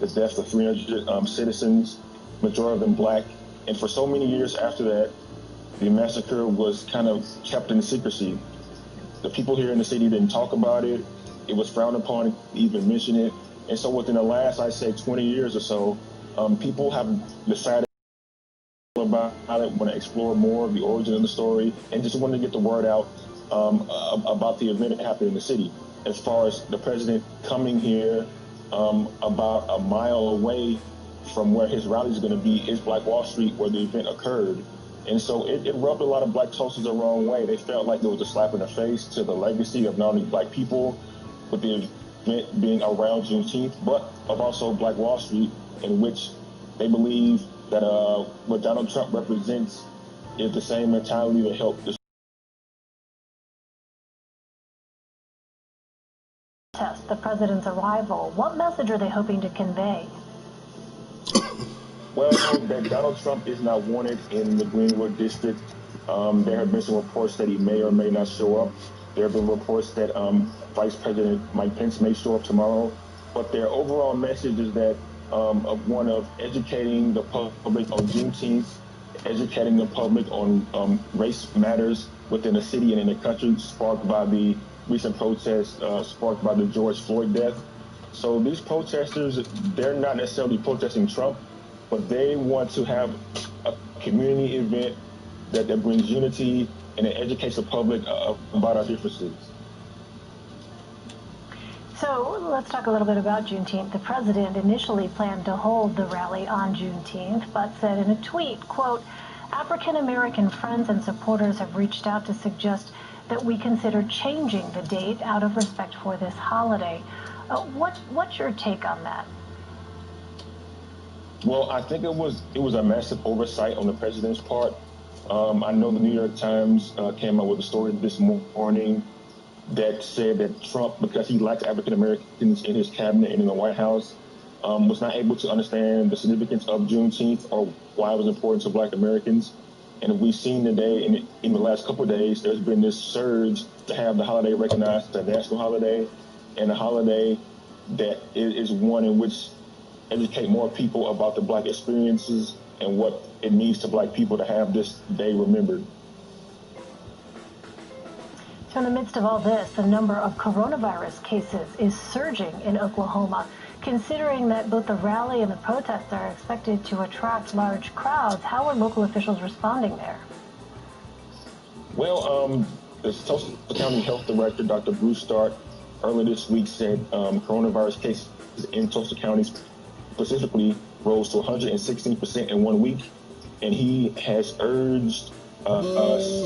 the deaths of 300 citizens, majority of them black. And for so many years after that, the massacre was kind of kept in secrecy. The people here in the city didn't talk about it. It was frowned upon to even mention it. And so within the last, I'd say, 20 years or so, people have decided about it, want to explore more of the origin of the story, and just want to get the word out about the event that happened in the city. As far as the president coming here, about a mile away from where his rally is going to be is Black Wall Street, where the event occurred. And so it rubbed a lot of black Tulsans the wrong way. They felt like it was a slap in the face to the legacy of not only black people, with the event being around Juneteenth, but of also Black Wall Street, in which they believe that what Donald Trump represents is the same mentality that helped the president's arrival. What message are they hoping to convey? Well, that Donald Trump is not wanted in the Greenwood district. There have been some reports that he may or may not show up. There have been reports that Vice President Mike Pence may show up tomorrow. But their overall message is that of one of educating the public on Juneteenth, educating the public on race matters within the city and in the country, sparked by the recent protests, sparked by the George Floyd death. So these protesters, they're not necessarily protesting Trump, but they want to have a community event that brings unity and it educates the public about our differences. So let's talk a little bit about Juneteenth. The president initially planned to hold the rally on Juneteenth, but said in a tweet, quote, "African-American friends and supporters have reached out to suggest that we consider changing the date out of respect for this holiday." What's your take on that? Well, I think it was a massive oversight on the president's part. I know the New York Times came out with a story this morning that said that Trump, because he lacks African Americans in his cabinet and in the White House, was not able to understand the significance of Juneteenth or why it was important to Black Americans. And we've seen today, in the last couple of days, there's been this surge to have the holiday recognized as a national holiday, and a holiday that is one in which educate more people about the Black experiences and what it means to Black people to have this day remembered. So in the midst of all this, the number of coronavirus cases is surging in Oklahoma. Considering that both the rally and the protests are expected to attract large crowds, how are local officials responding there? Well, the Tulsa County Health Director, Dr. Bruce Stark, earlier this week said coronavirus cases in Tulsa County specifically rose to 116% in 1 week, and he has urged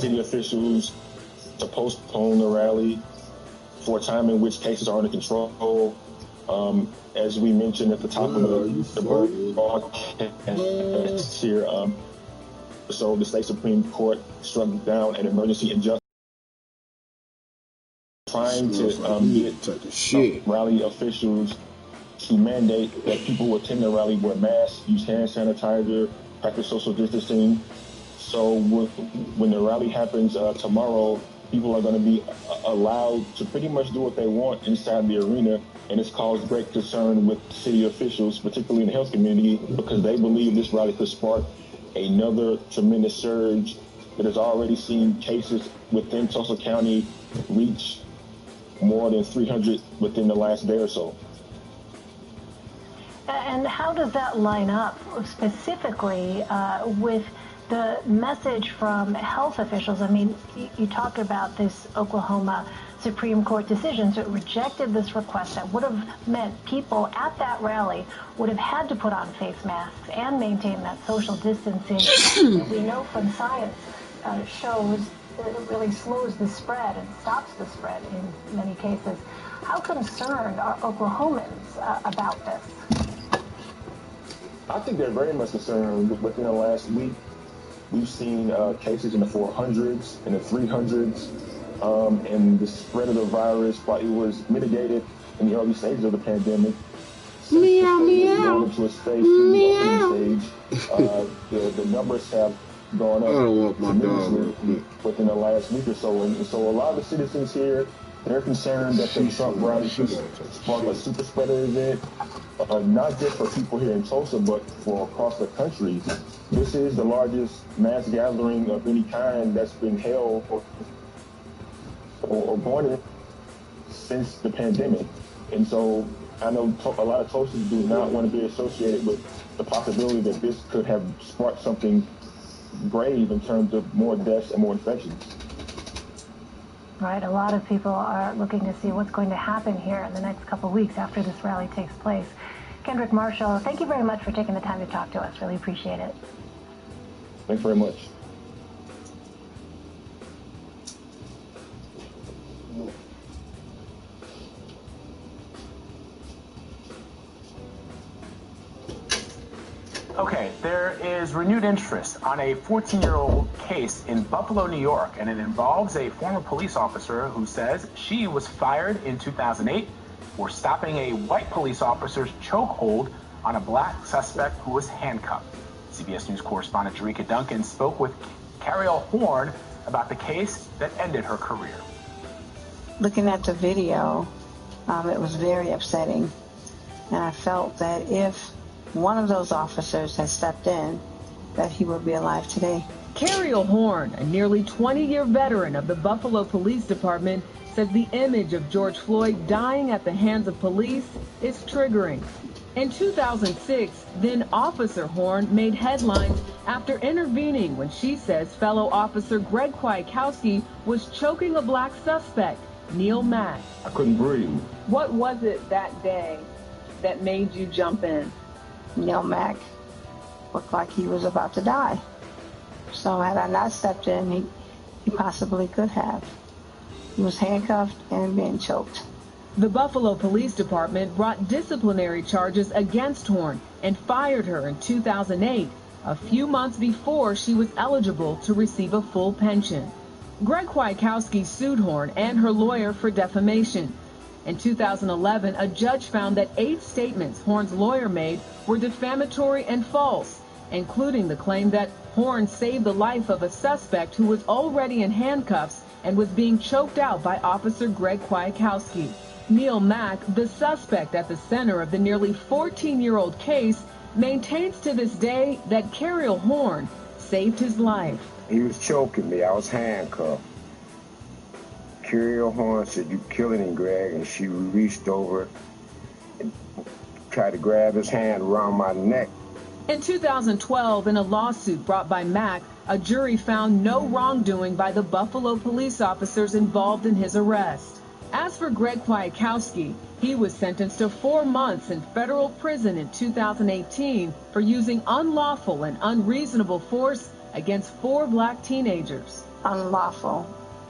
city officials to postpone the rally for a time in which cases are under control. As we mentioned at the top of the broadcast here, so the state Supreme Court struck down an emergency injunction trying to get rally officials to mandate that people who attend the rally wear masks, use hand sanitizer, practice social distancing. So when the rally happens tomorrow, people are going to be allowed to pretty much do what they want inside the arena, and it's caused great concern with city officials, particularly in the health community, because they believe this rally could spark another tremendous surge that has already seen cases within Tulsa County reach more than 300 within the last day or so. And how does that line up specifically with the message from health officials? I mean, you talked about this Oklahoma Supreme Court decision, so it rejected this request that would have meant people at that rally would have had to put on face masks and maintain that social distancing. We know from science shows that it really slows the spread and stops the spread in many cases. How concerned are Oklahomans about this? I think they're very much concerned. Within the last week, we've seen cases in the 400s and the 300s, and the spread of the virus, while it was mitigated in the early stages of the pandemic, meow, meow. To a stage, the numbers have gone up tremendously within the last week or so. And so a lot of the citizens here, they're concerned that the Trump rally could spark a super spreader event, not just for people here in Tulsa, but for across the country. This is the largest mass gathering of any kind that's been held or going in since the pandemic. And so I know a lot of Tulsans do not want to be associated with the possibility that this could have sparked something grave in terms of more deaths and more infections. Right, a lot of people are looking to see what's going to happen here in the next couple of weeks after this rally takes place. Kendrick Marshall, thank you very much for taking the time to talk to us. Really appreciate it. Thanks very much. Okay, there is renewed interest on a 14-year-old case in Buffalo, New York, and it involves a former police officer who says she was fired in 2008 for stopping a white police officer's chokehold on a black suspect who was handcuffed. CBS News correspondent Jerika Duncan spoke with Cariel Horn about the case that ended her career. Looking at the video, it was very upsetting, and I felt that if one of those officers had stepped in, that he would be alive today. Cariel Horn, a nearly 20-year veteran of the Buffalo Police Department, says the image of George Floyd dying at the hands of police is triggering. In 2006, then Officer Horn made headlines after intervening when she says fellow officer Greg Kwiatkowski was choking a black suspect, Neil Mack. I couldn't breathe. What was it that day that made you jump in? Neil Mack looked like he was about to die. So had I not stepped in, he possibly could have. He was handcuffed and being choked. The Buffalo Police Department brought disciplinary charges against Horn and fired her in 2008, a few months before she was eligible to receive a full pension. Greg Kwiatkowski sued Horn and her lawyer for defamation. In 2011, a judge found that 8 statements Horn's lawyer made were defamatory and false, including the claim that Horn saved the life of a suspect who was already in handcuffs and was being choked out by Officer Greg Kwiatkowski. Neil Mack, the suspect at the center of the nearly 14-year-old case, maintains to this day that Cariel Horn saved his life. He was choking me. I was handcuffed. Cariel Horn said, "You killing him, Greg," and she reached over and tried to grab his hand around my neck. In 2012, in a lawsuit brought by Mack, a jury found no wrongdoing by the Buffalo police officers involved in his arrest. As for Greg Kwiatkowski, he was sentenced to 4 months in federal prison in 2018 for using unlawful and unreasonable force against 4 black teenagers. Unlawful,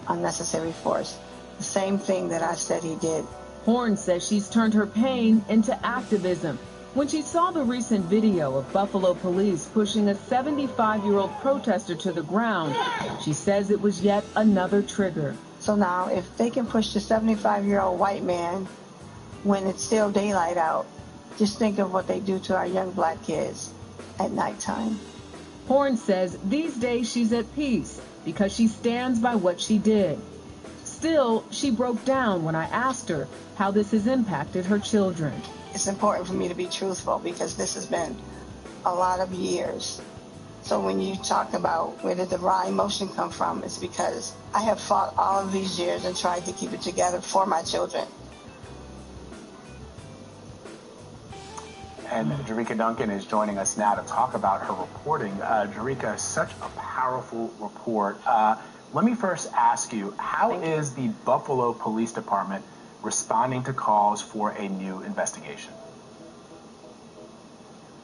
unnecessary force. The same thing that I said he did. Horn says she's turned her pain into activism. When she saw the recent video of Buffalo police pushing a 75-year-old protester to the ground, she says it was yet another trigger. So now, if they can push the 75-year-old white man when it's still daylight out, just think of what they do to our young black kids at nighttime. Horn says these days she's at peace because she stands by what she did. Still, she broke down when I asked her how this has impacted her children. It's important for me to be truthful because this has been a lot of years. So when you talk about where did the raw emotion come from, it's because I have fought all of these years and tried to keep it together for my children. And Jerika Duncan is joining us now to talk about her reporting. Jerika, such a powerful report. Let me first ask you, how is the Buffalo Police Department responding to calls for a new investigation?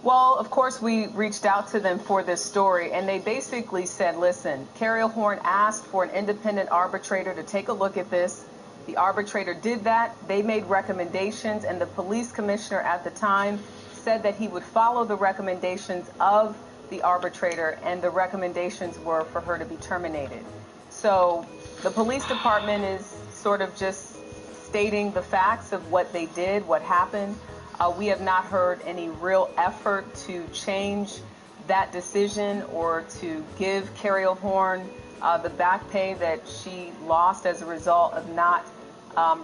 Well, of course, we reached out to them for this story, and they basically said, listen, Cariel Horn asked for an independent arbitrator to take a look at this. The arbitrator did that. They made recommendations, and the police commissioner at the time said that he would follow the recommendations of the arbitrator, and the recommendations were for her to be terminated. So the police department is sort of just stating the facts of what they did, what happened. We have not heard any real effort to change that decision or to give Cariel Horn the back pay that she lost as a result of not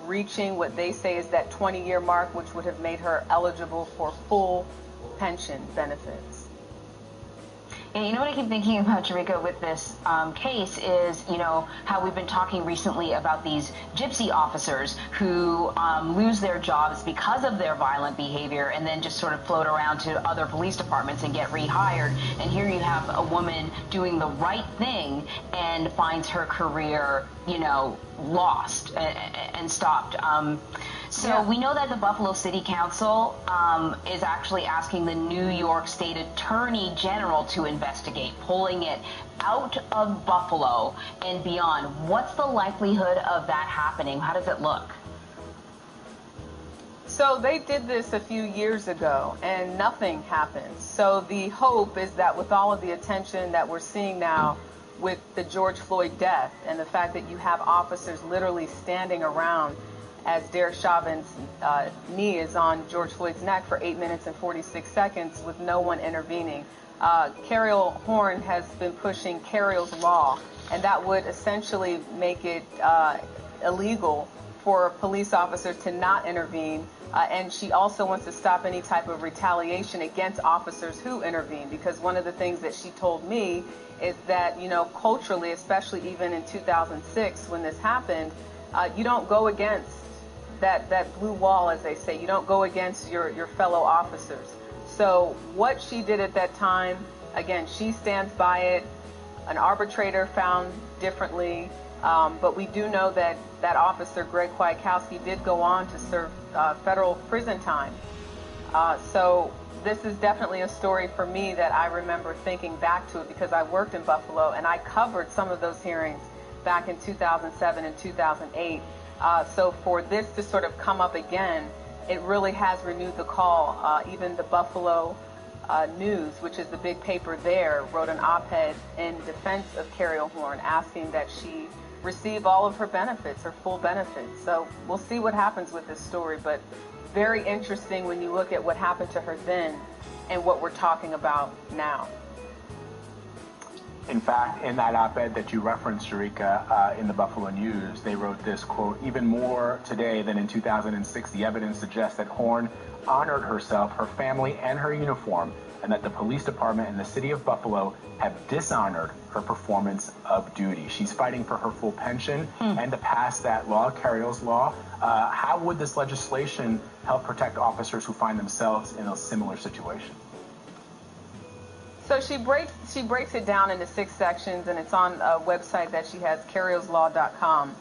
reaching what they say is that 20-year mark, which would have made her eligible for full pension benefits. And you know what I keep thinking about, Jerika, with this case is, you know, how we've been talking recently about these gypsy officers who lose their jobs because of their violent behavior and then just sort of float around to other police departments and get rehired. And here you have a woman doing the right thing and finds her career, you know, lost and stopped. So we know that the Buffalo City Council is actually asking the New York State Attorney General to investigate, pulling it out of Buffalo and beyond. What's the likelihood of that happening? How does it look? So they did this a few years ago and nothing happened. So the hope is that with all of the attention that we're seeing now with the George Floyd death and the fact that you have officers literally standing around as Derek Chauvin's knee is on George Floyd's neck for 8 minutes and 46 seconds with no one intervening. Carriel Horn has been pushing Carriel's Law, and that would essentially make it illegal for police officers to not intervene. And she also wants to stop any type of retaliation against officers who intervene, because one of the things that she told me is that, you know, culturally, especially even in 2006 when this happened, you don't go against that blue wall, as they say. You don't go against your fellow officers. So what she did at that time, again, she stands by it. An arbitrator found differently, but we do know that that officer, Greg Kwiatkowski, did go on to serve federal prison time. So this is definitely a story for me that I remember thinking back to it because I worked in Buffalo and I covered some of those hearings back in 2007 and 2008. So for this to sort of come up again, it really has renewed the call. Even the Buffalo News, which is the big paper there, wrote an op-ed in defense of Carriel Horn, asking that she receive all of her benefits, her full benefits. So we'll see what happens with this story, but very interesting when you look at what happened to her then and what we're talking about now. In fact, in that op-ed that you referenced, Jerika, in the Buffalo News, they wrote this, quote, "Even more today than in 2006, the evidence suggests that Horn honored herself, her family, and her uniform, and that the police department and the city of Buffalo have dishonored her performance of duty." She's fighting for her full pension and to pass that law, Carriel's Law. How would this legislation help protect officers who find themselves in a similar situation? So she breaks it down into 6 sections, and it's on a website that she has, carrielslaw.com.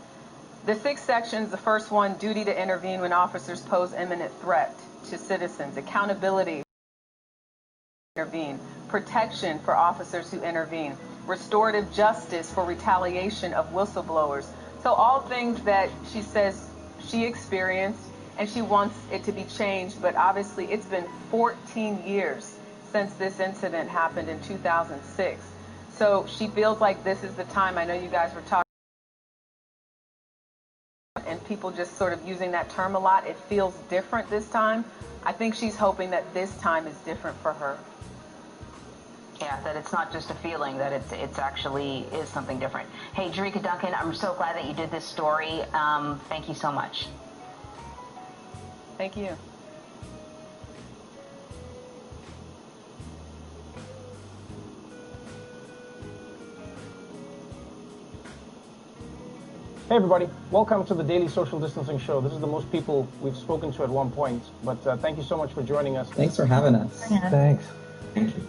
The 6 sections, the first one, duty to intervene when officers pose imminent threat to citizens, accountability, intervene, protection for officers who intervene, restorative justice for retaliation of whistleblowers. So all things that she says she experienced, and she wants it to be changed, but obviously it's been 14 years since this incident happened in 2006. So she feels like this is the time. I know you guys were talking, and people just sort of using that term a lot. It feels different this time. I think she's hoping that this time is different for her. Yeah, that it's not just a feeling, that it's actually is something different. Hey, Jerika Duncan, I'm so glad that you did this story. Thank you so much. Thank you. Hey everybody, welcome to the Daily Social Distancing Show. This is the most people we've spoken to at one point, but thank you so much for joining us. Thanks for having us. Yeah. Thanks. Thank you.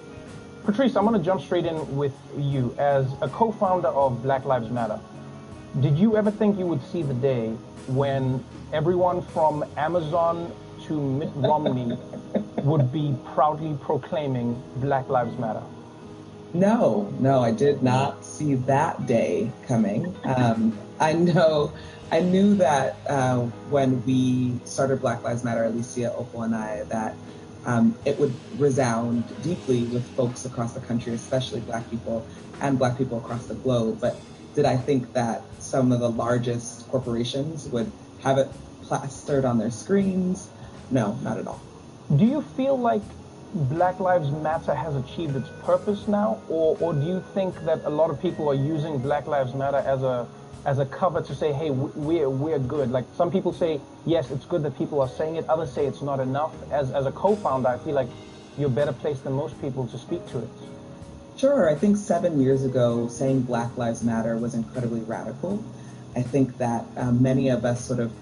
Patrice, I'm going to jump straight in with you. As a co-founder of Black Lives Matter, did you ever think you would see the day when everyone from Amazon to Mitt Romney would be proudly proclaiming Black Lives Matter? No, I did not see that day coming. I knew that when we started Black Lives Matter, Alicia, Opal, and I, that it would resound deeply with folks across the country, especially Black people and Black people across the globe. But did I think that some of the largest corporations would have it plastered on their screens? No, not at all. Do you feel like Black Lives Matter has achieved its purpose now, or do you think that a lot of people are using Black Lives Matter as a as a cover to say, hey, we're good. Like some people say, yes, it's good that people are saying it. Others say it's not enough. As a co-founder, I feel like you're better placed than most people to speak to it. Sure. I think 7 years ago, saying Black Lives Matter was incredibly radical. I think that many of us sort of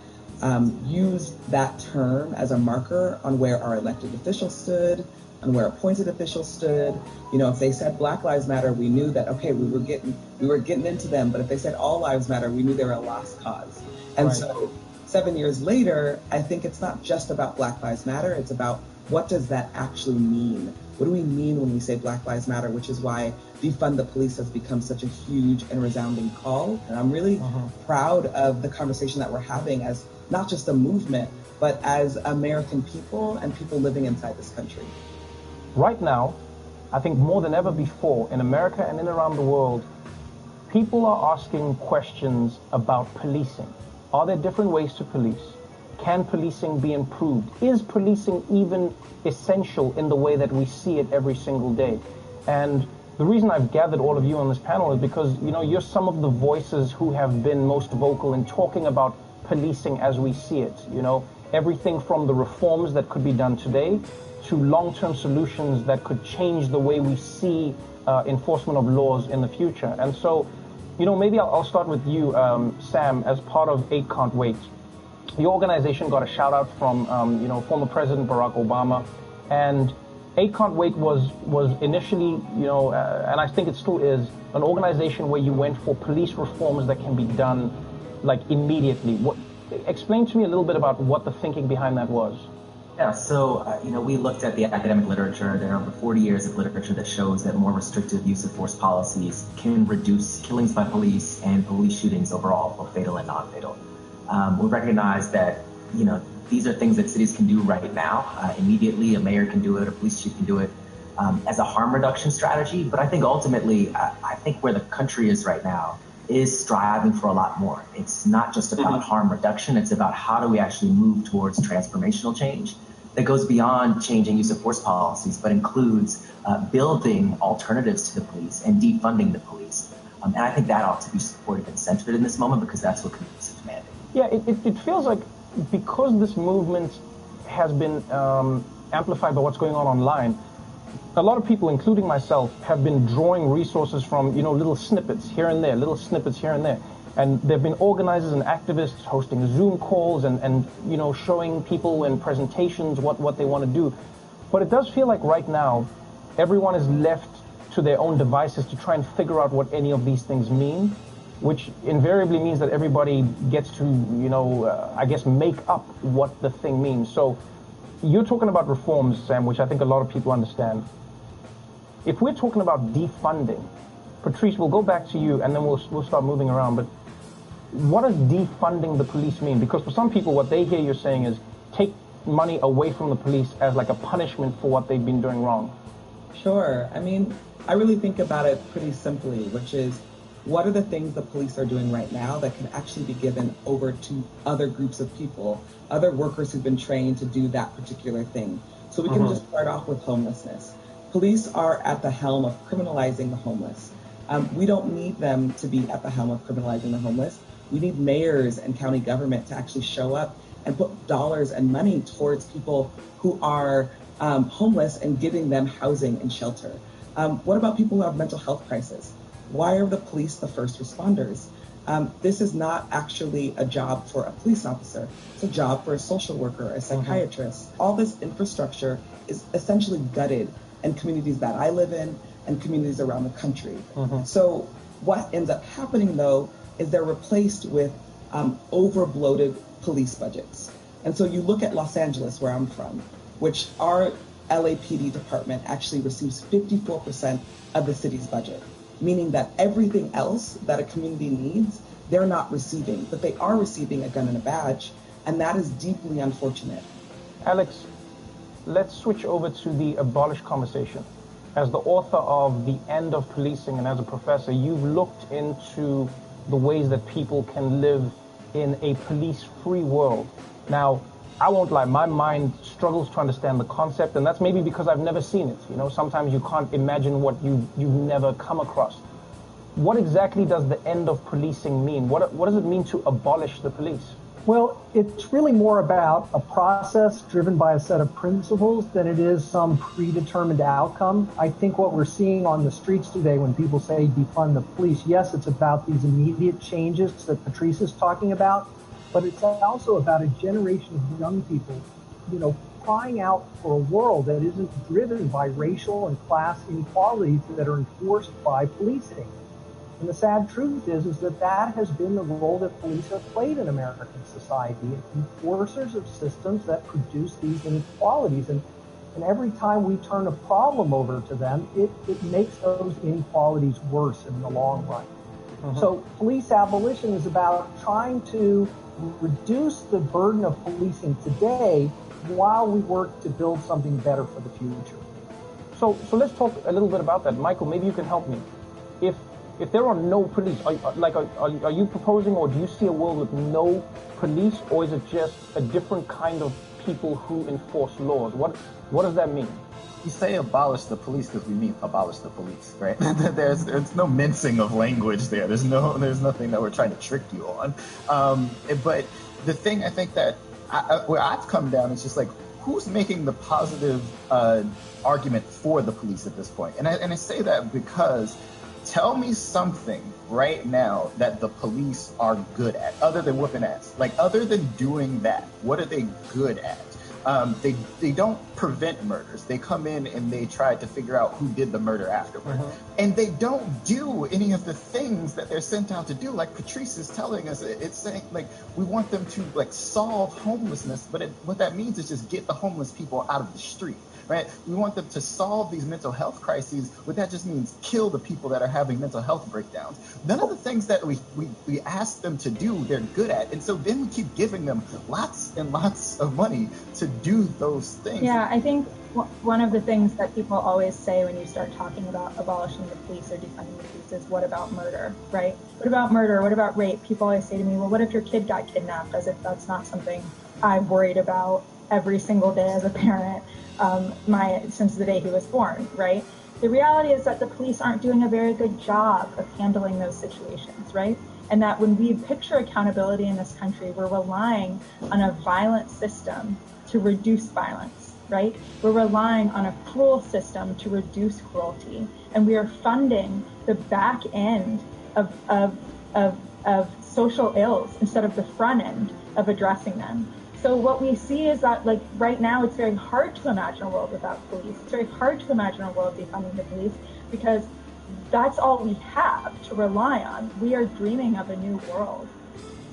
used that term as a marker on where our elected officials stood, on where appointed officials stood. You know, if they said Black Lives Matter, we knew that, okay, we were getting into them. But if they said All Lives Matter, we knew they were a lost cause. And right. So 7 years later, I think it's not just about Black Lives Matter. It's about what does that actually mean? What do we mean when we say Black Lives Matter, which is why defund the police has become such a huge and resounding call. And I'm really proud of the conversation that we're having as not just a movement, but as American people and people living inside this country. Right now, I think more than ever before, in America and in around the world, people are asking questions about policing. Are there different ways to police? Can policing be improved? Is policing even essential in the way that we see it every single day? And the reason I've gathered all of you on this panel is because, you know, you're some of the voices who have been most vocal in talking about policing as we see it. You know, everything from the reforms that could be done today to long-term solutions that could change the way we see enforcement of laws in the future. And so, you know, maybe I'll start with you, Sam, as part of 8 Can't Wait. Your organization got a shout out from, you know, former President Barack Obama, and 8 Can't Wait was initially, you know, and I think it still is, an organization where you went for police reforms that can be done, like, immediately. Explain to me a little bit about what the thinking behind that was. Yeah, so, you know, we looked at the academic literature. There are over 40 years of literature that shows that more restrictive use of force policies can reduce killings by police and police shootings overall, both fatal and non-fatal. We recognize that, you know, these are things that cities can do right now. Immediately, a mayor can do it, a police chief can do it as a harm reduction strategy. But I think ultimately, I think where the country is right now is striving for a lot more. It's not just about harm reduction. It's about how do we actually move towards transformational change that goes beyond changing use of force policies, but includes building alternatives to the police and defunding the police. And I think that ought to be supported and centered in this moment because that's what communities are demanding. Yeah, it feels like because this movement has been amplified by what's going on online, a lot of people, including myself, have been drawing resources from, you know, little snippets here and there, little snippets here and there. And there have been organizers and activists hosting Zoom calls and you know, showing people in presentations what they want to do. But it does feel like right now, everyone is left to their own devices to try and figure out what any of these things mean, which invariably means that everybody gets to, you know, I guess, make up what the thing means. So you're talking about reforms, Sam, which I think a lot of people understand. If we're talking about defunding, Patrice, we'll go back to you and then we'll start moving around. But what does defunding the police mean? Because for some people, what they hear you're saying is take money away from the police as like a punishment for what they've been doing wrong. Sure. I mean, I really think about it pretty simply, which is what are the things the police are doing right now that can actually be given over to other groups of people, other workers who've been trained to do that particular thing. So we can just start off with homelessness. Police are at the helm of criminalizing the homeless. We don't need them to be at the helm of criminalizing the homeless. We need mayors and county government to actually show up and put dollars and money towards people who are homeless and giving them housing and shelter. What about people who have mental health crisis? Why are the police the first responders? This is not actually a job for a police officer. It's a job for a social worker, a psychiatrist. All this infrastructure is essentially gutted in communities that I live in and communities around the country. So what ends up happening, though, is they're replaced with over-bloated police budgets. And so you look at Los Angeles, where I'm from, which our LAPD department actually receives 54% of the city's budget, meaning that everything else that a community needs, they're not receiving, but they are receiving a gun and a badge, and that is deeply unfortunate. Alex, let's switch over to the abolish conversation. As the author of The End of Policing and as a professor, you've looked into the ways that people can live in a police-free world. Now, I won't lie, my mind struggles to understand the concept, and that's maybe because I've never seen it. You know, sometimes you can't imagine what you've never come across. What exactly does the end of policing mean? What does it mean to abolish the police? Well, it's really more about a process driven by a set of principles than it is some predetermined outcome. I think what we're seeing on the streets today when people say defund the police, yes, it's about these immediate changes that Patrice is talking about, but it's also about a generation of young people, crying out for a world that isn't driven by racial and class inequalities that are enforced by policing. And the sad truth is that has been the role that police have played in American society, enforcers of systems that produce these inequalities. And every time we turn a problem over to them, it makes those inequalities worse in the long run. Mm-hmm. So police abolition is about trying to reduce the burden of policing today while we work to build something better for the future. So let's talk a little bit about that. Michael, maybe you can help me. If there are no police, are you proposing, or do you see a world with no police, or is it just a different kind of people who enforce laws? What does that mean? We say abolish the police because we mean abolish the police, right? There's no mincing of language there. There's nothing that we're trying to trick you on. But the thing I think that where I've come down is just like, who's making the positive argument for the police at this point? And I say that because tell me something right now that the police are good at, other than whooping ass. Like, other than doing that, what are they good at? They don't prevent murders. They come in and they try to figure out who did the murder afterward. And they don't do any of the things that they're sent out to do. Like Patrice is telling us, it's saying, like, we want them to, like, solve homelessness, but what that means is just get the homeless people out of the street. Right? We want them to solve these mental health crises, but that just means kill the people that are having mental health breakdowns. None of the things that we ask them to do, they're good at. And so then we keep giving them lots and lots of money to do those things. Yeah, I think one of the things that people always say when you start talking about abolishing the police or defunding the police is, what about murder, right? What about murder? What about rape? People always say to me, well, what if your kid got kidnapped? As if that's not something I've worried about every single day as a parent. Since the day he was born, right? The reality is that the police aren't doing a very good job of handling those situations, right? And that when we picture accountability in this country, we're relying on a violent system to reduce violence, right? We're relying on a cruel system to reduce cruelty. And we are funding the back end of social ills instead of the front end of addressing them. So what we see is that, like, right now, it's very hard to imagine a world without police. It's very hard to imagine a world defunding the police because that's all we have to rely on. We are dreaming of a new world.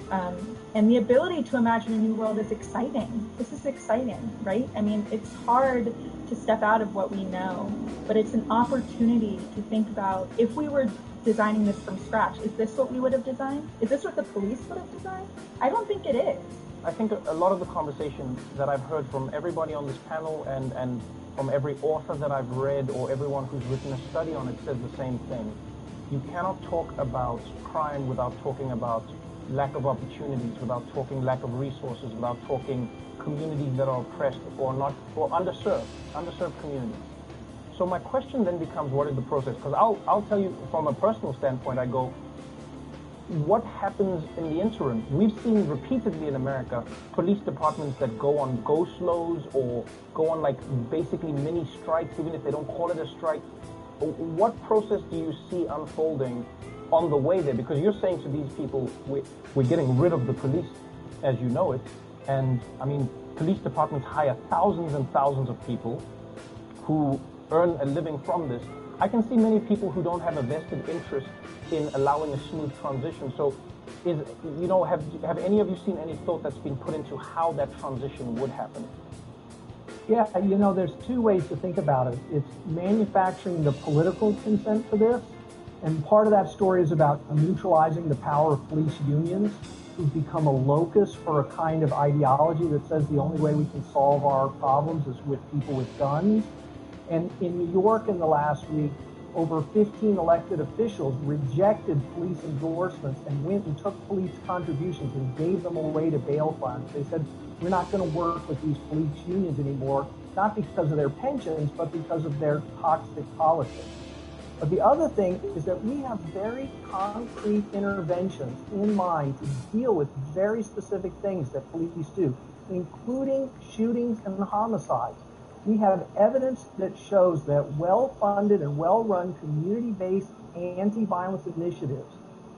And the ability to imagine a new world is exciting. This is exciting, right? I mean, it's hard to step out of what we know, but it's an opportunity to think about, if we were designing this from scratch, is this what we would have designed? Is this what the police would have designed? I don't think it is. I think a lot of the conversation that I've heard from everybody on this panel and from every author that I've read or everyone who's written a study on it says the same thing. You cannot talk about crime without talking about lack of opportunities, without talking lack of resources, without talking communities that are oppressed or underserved communities. So my question then becomes, what is the process? Because I'll tell you from a personal standpoint, I go, what happens in the interim? We've seen repeatedly in America police departments that go on go-slows or go on, like, basically mini strikes, even if they don't call it a strike. What process do you see unfolding on the way there? Because you're saying to these people, we're getting rid of the police as you know it. And I mean, police departments hire thousands and thousands of people who earn a living from this. I can see many people who don't have a vested interest in allowing a smooth transition. So, have any of you seen any thought that's been put into how that transition would happen? Yeah, there's two ways to think about it. It's manufacturing the political consent for this, and part of that story is about neutralizing the power of police unions, who've become a locus for a kind of ideology that says the only way we can solve our problems is with people with guns. And in New York in the last week, over 15 elected officials rejected police endorsements and went and took police contributions and gave them away to bail funds. They said, we're not going to work with these police unions anymore, not because of their pensions, but because of their toxic politics. But the other thing is that we have very concrete interventions in mind to deal with very specific things that police do, including shootings and homicides. We have evidence that shows that well-funded and well-run community-based anti-violence initiatives,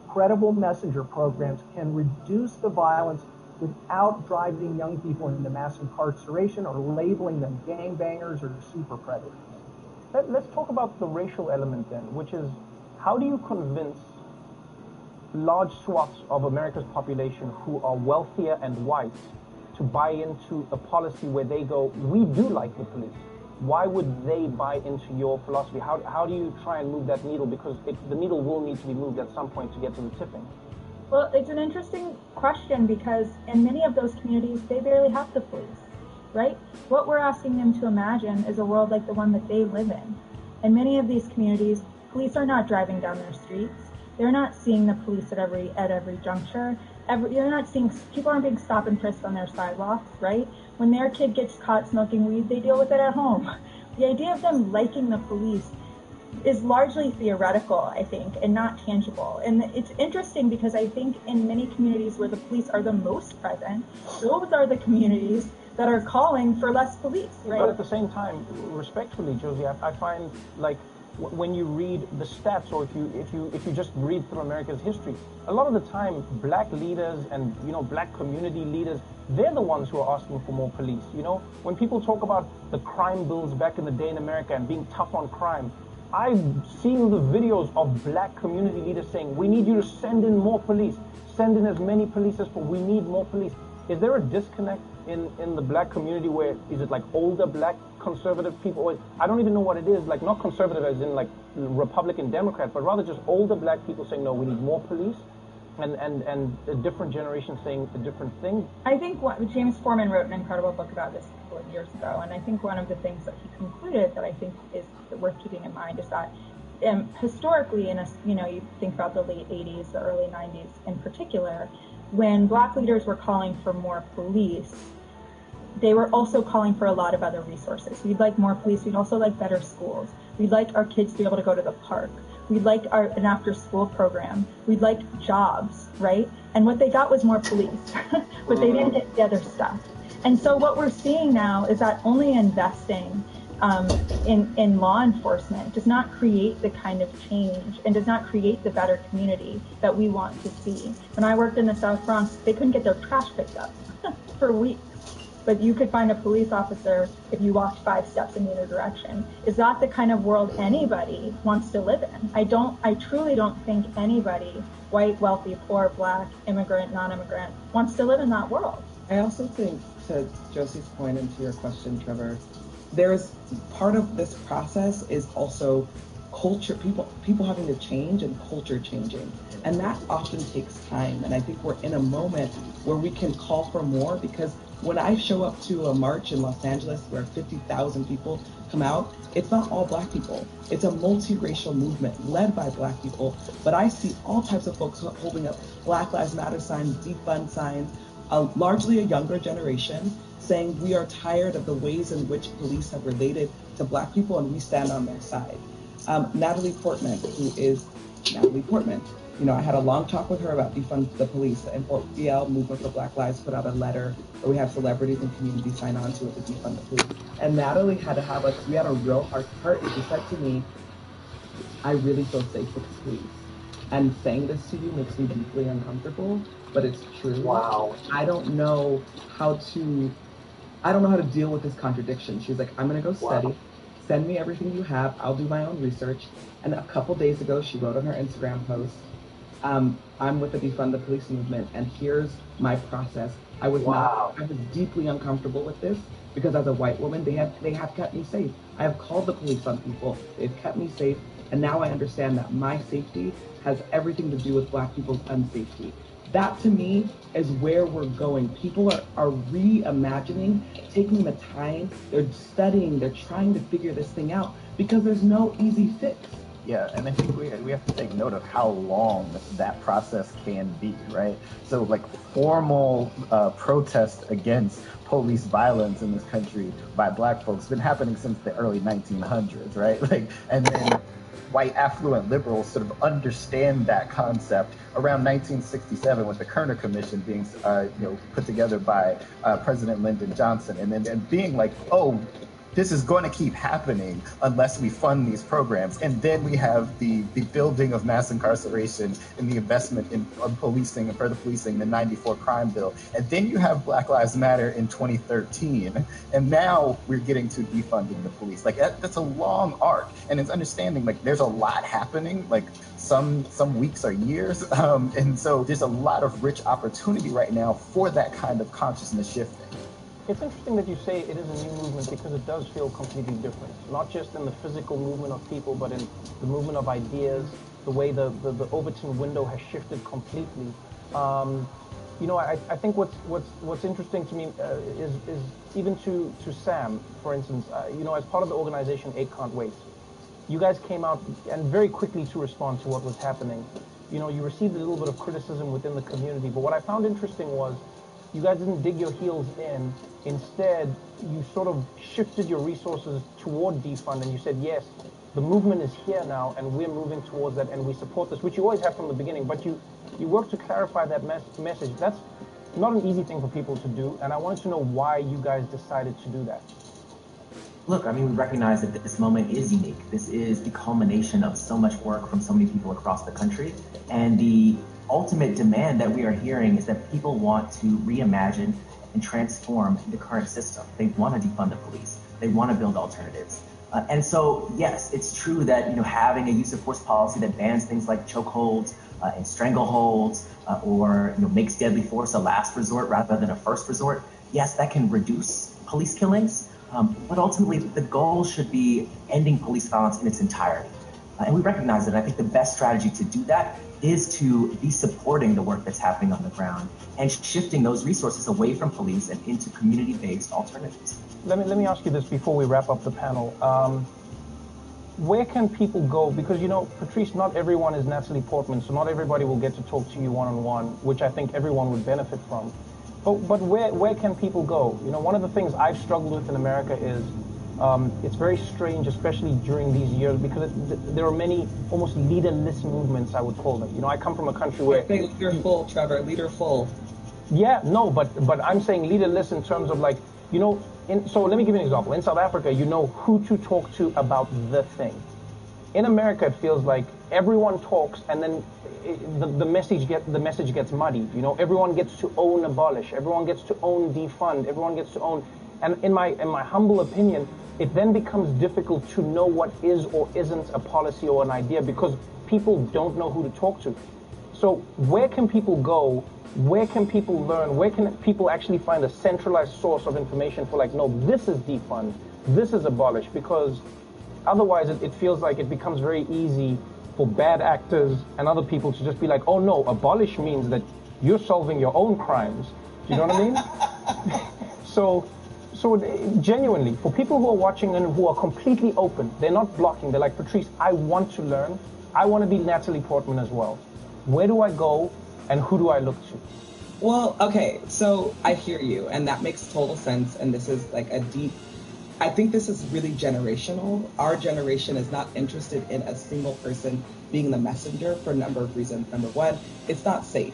credible messenger programs, can reduce the violence without driving young people into mass incarceration or labeling them gangbangers or super predators. Let's talk about the racial element then, which is, how do you convince large swaths of America's population who are wealthier and white to buy into a policy where they go, we do like the police? Why would they buy into your philosophy? How do you try and move that needle? Because the needle will need to be moved at some point to get to the tipping. Well, it's an interesting question because in many of those communities, they barely have the police, right? What we're asking them to imagine is a world like the one that they live in. In many of these communities, police are not driving down their streets. They're not seeing the police at every juncture. They're not seeing, people aren't being stopped and frisked on their sidewalks, right? When their kid gets caught smoking weed, they deal with it at home. The idea of them liking the police is largely theoretical, I think, and not tangible. And it's interesting because I think in many communities where the police are the most present, those are the communities that are calling for less police, right? But at the same time, respectfully, Josie, I find like when you read the stats, or if you just read through America's history, a lot of the time, black leaders and black community leaders, they're the ones who are asking for more police. When people talk about the crime bills back in the day in America and being tough on crime, I've seen the videos of black community leaders saying, we need you to send in more police, send in as many police as possible, we need more police. Is there a disconnect in the black community where, is it like older black conservative people? Or I don't even know what it is, like not conservative as in like Republican Democrat, but rather just older black people saying, no, we need more police, and a different generation saying a different thing? I think James Foreman wrote an incredible book about this a couple of years ago, and I think one of the things that he concluded that I think is worth keeping in mind is that historically, you think about the late 80s, the early 90s in particular, when black leaders were calling for more police, they were also calling for a lot of other resources. We'd like more police. We'd also like better schools. We'd like our kids to be able to go to the park. We'd like an after-school program. We'd like jobs, right? And what they got was more police, but they didn't get the other stuff. And so what we're seeing now is that only investing in law enforcement does not create the kind of change and does not create the better community that we want to see. When I worked in the South Bronx, they couldn't get their trash picked up for weeks. But you could find a police officer if you walked 5 steps in either direction. Is that the kind of world anybody wants to live in? I truly don't think anybody, white, wealthy, poor, black, immigrant, non-immigrant, wants to live in that world. I also think, to Josie's point and to your question, Trevor, there's part of this process is also culture, people having to change and culture changing. And that often takes time. And I think we're in a moment where we can call for more, because when I show up to a march in Los Angeles where 50,000 people come out, it's not all black people. It's a multiracial movement led by black people. But I see all types of folks holding up Black Lives Matter signs, defund signs, largely a younger generation, saying we are tired of the ways in which police have related to black people and we stand on their side. Natalie Portman, who is Natalie Portman, I had a long talk with her about defund the police. The MPL, Movement for Black Lives, put out a letter where we have celebrities and community sign on to it to defund the police. And Natalie had to have we had a real heart to heart, and she said to me, I really feel safe with the police. And saying this to you makes me deeply uncomfortable, but it's true. Wow. I don't know how to deal with this contradiction. She was like, I'm gonna go study. Send me everything you have. I'll do my own research. And a couple days ago, she wrote on her Instagram post, I'm with the Defund the Police movement, and here's my process. I was deeply uncomfortable with this because as a white woman, they have kept me safe. I have called the police on people. They've kept me safe. And now I understand that my safety has everything to do with black people's unsafety. That to me is where we're going. People are reimagining, taking the time, they're studying, they're trying to figure this thing out because there's no easy fix. Yeah, and I think we have to take note of how long that process can be, right? So, like, formal protest against police violence in this country by Black folks been happening since the early 1900s, right? Like, and then white affluent liberals sort of understand that concept around 1967 with the Kerner Commission being put together by President Lyndon Johnson, and then being like, oh, this is going to keep happening unless we fund these programs. And then we have the building of mass incarceration and the investment in policing and further policing, the 94 crime bill. And then you have Black Lives Matter in 2013. And now we're getting to defunding the police. Like that's a long arc. And it's understanding like there's a lot happening, like some weeks or years. And so there's a lot of rich opportunity right now for that kind of consciousness shifting. It's interesting that you say it is a new movement because it does feel completely different, not just in the physical movement of people, but in the movement of ideas, the way the Overton window has shifted completely. I think what's interesting to me is even to Sam, for instance, as part of the organization 8 Can't Wait, you guys came out and very quickly to respond to what was happening. You received a little bit of criticism within the community, but what I found interesting was you guys didn't dig your heels in. Instead, you sort of shifted your resources toward defund, and you said, yes, the movement is here now, and we're moving towards that, and we support this, which you always have from the beginning, but you work to clarify that message. That's not an easy thing for people to do, and I wanted to know why you guys decided to do that. Look, I mean, we recognize that this moment is unique. This is the culmination of so much work from so many people across the country, and the ultimate demand that we are hearing is that people want to reimagine and transform the current system. They want to defund the police. They want to build alternatives. And so, yes, it's true that having a use of force policy that bans things like chokeholds and strangleholds or makes deadly force a last resort rather than a first resort, yes, that can reduce police killings. But ultimately, the goal should be ending police violence in its entirety. And we recognize it. I think the best strategy to do that is to be supporting the work that's happening on the ground and shifting those resources away from police and into community-based alternatives. Let me ask you this before we wrap up the panel. Where can people go? Because, Patrice, not everyone is Natalie Portman, so not everybody will get to talk to you one-on-one, which I think everyone would benefit from. But where can people go? One of the things I've struggled with in America is it's very strange, especially during these years, because there are many almost leaderless movements, I would call them. I come from a country where... Leaderful, Trevor, leaderful. Yeah, no, but I'm saying leaderless in terms of like, so let me give you an example. In South Africa, you know who to talk to about the thing. In America, it feels like everyone talks and then the message gets muddy. Everyone gets to own abolish, everyone gets to own defund, everyone gets to own, and in my humble opinion, it then becomes difficult to know what is or isn't a policy or an idea because people don't know who to talk to. So where can people go? Where can people learn? Where can people actually find a centralized source of information for like, no, this is defund, this is abolish, because otherwise it feels like it becomes very easy for bad actors and other people to just be like, oh no, abolish means that you're solving your own crimes. Do you know what I mean? So genuinely, for people who are watching and who are completely open, they're not blocking, they're like, Patrice, I want to learn. I want to be Natalie Portman as well. Where do I go and who do I look to? Well, okay, so I hear you, and that makes total sense, and this is like I think this is really generational. Our generation is not interested in a single person being the messenger for a number of reasons. Number one, it's not safe.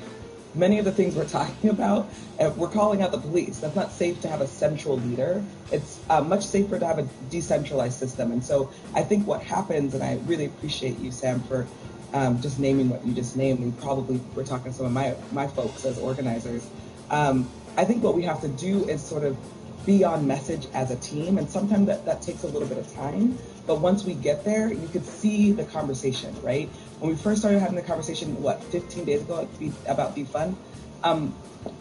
Many of the things we're talking about, we're calling out the police. That's not safe to have a central leader. It's much safer to have a decentralized system. And so I think what happens, and I really appreciate you, Sam, for just naming what you just named, and probably we're talking to some of my folks as organizers. I think what we have to do is sort of be on message as a team, and sometimes that takes a little bit of time, but once we get there, you could see the conversation, right? When we first started having the conversation, 15 days ago about defund,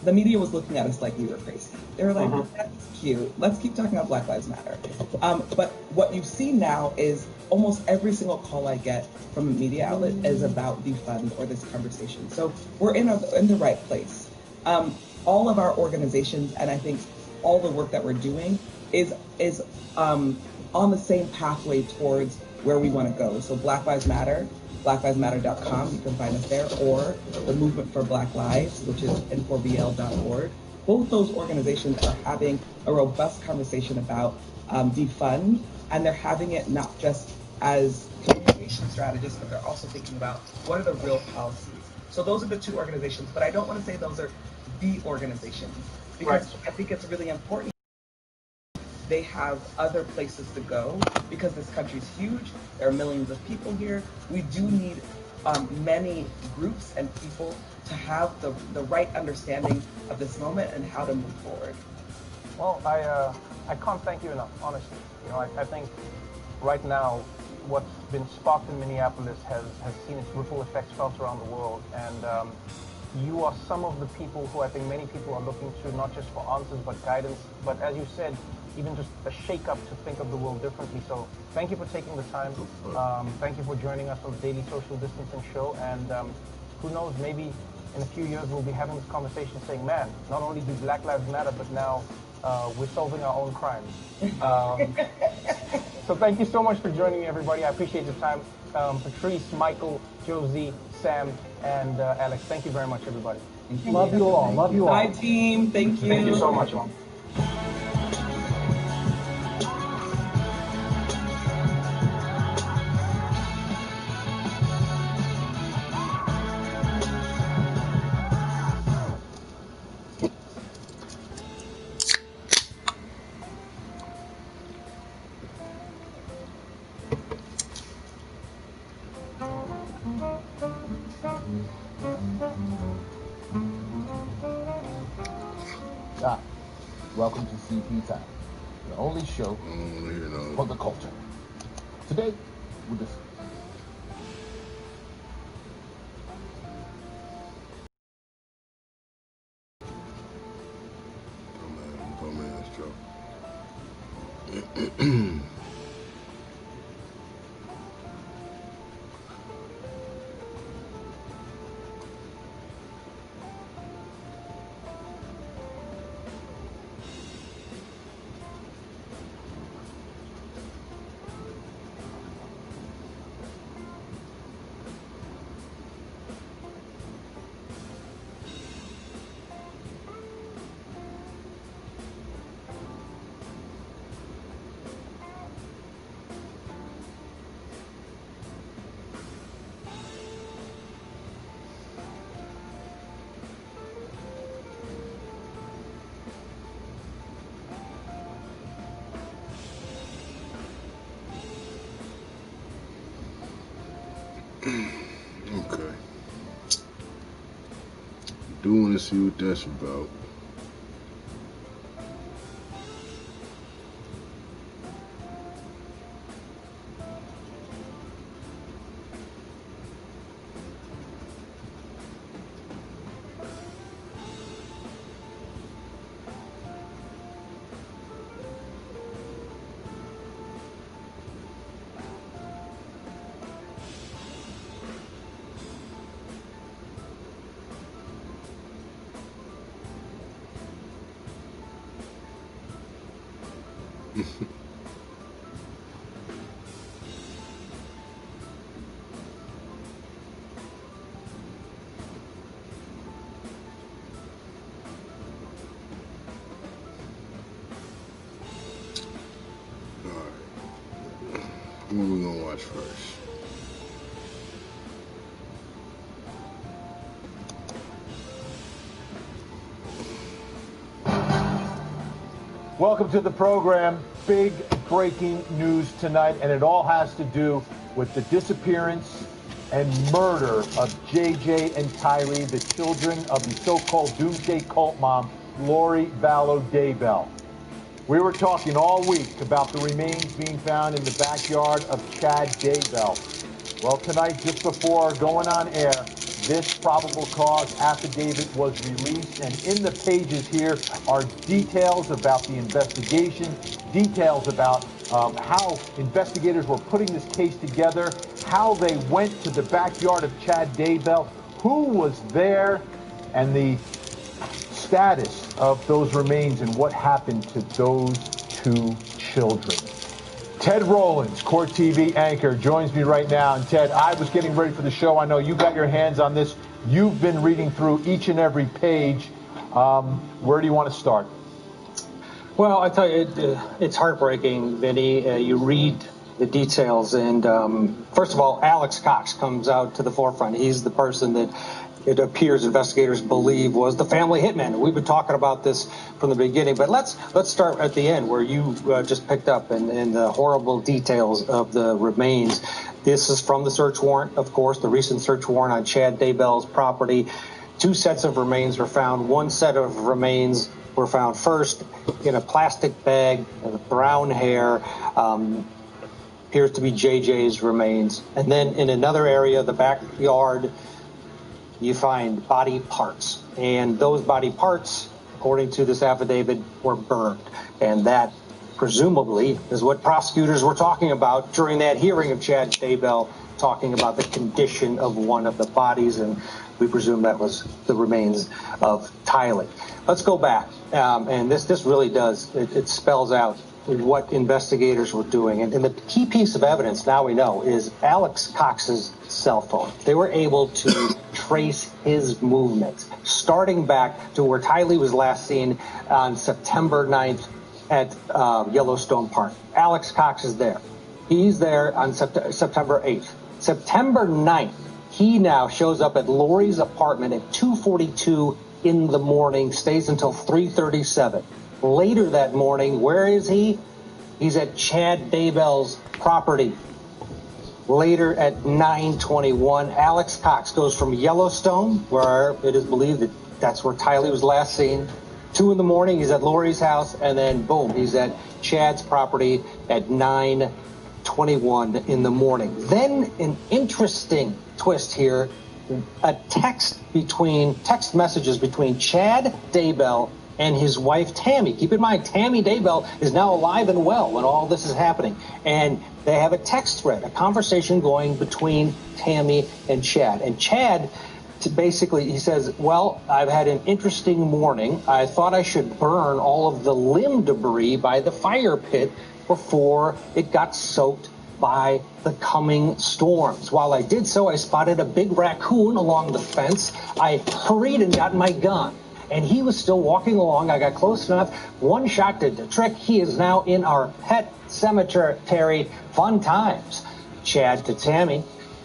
the media was looking at us like we were crazy. They were like, that's cute, let's keep talking about Black Lives Matter. But what you see now is almost every single call I get from a media outlet is about defund or this conversation. So we're in the right place. All of our organizations, and I think all the work that we're doing is on the same pathway towards where we want to go. So Black Lives Matter, blacklivesmatter.com, you can find us there, or the Movement for Black Lives, which is infobl.org. Both those organizations are having a robust conversation about defund, and they're having it not just as communication strategists, but they're also thinking about what are the real policies. So those are the two organizations, but I don't want to say those are the organizations, because I think it's really important. They have other places to go because this country's huge. There are millions of people here. We do need many groups and people to have the right understanding of this moment and how to move forward. Well, I can't thank you enough, honestly. You know, I think right now what's been sparked in Minneapolis has seen its ripple effects felt around the world, and you are some of the people who I think many people are looking to, not just for answers but guidance, but as you said, even just a shake-up to think of the world differently. So thank you for taking the time. Thank you for joining us on the Daily Social Distancing Show, and who knows, maybe in a few years we'll be having this conversation saying, man, not only do Black Lives Matter, but now we're solving our own crimes. So thank you so much for joining me, everybody. I appreciate your time. Patrice, Michael, Josie, Sam, and Alex, thank you very much, everybody. Love you all. Love you all. Bye, team. Thank you. Thank you so much, Mom. Welcome to CP Time, the only show for the culture. Today, we'll just... Okay. Do want to see what that's about. What are we gonna watch first? Welcome to the program. Big breaking news tonight, and it all has to do with the disappearance and murder of JJ and Tyree, the children of the so-called doomsday cult mom, Lori Vallow Daybell. We were talking all week about the remains being found in the backyard of Chad Daybell. Well, tonight, just before going on air, this probable cause affidavit was released, and in the pages here are details about the investigation, details about how investigators were putting this case together, how they went to the backyard of Chad Daybell, who was there, and the status of those remains and what happened to those two children. Ted Rollins, Court TV anchor, joins me right now. And Ted, I was getting ready for the show. I know you got your hands on this. You've been reading through each and every page. Where do you want to start? Well, I tell you, it's heartbreaking, Vinny. You read the details, and first of all, Alex Cox comes out to the forefront. He's the person that it appears investigators believe was the family hitman. We've been talking about this from the beginning, but let's start at the end where you just picked up and the horrible details of the remains. This is from the search warrant, of course, the recent search warrant on Chad Daybell's property. 2 sets of remains were found. 1 set of remains were found first in a plastic bag with brown hair. Appears to be JJ's remains. And then in another area, the backyard, you find body parts. And those body parts, according to this affidavit, were burned. And that presumably is what prosecutors were talking about during that hearing of Chad Daybell, talking about the condition of one of the bodies. And we presume that was the remains of Tylee. Let's go back. And this really does, it spells out what investigators were doing. And the key piece of evidence, now we know, is Alex Cox's cell phone. They were able to trace his movements, starting back to where Tylee was last seen on September 9th at Yellowstone Park. Alex Cox is there. He's there on September 8th. September 9th, he now shows up at Lori's apartment at 2:42 in the morning, stays until 3:37. Later that morning, where is he? He's at Chad Daybell's property. Later at 9:21, Alex Cox goes from Yellowstone, where it is believed that that's where Tylee was last seen. 2 in the morning, he's at Lori's house, and then boom, he's at Chad's property at 9:21 in the morning. Then an interesting twist here, text messages between Chad Daybell and his wife, Tammy. Keep in mind, Tammy Daybell is now alive and well when all this is happening. And they have a text thread, a conversation going between Tammy and Chad. And Chad, basically, he says, well, I've had an interesting morning. I thought I should burn all of the limb debris by the fire pit before it got soaked by the coming storms. While I did so, I spotted a big raccoon along the fence. I hurried and got my gun. And he was still walking along. I got close enough. One shot did the trick. He is now in our pet cemetery. Fun times. Chad to Tammy.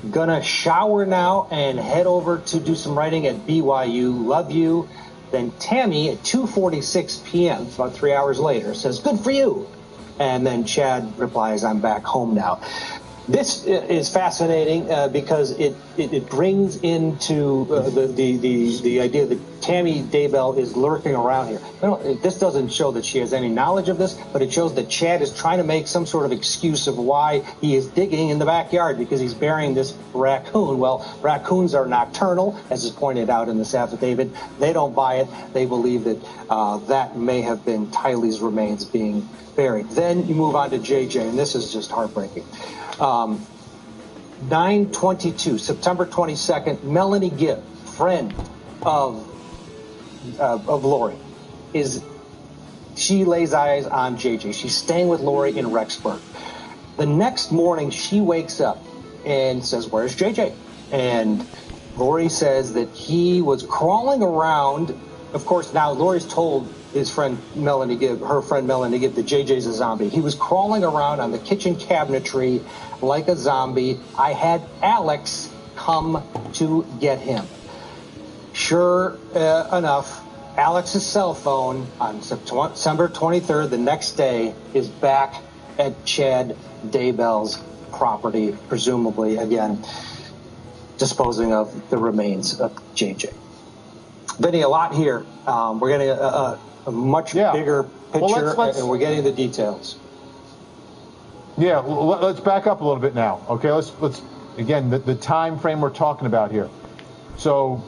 Gonna shower now and head over to do some writing at BYU. Love you. Then Tammy at 2:46 p.m., about 3 hours later, says, good for you. And then Chad replies, I'm back home now. This is fascinating because it brings into the idea that Tammy Daybell is lurking around here. This doesn't show that she has any knowledge of this, but it shows that Chad is trying to make some sort of excuse of why he is digging in the backyard because he's burying this raccoon. Well, raccoons are nocturnal, as is pointed out in this affidavit. They don't buy it. They believe that that may have been Tylee's remains being buried. Then you move on to JJ, and this is just heartbreaking. 9/22, September 22nd, Melanie Gibb, friend of Lori, she lays eyes on JJ. She's staying with Lori in Rexburg. The next morning, she wakes up and says, where's JJ? And Lori says that he was crawling around. Of course, now Lori's told his friend Melanie Gibb, that JJ's a zombie. He was crawling around on the kitchen cabinetry like a zombie. I had Alex come to get him. Sure enough, Alex's cell phone on September 23rd, the next day, is back at Chad Daybell's property, presumably, again, disposing of the remains of JJ. Vinny, a lot here. We're getting a much bigger picture, and we're getting the details. Yeah, let's back up a little bit now. Okay, let's again, the time frame we're talking about here. So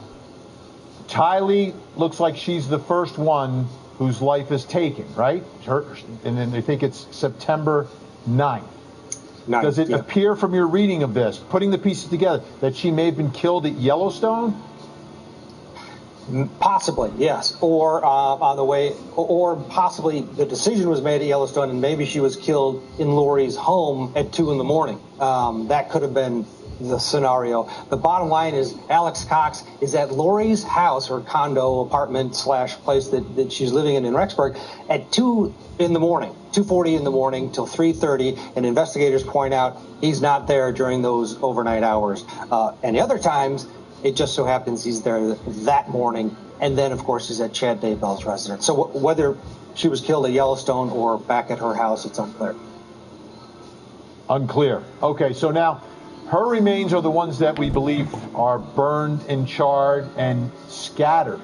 Tylee looks like she's the first one whose life is taken, right? And then they think it's September 9th. Does it appear from your reading of this, putting the pieces together, that she may have been killed at Yellowstone? Possibly, yes. Or on the way, or possibly the decision was made at Yellowstone and maybe she was killed in Lori's home at 2 in the morning. That could have been the scenario. The bottom line is Alex Cox is at Lori's house, her condo, apartment / place that she's living in Rexburg at 2 in the morning, 2:40 in the morning till 3:30. And investigators point out he's not there during those overnight hours. And the other times, it just so happens he's there that morning. And then, of course, he's at Chad Daybell's residence. So whether she was killed at Yellowstone or back at her house, it's unclear. Unclear. Okay, so now her remains are the ones that we believe are burned and charred and scattered.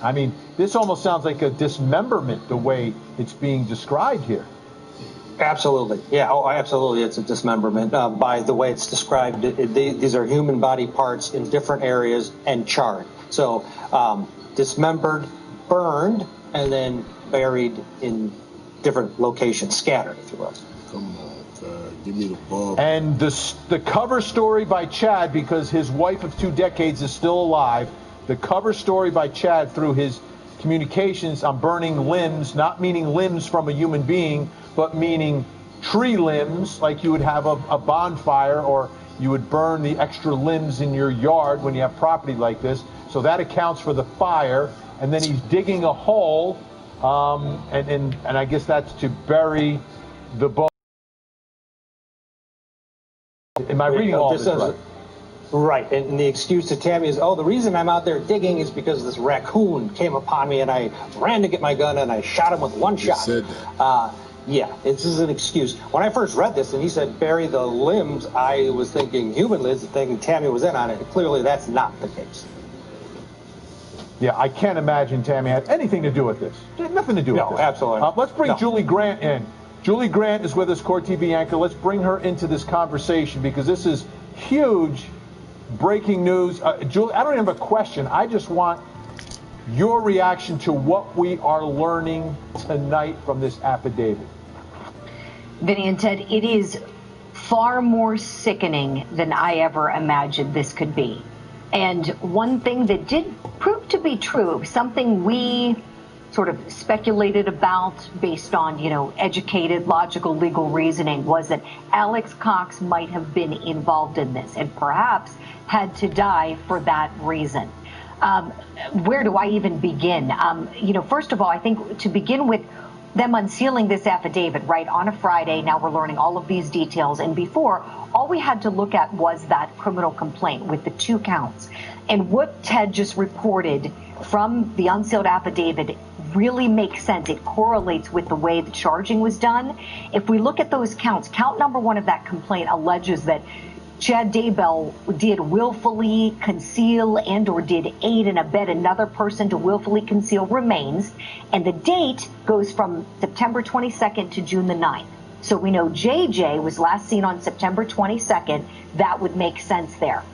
I mean, this almost sounds like a dismemberment the way it's being described here. Absolutely. Yeah, absolutely. It's a dismemberment by the way it's described. These are human body parts in different areas and charred. So dismembered, burned, and then buried in different locations, scattered, if you will. Come on, Todd. Give me the ball. And the cover story by Chad, because his wife of 2 decades is still alive, the cover story by Chad through his communications on burning limbs, not meaning limbs from a human being, but meaning tree limbs, like you would have a bonfire, or you would burn the extra limbs in your yard when you have property like this. So that accounts for the fire. And then he's digging a hole, and I guess that's to bury the bone. Am I reading all this right? Right, and the excuse to Tammy is, oh, the reason I'm out there digging is because this raccoon came upon me and I ran to get my gun and I shot him with one shot. Said that. Yeah, this is an excuse. When I first read this and he said bury the limbs, I was thinking human limbs, thinking Tammy was in on it. Clearly that's not the case. Yeah, I can't imagine Tammy had anything to do with this. Nothing to do with this. No, absolutely. Let's bring Julie Grant in. Julie Grant is with us, Court TV anchor. Let's bring her into this conversation because this is huge breaking news. Julie, I don't even have a question. I just want your reaction to what we are learning tonight from this affidavit. Vinny and Ted, it is far more sickening than I ever imagined this could be. And one thing that did prove to be true, something we sort of speculated about based on, educated, logical, legal reasoning, was that Alex Cox might have been involved in this and perhaps had to die for that reason. Where do I even begin? First of all, I think to begin with them unsealing this affidavit, right, on a Friday, now we're learning all of these details. And before, all we had to look at was that criminal complaint with the 2 counts. And what Ted just reported from the unsealed affidavit really makes sense. It correlates with the way the charging was done. If we look at those counts, count number 1 of that complaint alleges that Chad Daybell did willfully conceal and or did aid and abet another person to willfully conceal remains. And the date goes from September 22nd to June the 9th. So we know JJ was last seen on September 22nd. That would make sense there.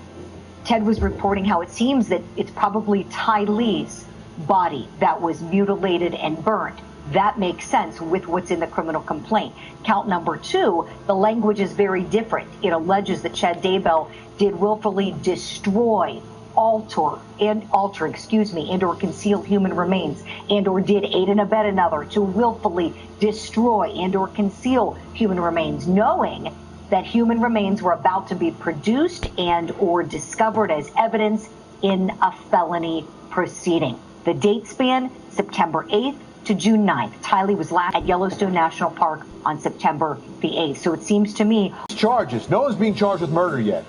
Ted was reporting how it seems that it's probably Ty Lee's body that was mutilated and burned. That makes sense with what's in the criminal complaint. Count number 2, the language is very different. It alleges that Chad Daybell did willfully destroy, alter, and or conceal human remains, and or did aid and abet another to willfully destroy and or conceal human remains, knowing that human remains were about to be produced and or discovered as evidence in a felony proceeding. The date span, September 8th to June 9th. Tylee was last at Yellowstone National Park on September the 8th. So it seems to me... Charges. No one's being charged with murder yet.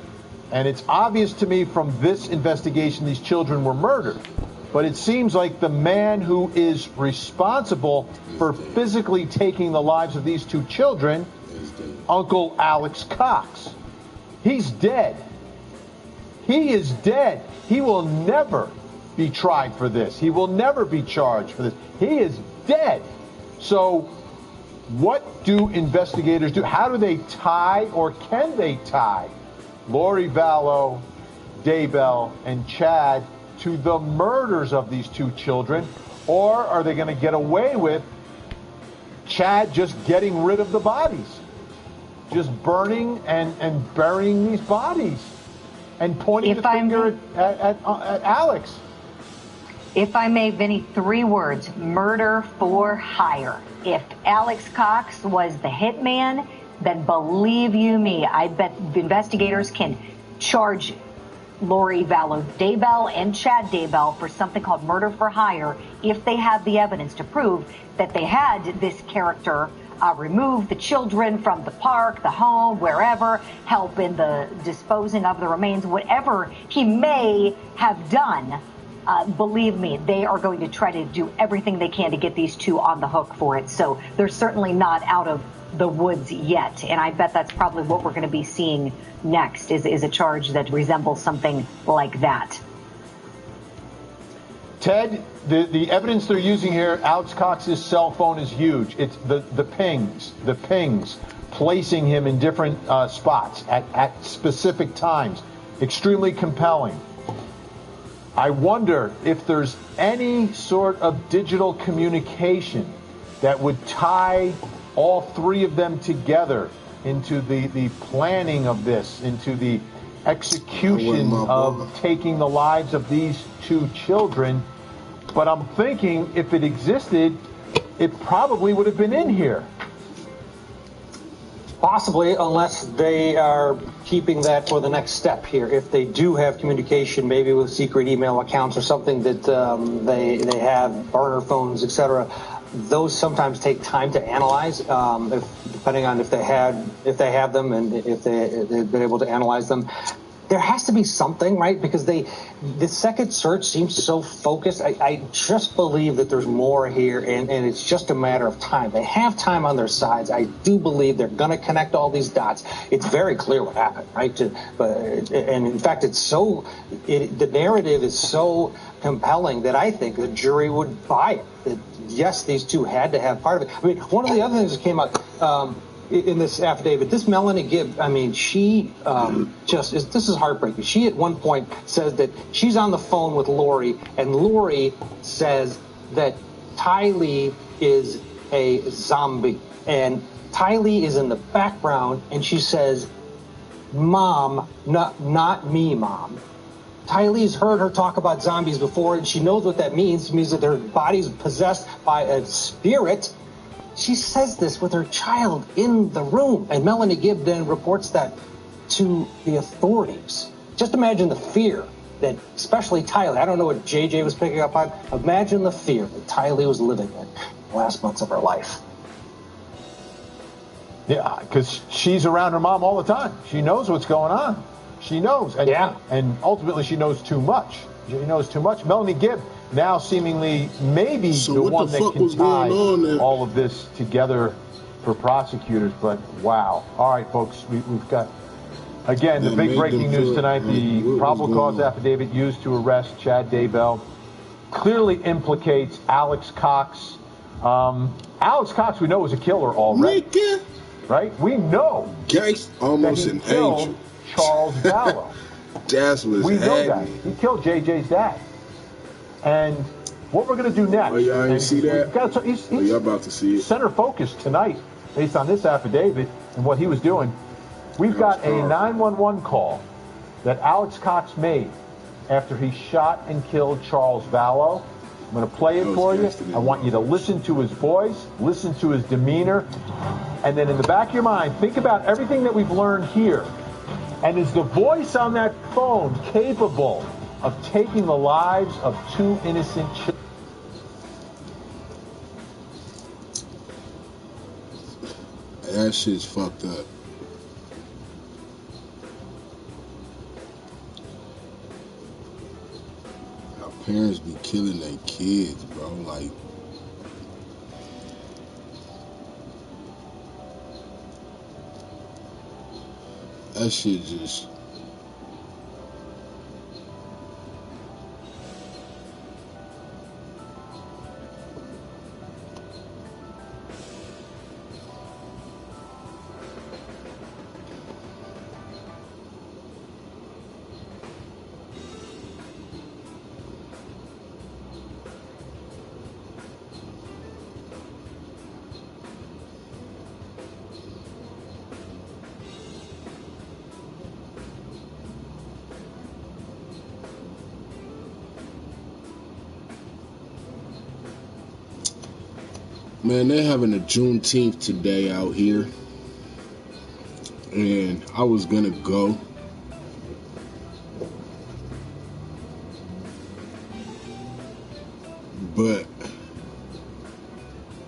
And it's obvious to me from this investigation these children were murdered. But it seems like the man who is responsible for physically taking the lives of these 2 children, Uncle Alex Cox, he's dead. He is dead. He will never be tried for this. He will never be charged for this. He is dead. So what do investigators do? How do they tie, or can they tie, Lori Vallow, Daybell, and Chad to the murders of these 2 children? Or are they going to get away with Chad just getting rid of the bodies? Just burning and burying these bodies and pointing the finger at Alex? If I may, Vinny, 3 words: murder for hire. If Alex Cox was the hitman, then believe you me, I bet investigators can charge Lori Vallow Daybell and Chad Daybell for something called murder for hire if they have the evidence to prove that they had this character remove the children from the park, the home, wherever, help in the disposing of the remains, whatever he may have done. Believe me, they are going to try to do everything they can to get these 2 on the hook for it. So they're certainly not out of the woods yet. And I bet that's probably what we're going to be seeing next is a charge that resembles something like that. Ted, the evidence they're using here, Alex Cox's cell phone is huge. It's the pings, placing him in different spots at specific times. Extremely compelling. I wonder if there's any sort of digital communication that would tie all 3 of them together into the planning of this, into the execution of taking the lives of these 2 children. But I'm thinking if it existed, it probably would have been in here. Possibly, unless they are keeping that for the next step here. If they do have communication, maybe with secret email accounts or something that they have, burner phones, etc., those sometimes take time to analyze, depending on if they have them and if they've been able to analyze them. There has to be something, right? Because the second search seems so focused. I just believe that there's more here, and it's just a matter of time. They have time on their sides. I do believe they're going to connect all these dots. It's very clear what happened, right? And in fact, the narrative is so compelling that I think the jury would buy it. That yes, these 2 had to have part of it. I mean, one of the other things that came out in this affidavit, this Melanie Gibb, I mean, she this is heartbreaking. She at one point says that she's on the phone with Lori, and Lori says that Tylee is a zombie. And Tylee is in the background, and she says, "Mom, not me, Mom." Tylee's heard her talk about zombies before, and she knows what that means. It means that their body's possessed by a spirit. She says this with her child in the room, and Melanie Gibb then reports that to the authorities. Just imagine the fear that, especially Tylee, I don't know what JJ was picking up on, imagine the fear that Tylee was living in the last months of her life. Yeah, because she's around her mom all the time. She knows what's going on. She knows. And, and ultimately, she knows too much. She knows too much. Melanie Gibb now seemingly maybe the one that can tie all of this together for prosecutors. But wow. All right, folks, we've got, again, the big breaking news tonight. The probable cause affidavit used to arrest Chad Daybell clearly implicates Alex Cox. Alex Cox, we know, was a killer already. Right? We know almost that he an killed angel. Charles Vallow. We know that. He killed JJ's dad. And what we're going to do next. Oh, y'all ain't see that? He's y'all about to see it. Center focus tonight, based on this affidavit and what he was doing. We've got a 911 call that Alex Cox made after he shot and killed Charles Vallow. I'm going to play it for you. I want you to listen to his voice, listen to his demeanor, and then in the back of your mind, think about everything that we've learned here. And is the voice on that phone capable of taking the lives of 2 innocent children? That shit's fucked up. How parents be killing their kids, bro. Like, that shit just... Man, they're having a Juneteenth today out here. And I was gonna go. But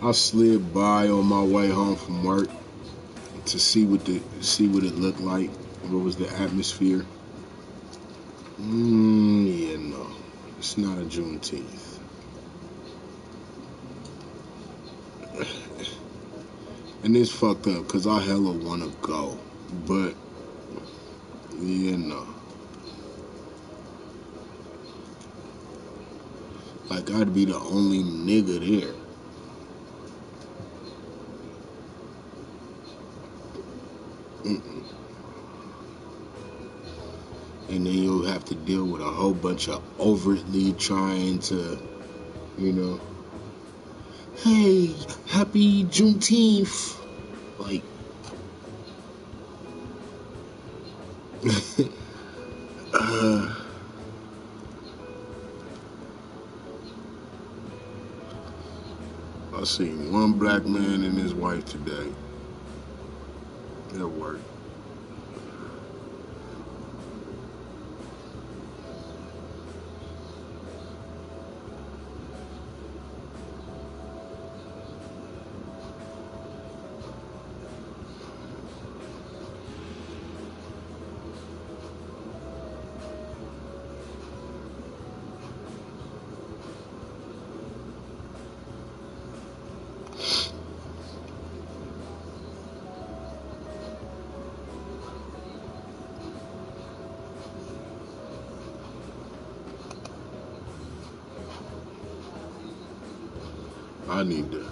I slid by on my way home from work to see what it looked like. What was the atmosphere? Yeah, no. It's not a Juneteenth. And it's fucked up because I hella want to go. But, yeah, no. Like, I'd be the only nigga there. And then you'll have to deal with a whole bunch of overtly trying to, you know, hey, happy Juneteenth. Like, I seen one black man and his wife today at work. I need to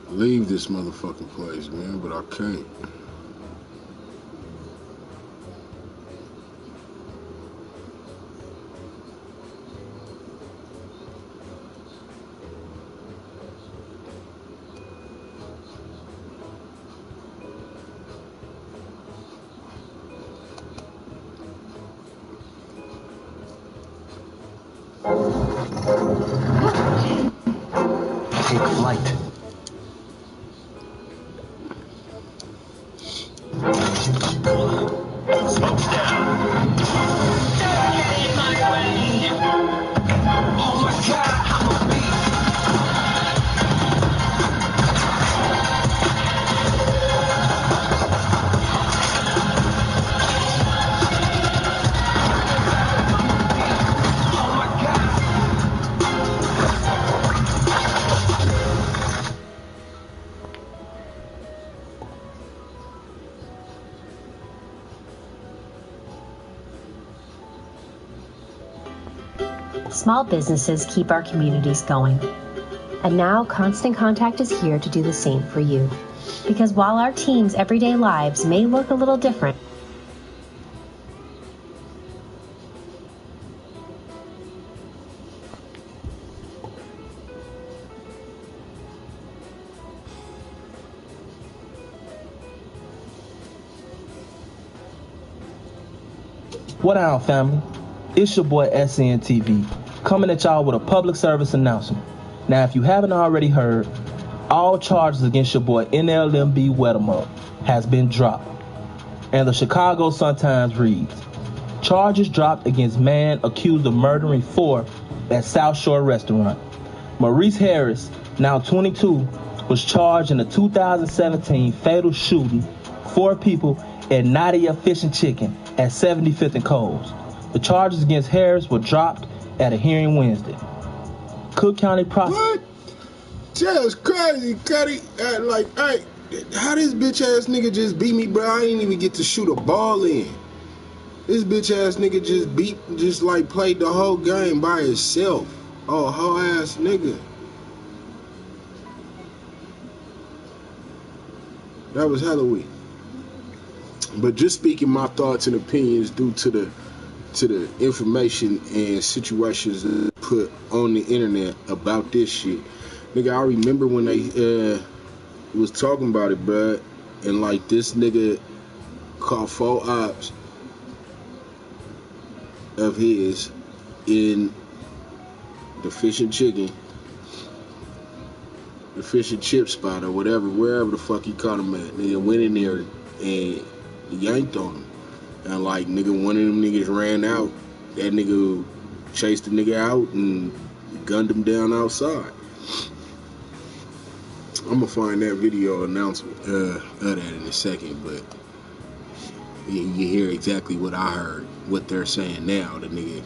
leave this motherfucking place, man, but I can't. Take flight. Smoke's down. Get in my way. Oh my God, I'm a beast. Oh my God. Small businesses keep our communities going. And now Constant Contact is here to do the same for you. Because while our team's everyday lives may look a little different, What down, family? It's your boy SNTV, coming at y'all with a public service announcement. Now, if you haven't already heard, all charges against your boy NLMB Weddlemup has been dropped. And the Chicago Sun-Times reads, charges dropped against man accused of murdering 4 at South Shore Restaurant. Maurice Harris, now 22, was charged in the 2017 fatal shooting 4 people at Nadia Fish and Chicken at 75th and Coles. The charges against Harris were dropped at a hearing Wednesday. Cook County prosecutor. What? Just crazy, Cuddy. Like, hey, how this bitch ass nigga just beat me, bro? I ain't even get to shoot a ball in. This bitch ass nigga just like played the whole game by himself. Oh, whole ass nigga. That was Halloween. But just speaking my thoughts and opinions due to the information and situations put on the internet about this shit. Nigga, I remember when they was talking about it, bruh, and like this nigga caught 4 ops of his in the Fish and Chicken the fish and chip spot or whatever, wherever the fuck he caught him at. Nigga went in there and yanked on him. And like, nigga, one of them niggas ran out. That nigga chased the nigga out and gunned him down outside. I'm gonna find that video announcement of that in a second, but you hear exactly what I heard, what they're saying now. The nigga,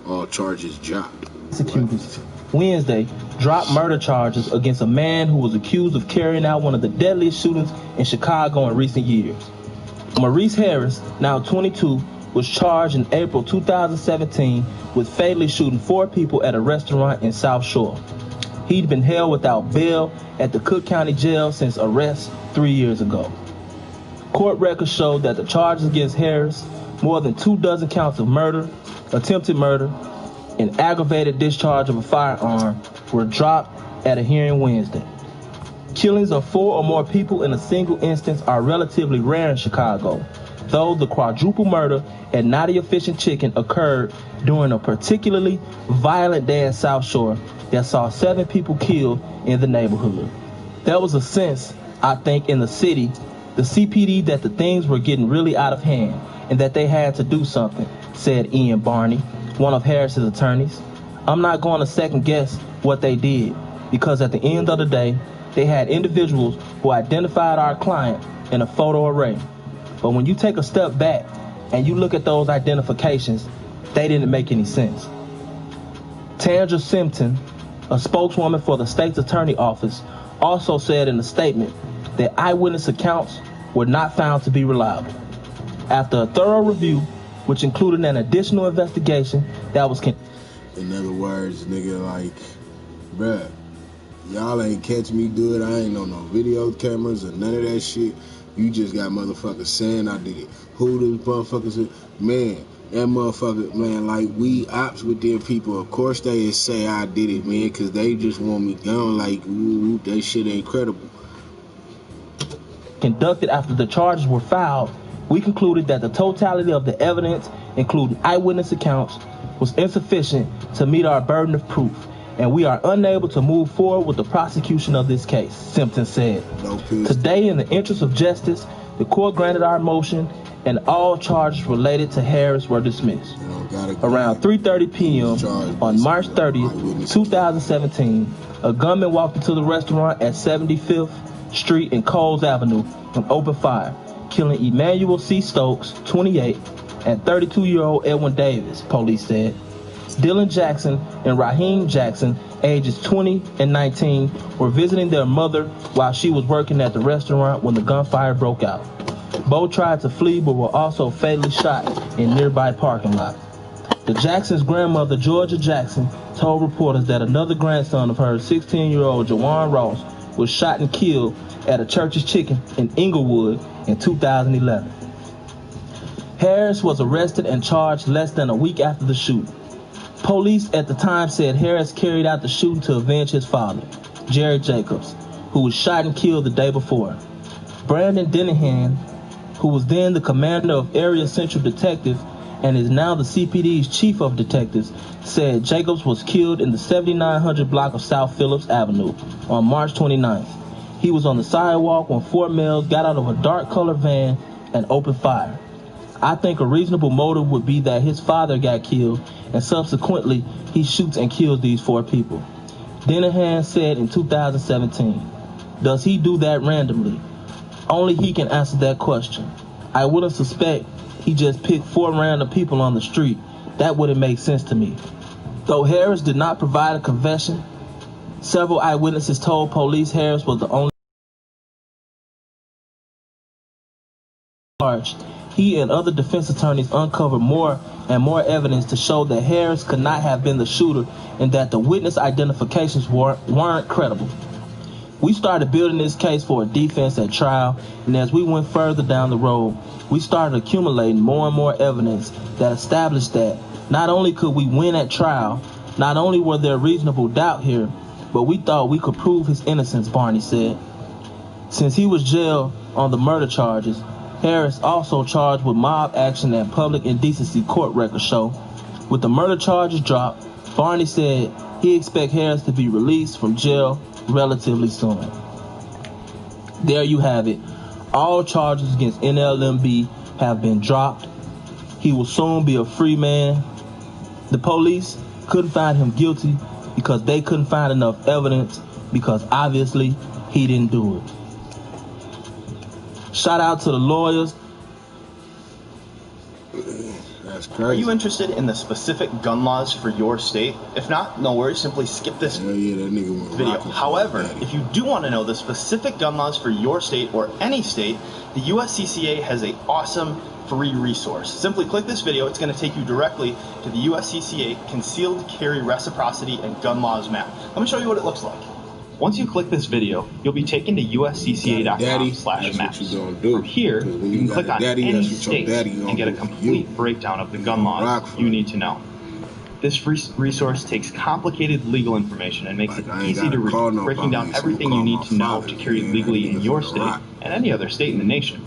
all charges dropped. Prosecutors Wednesday dropped murder charges against a man who was accused of carrying out one of the deadliest shootings in Chicago in recent years. Maurice Harris, now 22, was charged in April 2017 with fatally shooting 4 people at a restaurant in South Shore. He'd been held without bail at the Cook County Jail since arrest 3 years ago. Court records showed that the charges against Harris, more than 24 counts of murder, attempted murder, and aggravated discharge of a firearm, were dropped at a hearing Wednesday. Killings of 4 or more people in a single instance are relatively rare in Chicago, though the quadruple murder at Nadia Fish and Chicken occurred during a particularly violent day in South Shore that saw 7 people killed in the neighborhood. There was a sense, I think, in the city, the CPD, that the things were getting really out of hand and that they had to do something, said Ian Barney, one of Harris's attorneys. I'm not going to second guess what they did, because at the end of the day, they had individuals who identified our client in a photo array. But when you take a step back and you look at those identifications, they didn't make any sense. Tandra Simpson, a spokeswoman for the state's attorney office, also said in a statement that eyewitness accounts were not found to be reliable. After a thorough review, which included an additional investigation that was... In other words, nigga, like, bruh, y'all ain't catch me good. I ain't on no video cameras or none of that shit. You just got motherfuckers saying I did it. Who those motherfuckers are? Man, that motherfucker, man, like, we ops with them people. Of course they say I did it, man, because they just want me gone. Like, ooh, that shit ain't credible. Conducted after the charges were filed, we concluded that the totality of the evidence, including eyewitness accounts, was insufficient to meet our burden of proof, and we are unable to move forward with the prosecution of this case, Simpson said. Today, in the interest of justice, the court granted our motion and all charges related to Harris were dismissed. Around 3:30 p.m. on March 30th, 2017, a gunman walked into the restaurant at 75th Street and Coles Avenue and opened fire, killing Emmanuel C. Stokes, 28, and 32-year-old Edwin Davis, police said. Dylan Jackson and Raheem Jackson, ages 20 and 19, were visiting their mother while she was working at the restaurant when the gunfire broke out. Both tried to flee but were also fatally shot in nearby parking lot. The Jacksons' grandmother, Georgia Jackson, told reporters that another grandson of hers, 16-year-old Jawan Ross, was shot and killed at a Church's Chicken in Inglewood in 2011. Harris was arrested and charged less than a week after the shooting. Police at the time said Harris carried out the shooting to avenge his father, Jerry Jacobs, who was shot and killed the day before. Brandon Dennehan, who was then the commander of Area Central Detective and is now the CPD's chief of detectives, said Jacobs was killed in the 7900 block of South Phillips Avenue on March 29th. He was on the sidewalk when 4 males got out of a dark-colored van and opened fire. I think a reasonable motive would be that his father got killed and subsequently he shoots and kills these 4 people. Dennehan said in 2017, does he do that randomly? Only he can answer that question. I wouldn't suspect he just picked 4 random people on the street. That wouldn't make sense to me. Though Harris did not provide a confession, several eyewitnesses told police Harris was the only charged. He and other defense attorneys uncovered more and more evidence to show that Harris could not have been the shooter and that the witness identifications weren't credible. We started building this case for a defense at trial, and as we went further down the road, we started accumulating more and more evidence that established that not only could we win at trial, not only were there reasonable doubt here, but we thought we could prove his innocence, Barney said. Since he was jailed on the murder charges, Harris also charged with mob action and public indecency, court records show. With the murder charges dropped, Barney said he expects Harris to be released from jail relatively soon. There you have it. All charges against NLMB have been dropped. He will soon be a free man. The police couldn't find him guilty because they couldn't find enough evidence, because obviously he didn't do it. Shout out to the lawyers. That's crazy. Are you interested in the specific gun laws for your state? If not, no worries, simply skip this video. However, if you do want to know the specific gun laws for your state or any state, the USCCA has an awesome free resource. Simply click this video. It's going to take you directly to the USCCA Concealed Carry Reciprocity and Gun Laws map. Let me show you what it looks like. Once you click this video, you'll be taken to uscca.com/maps. From here, you can click on any state and get a complete breakdown of the gun laws you need to know. This resource takes complicated legal information and makes it easy to read, breaking down everything you need to know to carry legally in your state and any other state in the nation.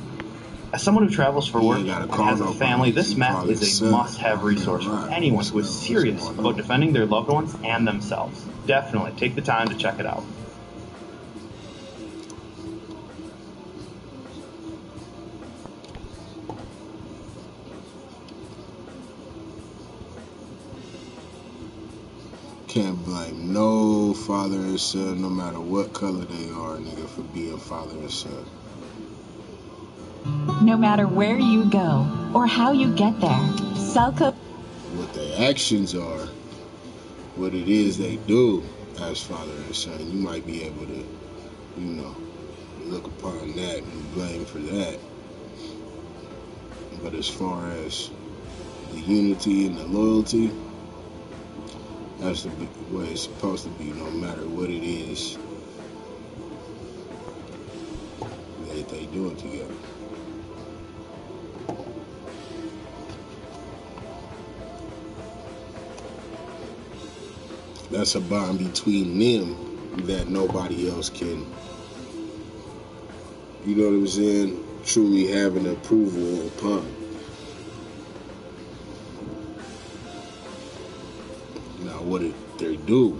As someone who travels for work and has a family, this map is a must-have resource for anyone who is serious about defending their loved ones and themselves. Definitely take the time to check it out. Can't blame no father and son, no matter what color they are, nigga, for being father and son. No matter where you go or how you get there, Cellco. What their actions are, what it is they do as father and son, you might be able to, you know, look upon that and blame for that. But as far as the unity and the loyalty, that's the way it's supposed to be, no matter what it is that they doing together. That's a bond between them that nobody else can, you know what I'm saying, truly have an approval upon. Now, what they do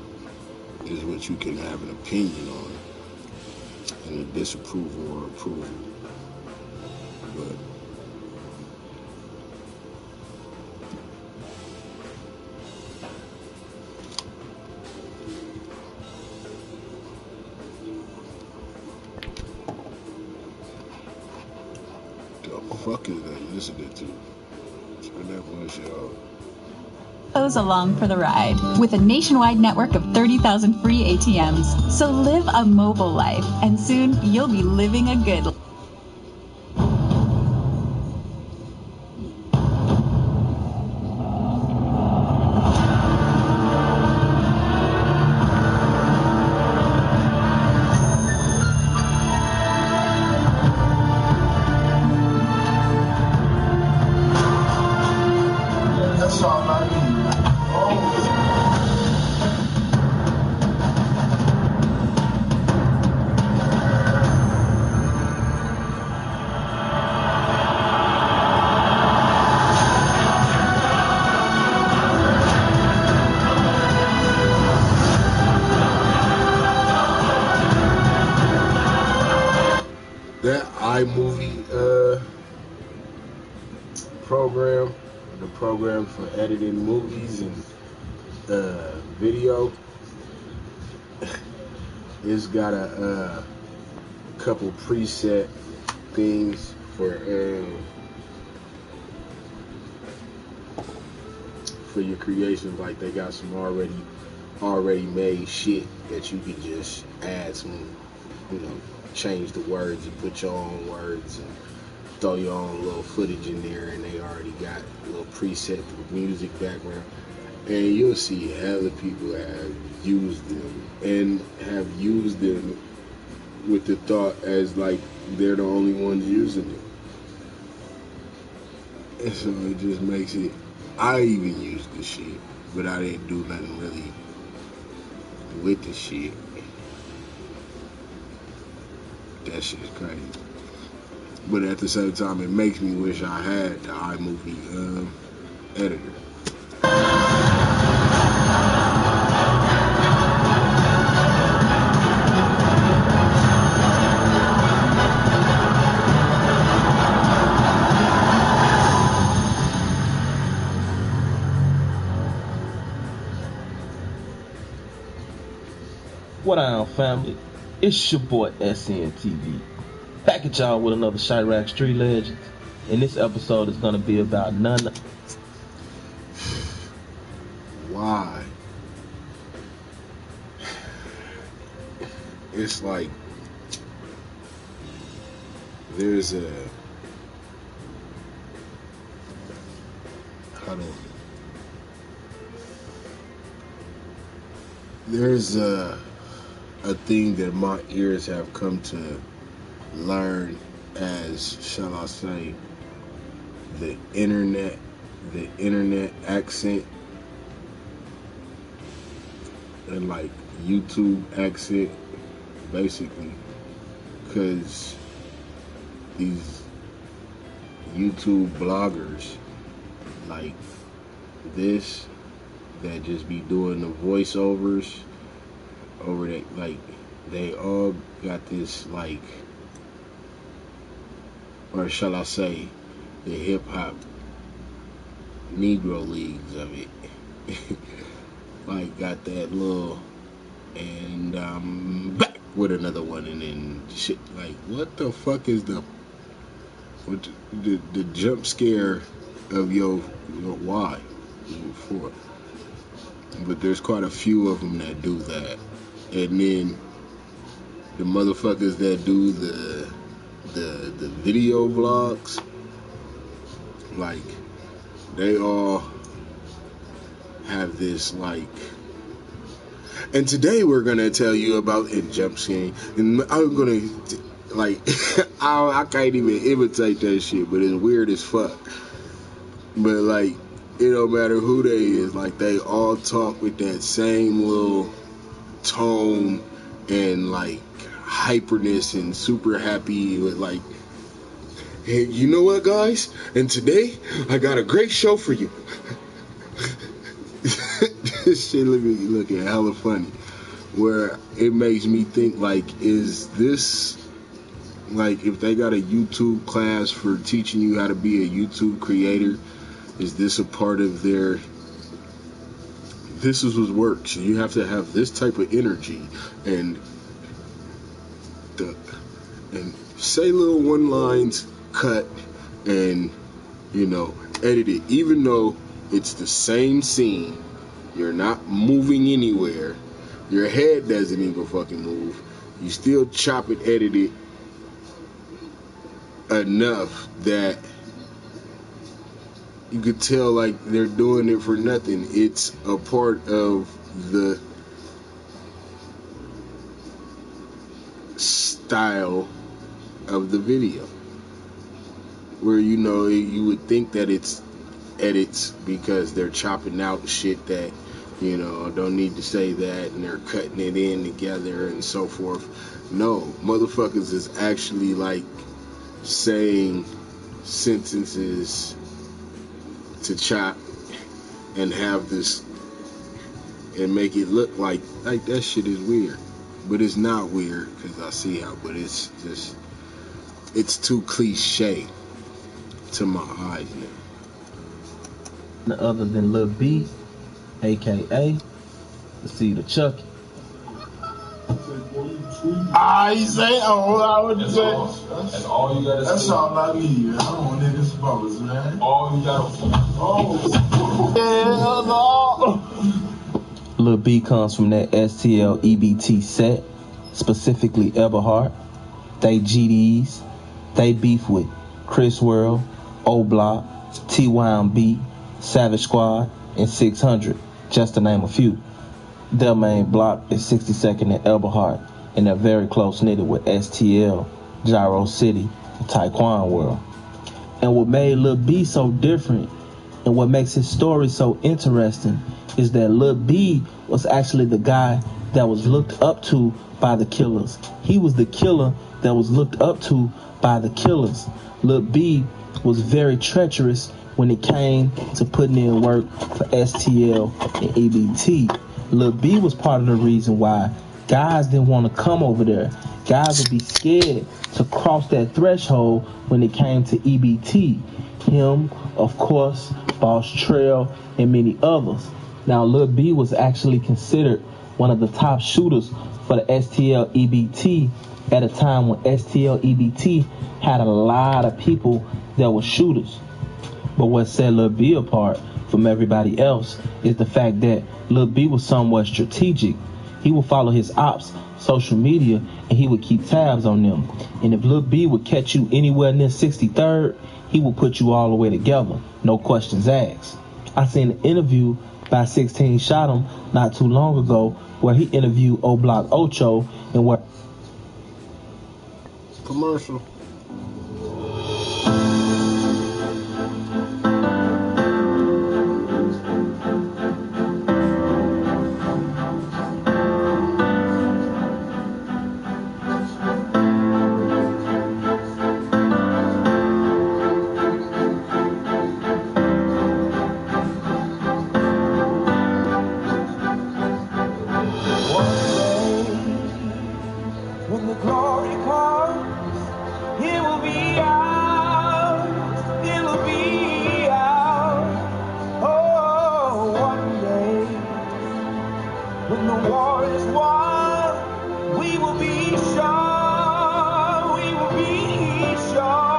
is what you can have an opinion on, and a disapproval or approval. But the fuck is they listening to? Turn that bullshit off. Goes along for the ride with a nationwide network of 30,000 free ATMs. So live a mobile life, and soon you'll be living a good life. That iMovie program, the program for editing movies and video, it's got a couple preset things for your creations. Like they got some already made shit that you could just add some, you know, change the words and put your own words and throw your own little footage in there, and they already got a little preset for music background. And you'll see other people have used them and have used them with the thought as like they're the only ones using it. And so it just makes it, I even used the shit, but I didn't do nothing really with the shit. That shit is crazy. But at the same time, it makes me wish I had the iMovie editor. What on, family? It's your boy SNTV. Back at y'all with another Chirac Street Legends. And this episode is gonna be about none. Why? It's like there's a thing that my ears have come to learn as, shall I say, the internet accent and like YouTube accent, basically, because these YouTube bloggers like this that just be doing the voiceovers over that, like they all got this, like, or shall I say, the hip hop Negro leagues of it. Like got that little, and back with another one, and then shit like, what the fuck is the jump scare of your why for? But there's quite a few of them that do that, and then the motherfuckers that do the video vlogs, like they all have this, like, and today we're gonna tell you about a jump scare, and I'm gonna, like, I can't even imitate that shit, but it's weird as fuck. But like, it don't matter who they is, like they all talk with that same little tone and like hyperness and super happy with like, hey, you know what, guys? And today I got a great show for you. This shit looking hella funny. Where it makes me think, like, is this, like, if they got a YouTube class for teaching you how to be a YouTube creator, is this a part of their, this is what works? You have to have this type of energy and say little one lines, cut, and, you know, edit it, even though it's the same scene. You're not moving anywhere. Your head doesn't even fucking move. You still chop it, edit it enough that you could tell like they're doing it for nothing. It's a part of the style of the video, where, you know, you would think that it's edits because they're chopping out shit that, you know, don't need to say that, and they're cutting it in together and so forth. No, motherfuckers is actually like saying sentences to chop and have this and make it look like that shit is weird. But it's not weird, because I see how, but it's just, it's too cliche to my eyes now. Other than Lil B, aka the Seed of Chucky. You say, I would just say. That's all you gotta say. That's all I need. I don't want niggas brothers, man. All you gotta say. Lil B comes from that STL EBT set, specifically Eberhard. They GDs. They beef with Chris World, O Block, TYMB, Savage Squad, and 600, just to name a few. Their main block is 62nd and Eberhard, and they're very close knitted with STL, Gyro City, and Taekwon World. And what made Lil B so different, and what makes his story so interesting, is that Lil B was actually the guy that was looked up to by the killers. He was the killer that was looked up to by the killers. Lil B was very treacherous when it came to putting in work for STL and EBT. Lil B was part of the reason why guys didn't want to come over there. Guys would be scared to cross that threshold when it came to EBT. Him, of course, Boss Trail, and many others. Now, Lil B was actually considered one of the top shooters for the STL-EBT at a time when STL-EBT had a lot of people that were shooters. But what set Lil B apart from everybody else is the fact that Lil B was somewhat strategic. He would follow his ops, social media, and he would keep tabs on them. And if Lil B would catch you anywhere near 63rd, he would put you all the way together, no questions asked. I seen an interview by 16 Shot 'em not too long ago where he interviewed O Block Ocho and where commercial. When the glory comes, it will be ours, it'll be ours. Oh, one day, when the war is won, we will be sure, we will be sure.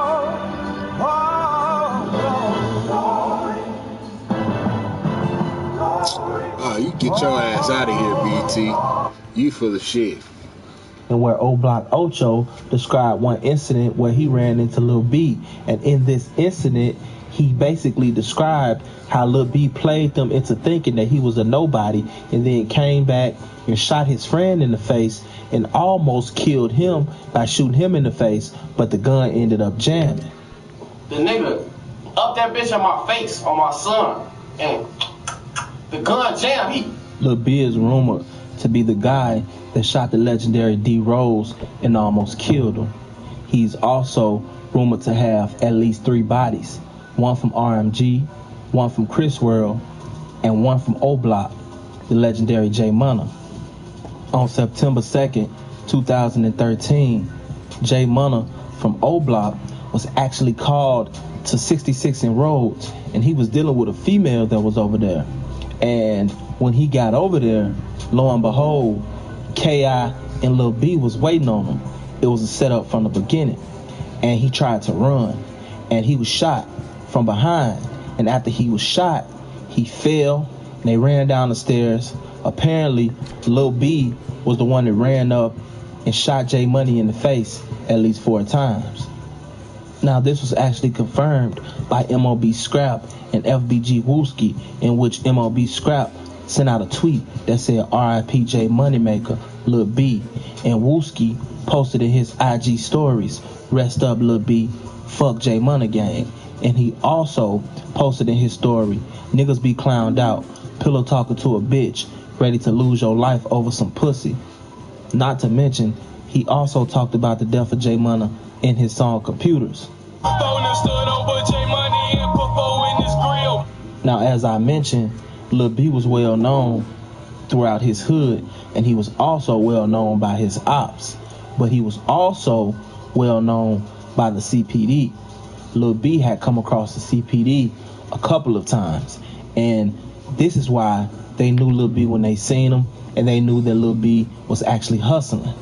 Oh, you get your ass out of here, BT. You full of shit. and where O Block Ocho described one incident where he ran into Lil B. And in this incident, he basically described how Lil B played them into thinking that he was a nobody and then came back and shot his friend in the face and almost killed him by shooting him in the face, but the gun ended up jamming. The nigga up that bitch on my face, on my son, and the gun jammed. Lil B is rumored to be the guy that shot the legendary D Rose and almost killed him. He's also rumored to have at least 3 bodies, one from RMG, one from Chris World, and one from O Block, the legendary J Munna. On September 2nd, 2013, J Munna from O Block was actually called to 66 in Rhodes, and he was dealing with a female that was over there. And when he got over there, lo and behold, K.I. and Lil B was waiting on him. It was a setup from the beginning. And he tried to run, and he was shot from behind. And after he was shot, he fell, and they ran down the stairs. Apparently, Lil B was the one that ran up and shot J Money in the face at least 4 times. Now, this was actually confirmed by MOB Scrap and FBG Wooski, in which MOB Scrap sent out a tweet that said RIP J Moneymaker, Lil B, and Wooski posted in his IG stories, rest up Lil B, fuck J Money Gang. And he also posted in his story, niggas be clowned out, pillow talking to a bitch, ready to lose your life over some pussy. Not to mention, he also talked about the death of J Money in his song Computers. Now, as I mentioned, Lil B was well known throughout his hood, and he was also well known by his ops, but he was also well known by the CPD. Lil B had come across the CPD a couple of times, and this is why they knew Lil B when they seen him, and they knew that Lil B was actually hustling.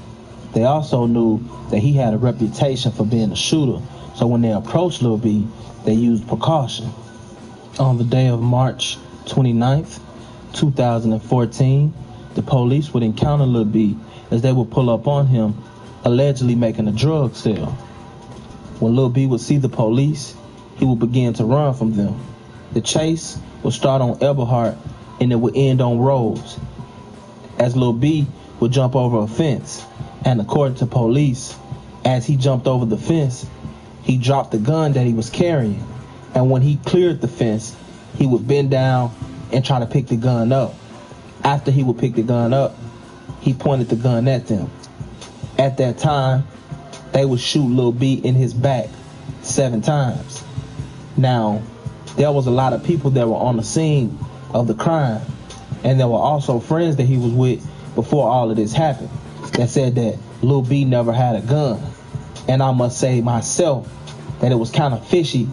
They also knew that he had a reputation for being a shooter, so when they approached Lil B, they used precaution. On the day of March 29th, 2014, the police would encounter Lil B as they would pull up on him, allegedly making a drug sale. When Lil B would see the police, he would begin to run from them. The chase would start on Eberhard and it would end on Rose, as Lil B would jump over a fence. And according to police, as he jumped over the fence, he dropped the gun that he was carrying. And when he cleared the fence, he would bend down and try to pick the gun up. After he would pick the gun up, he pointed the gun at them. At that time, they would shoot Lil B in his back 7 times. Now, there was a lot of people that were on the scene of the crime, and there were also friends that he was with before all of this happened that said that Lil B never had a gun. And I must say myself that it was kind of fishy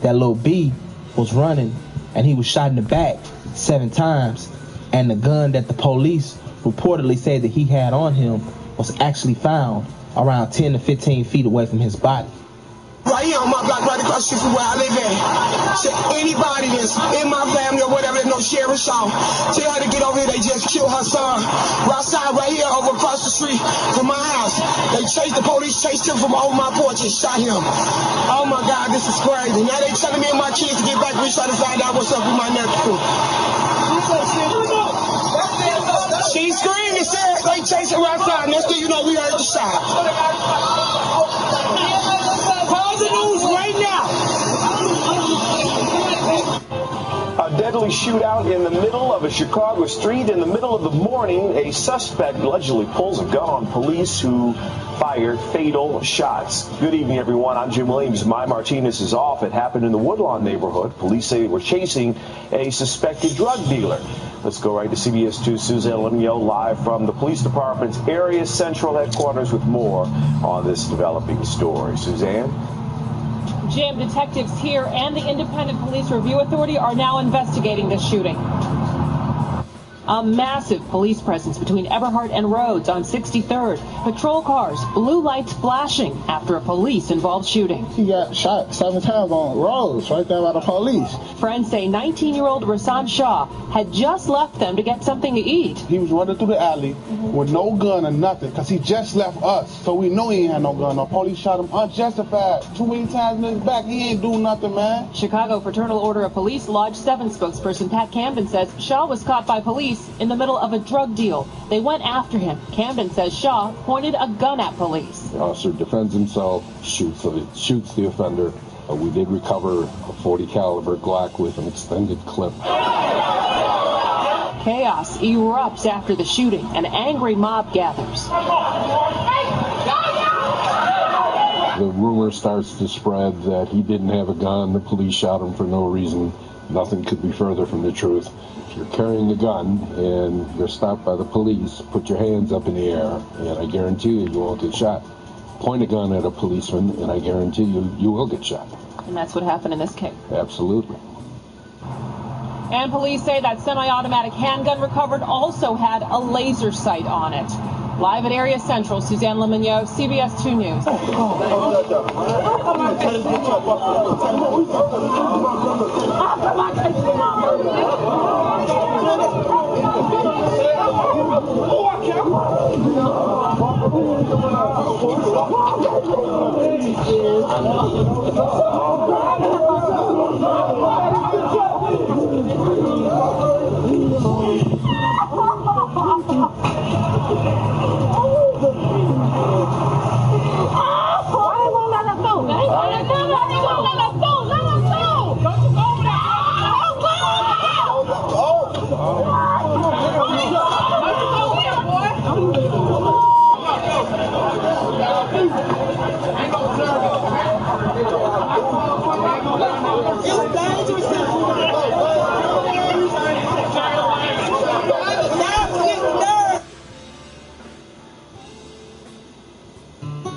that Lil B was running and he was shot in the back 7 times, and the gun that the police reportedly said that he had on him was actually found around 10 to 15 feet away from his body. Right here on my block, right across the street from where I live at. So anybody that's in my family or whatever that knows Sharon Shaw, tell her to get over here. They just killed her son. Right outside, right here, over across the street from my house. The police chased him from over my porch and shot him. Oh my God, this is crazy. Now they telling me and my kids to get back. We trying to find out what's up with my nephew. She screamed and said they chased her outside. Next thing you know, we heard the shot. Call the news right now. A deadly shootout in the middle of a Chicago street in the middle of the morning. A suspect allegedly pulls a gun on police who fired fatal shots. Good evening, everyone. I'm Jim Williams. My Martinez is off. It happened in the Woodlawn neighborhood. Police say they were chasing a suspected drug dealer. Let's go right to CBS 2's Suzanne Lemio live from the police department's area central headquarters with more on this developing story. Suzanne? Jim, detectives here and the Independent Police Review Authority are now investigating this shooting. A massive police presence between Eberhard and Rhodes on 63rd. Patrol cars, blue lights flashing after a police-involved shooting. He got shot 7 times on Rhodes, right there by the police. Friends say 19-year-old Rasan Shah had just left them to get something to eat. He was running through the alley with no gun or nothing because he just left us. So we know he ain't had no gun. The police shot him unjustified. Too many times in his back. He ain't doing nothing, man. Chicago Fraternal Order of Police Lodge 7 spokesperson Pat Camden says Shah was caught by police in the middle of a drug deal. They went after him. Camden says Shah pointed a gun at police. The officer defends himself, shoots the offender. We did recover a .40 caliber Glock with an extended clip. Chaos erupts after the shooting. An angry mob gathers. The rumor starts to spread that he didn't have a gun. The police shot him for no reason. Nothing could be further from the truth. If you're carrying a gun and you're stopped by the police, put your hands up in the air, and I guarantee you won't get shot. Point a gun at a policeman, and I guarantee you will get shot. And that's what happened in this case. Absolutely. And police say that semi-automatic handgun recovered also had a laser sight on it. Live at Area Central, Suzanne Lemigno, CBS 2 News.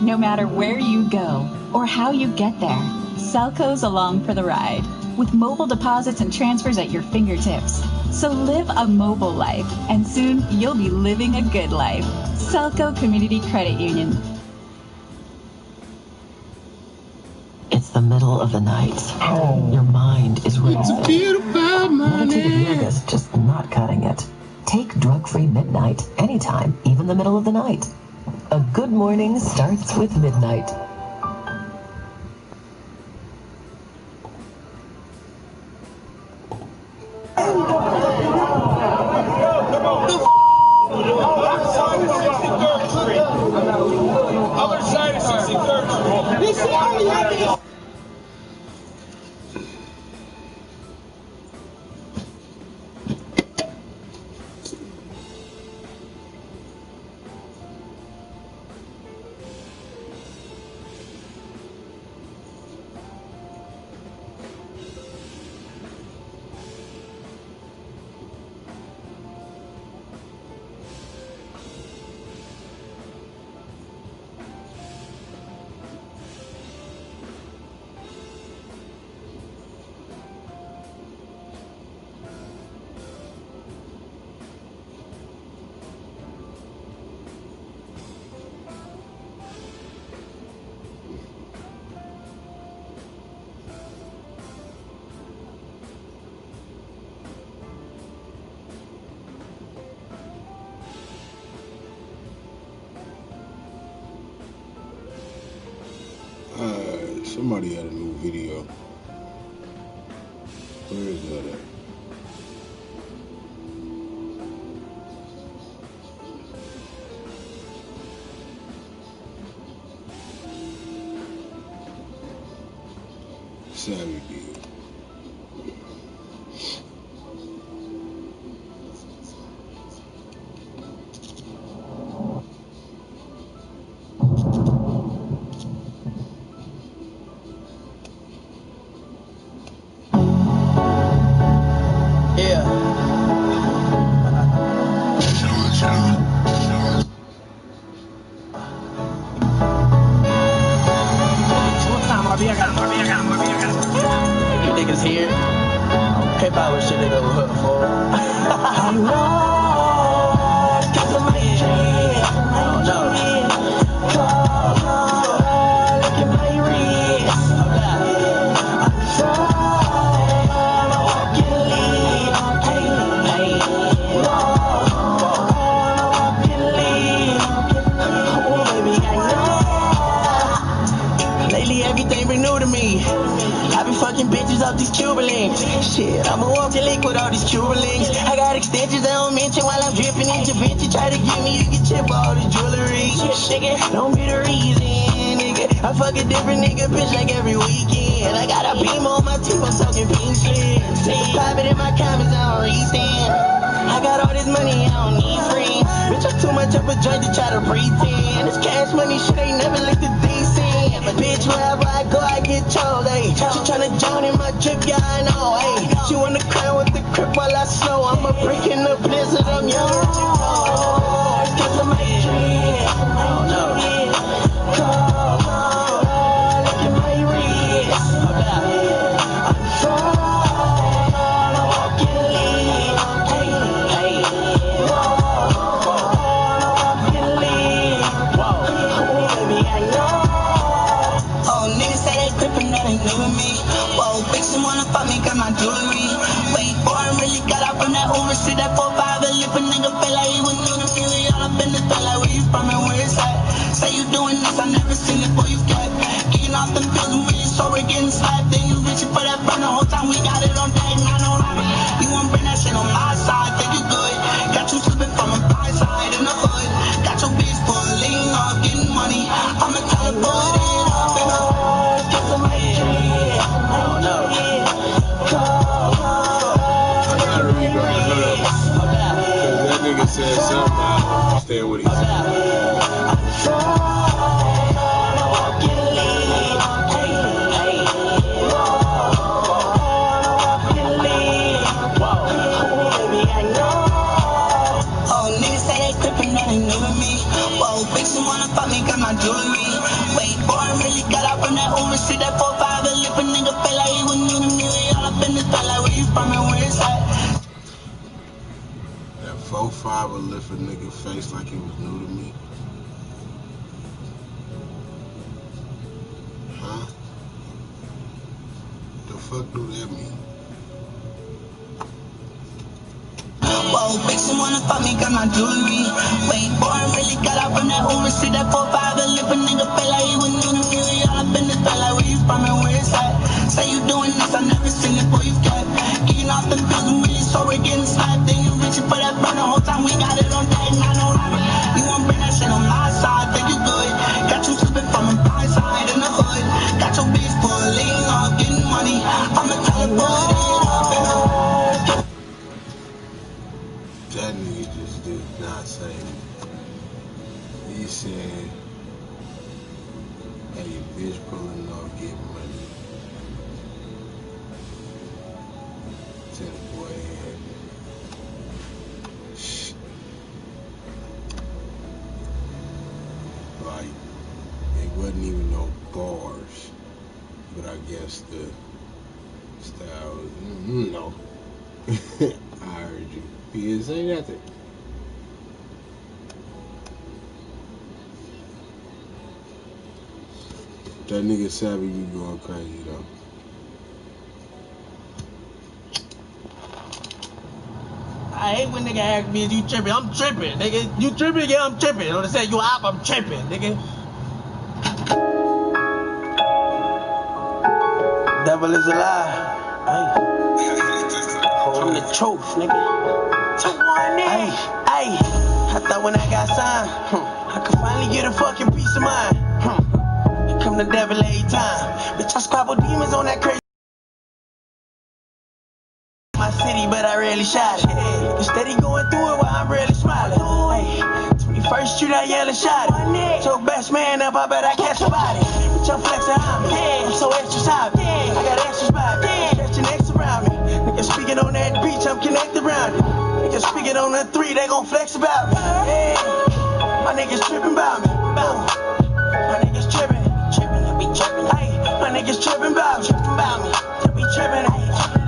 No matter where you go or how you get there, Selco's along for the ride with mobile deposits and transfers at your fingertips. So live a mobile life, and soon you'll be living a good life. Selco Community Credit Union. It's the middle of the night. Your mind is racing. It's a beautiful morning. Meditative yoga's just not cutting it. Take drug-free midnight anytime, even the middle of the night. A good morning starts with midnight. Other side of 63rd Street. Somebody had a new video. Where is that at? Savvy dude. You niggas here? Hip hop was shit they go hook for. I'm lost, cause of my dream. I don't know. Look at my wrist. I'm fine, I walk and leave. Hey, I walk and leave. Oh, baby, I know. Lately everything been new to me. I be fucking bitches off these Cuban links. Shit, I'ma walk the lake with all these Cuban links. I got extensions I don't mention while I'm dripping into bitch. You try to get me, you get chip all the jewelry. Nigga, don't be the reason, nigga. I fuck a different nigga bitch like every weekend. I got a beam on my team, I'm talking pink shit. Private in my comments, I don't restand. I got all this money, I don't need friends. Bitch, I'm too much of a joint to try to pretend. This cash money shit ain't never looked a decent. Bitch, wherever I go, I get told, ayy. She tryna join in my trip, yeah, I know, ayy. She wanna cry with the crib while I slow. I'm a brick in the blizzard, I'm young. Cause of my dream. I don't know. Come on, look at my wrist. I'm fine, I walk and leave. Hey, I walk and leave. Oh, baby, I know. Oh, niggas say they crippin', that ain't new to me. Whoa, bitch, you wanna fuck me, got my jewelry. Wait, boy, I really got out from that Uber, see that 4-5, and lip a nigga feel like he was new to me. We all up in the feel like where you from and where it's at. Say you doing this, I never seen it, boy, you got. Getting off them pills, we really sober, getting slapped. Then you reaching for that burn the whole time, we got it on deck, not on robber. You wanna bring that shit on my side, think you good. Got you slipping from a blind side in the hood. Got your bitch pulling off, getting money. I'ma tell her, put it up in her. Cause of my dream. I don't know. I gotta read bro. Hold up. Cause that nigga said something, I don't understand what he said. Bitch, you wanna fuck me, got my jewelry. Wait, boy, I really got out from that Uber, see that 4-5, and lip a nigga feel like he was new to me. We all up in this feel like where you from and where it's at. That 4-5 will lift a nigga face like he was new to me. Huh? The fuck do that mean? Whoa, bitch, you wanna fuck me, got my jewelry. Wait, boy, I really got out from that Uber, see that 4-5, and lip a nigga feel like he was new to me. We all up in this feel like where you from and where it's at. Say you doing this, I never seen it, boy, you got. Getting off them pills, we really sober, getting slapped. Then you reaching for that burn the whole time, we got it on deck, not on robber. You wanna bring that shit on my side, think you good. Got you slipping from a blind side in the hood. Got your bitch pulling off, getting money. I'ma tell her, put it up in her. That nigga just did not say it. He said, hey, your bitch pulling off, getting money. Tell the boy, shh. Like, it wasn't even no bars. But I guess the style was, no. I heard you. He didn't say nothing. That nigga Savvy be going crazy though. I hate when nigga ask me, is you tripping? I'm tripping, nigga. You tripping? Yeah, I'm tripping. When they say you op, I'm tripping, nigga. devil is alive. Ay. I'm the truth, nigga. Ay, ay. I thought when I got signed, I could finally get a fucking peace of mind. Here come the devil every time. Bitch, I squabble demons on that crazy. My city, but I rarely shot it. Instead he going through it while I'm really smiling. Ay, 21st Street, I yell and shot it. So best man up, I bet I catch a body. Bitch, I'm flexing on me. I'm so extra savvy. I got extras by me. Catching X around me. Niggas speaking on that beach, I'm connected around it. Niggas speaking on the 3, they gon' flex about me. Yeah. My niggas tripping about me. My niggas tripping. I be tripping. Ay, my niggas tripping about me. They be tripping.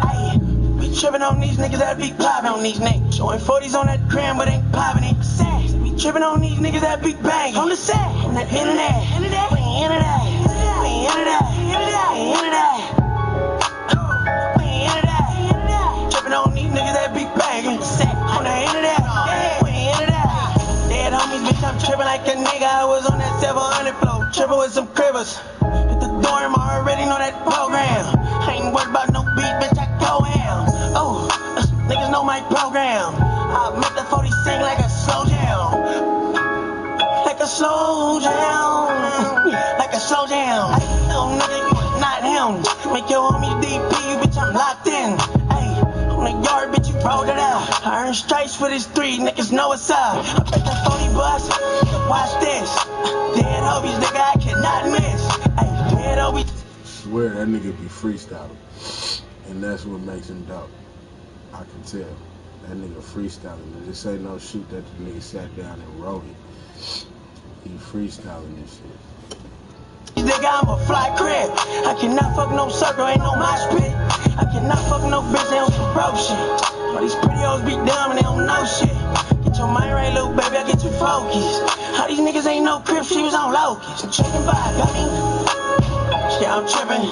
Ay, be tripping on these niggas that be popping on these niggas. Showing 40s on that gram, but ain't popping it. Be tripping on these niggas that be banging. On the set, on that internet. We ain't into that. We ain't into that. We ain't into that. Tripping on these niggas that be banging. On the internet. We ain't into that. Dead homies, bitch, I'm tripping like a nigga. I was on that 700 flow. Tripping with some cribbers. Hit the dorm, I already know that program. I ain't worried about no beat, bitch, I go ham. Oh, niggas know my program. I make the 40 sing like a slow jam. Like a slow jam. Like a slow jam. Oh, nigga, you not him. Make your homie DP, bitch, I'm locked in. Ay, on the yard, bitch, you rolled it out. I earned stripes for this 3, niggas know what's up. I bet that 40 bucks. Watch this. Dead homies, nigga, I cannot miss. Ay, dead homies. I swear that nigga be freestyling. And that's what makes him dope. I can tell. That nigga freestyling. This ain't no shit that the nigga sat down and wrote it. He freestyling this shit. Nigga, I'm a fly crib. I cannot fuck no circle, ain't no mosh pit. I cannot fuck no bitch, they on some broke shit. All these pretty hoes be dumb and they don't know shit. Get your mind right, little baby, I get you focused. All these niggas ain't no crib, she was on locust. Trippin' vibe, got me. Yeah, I'm trippin'.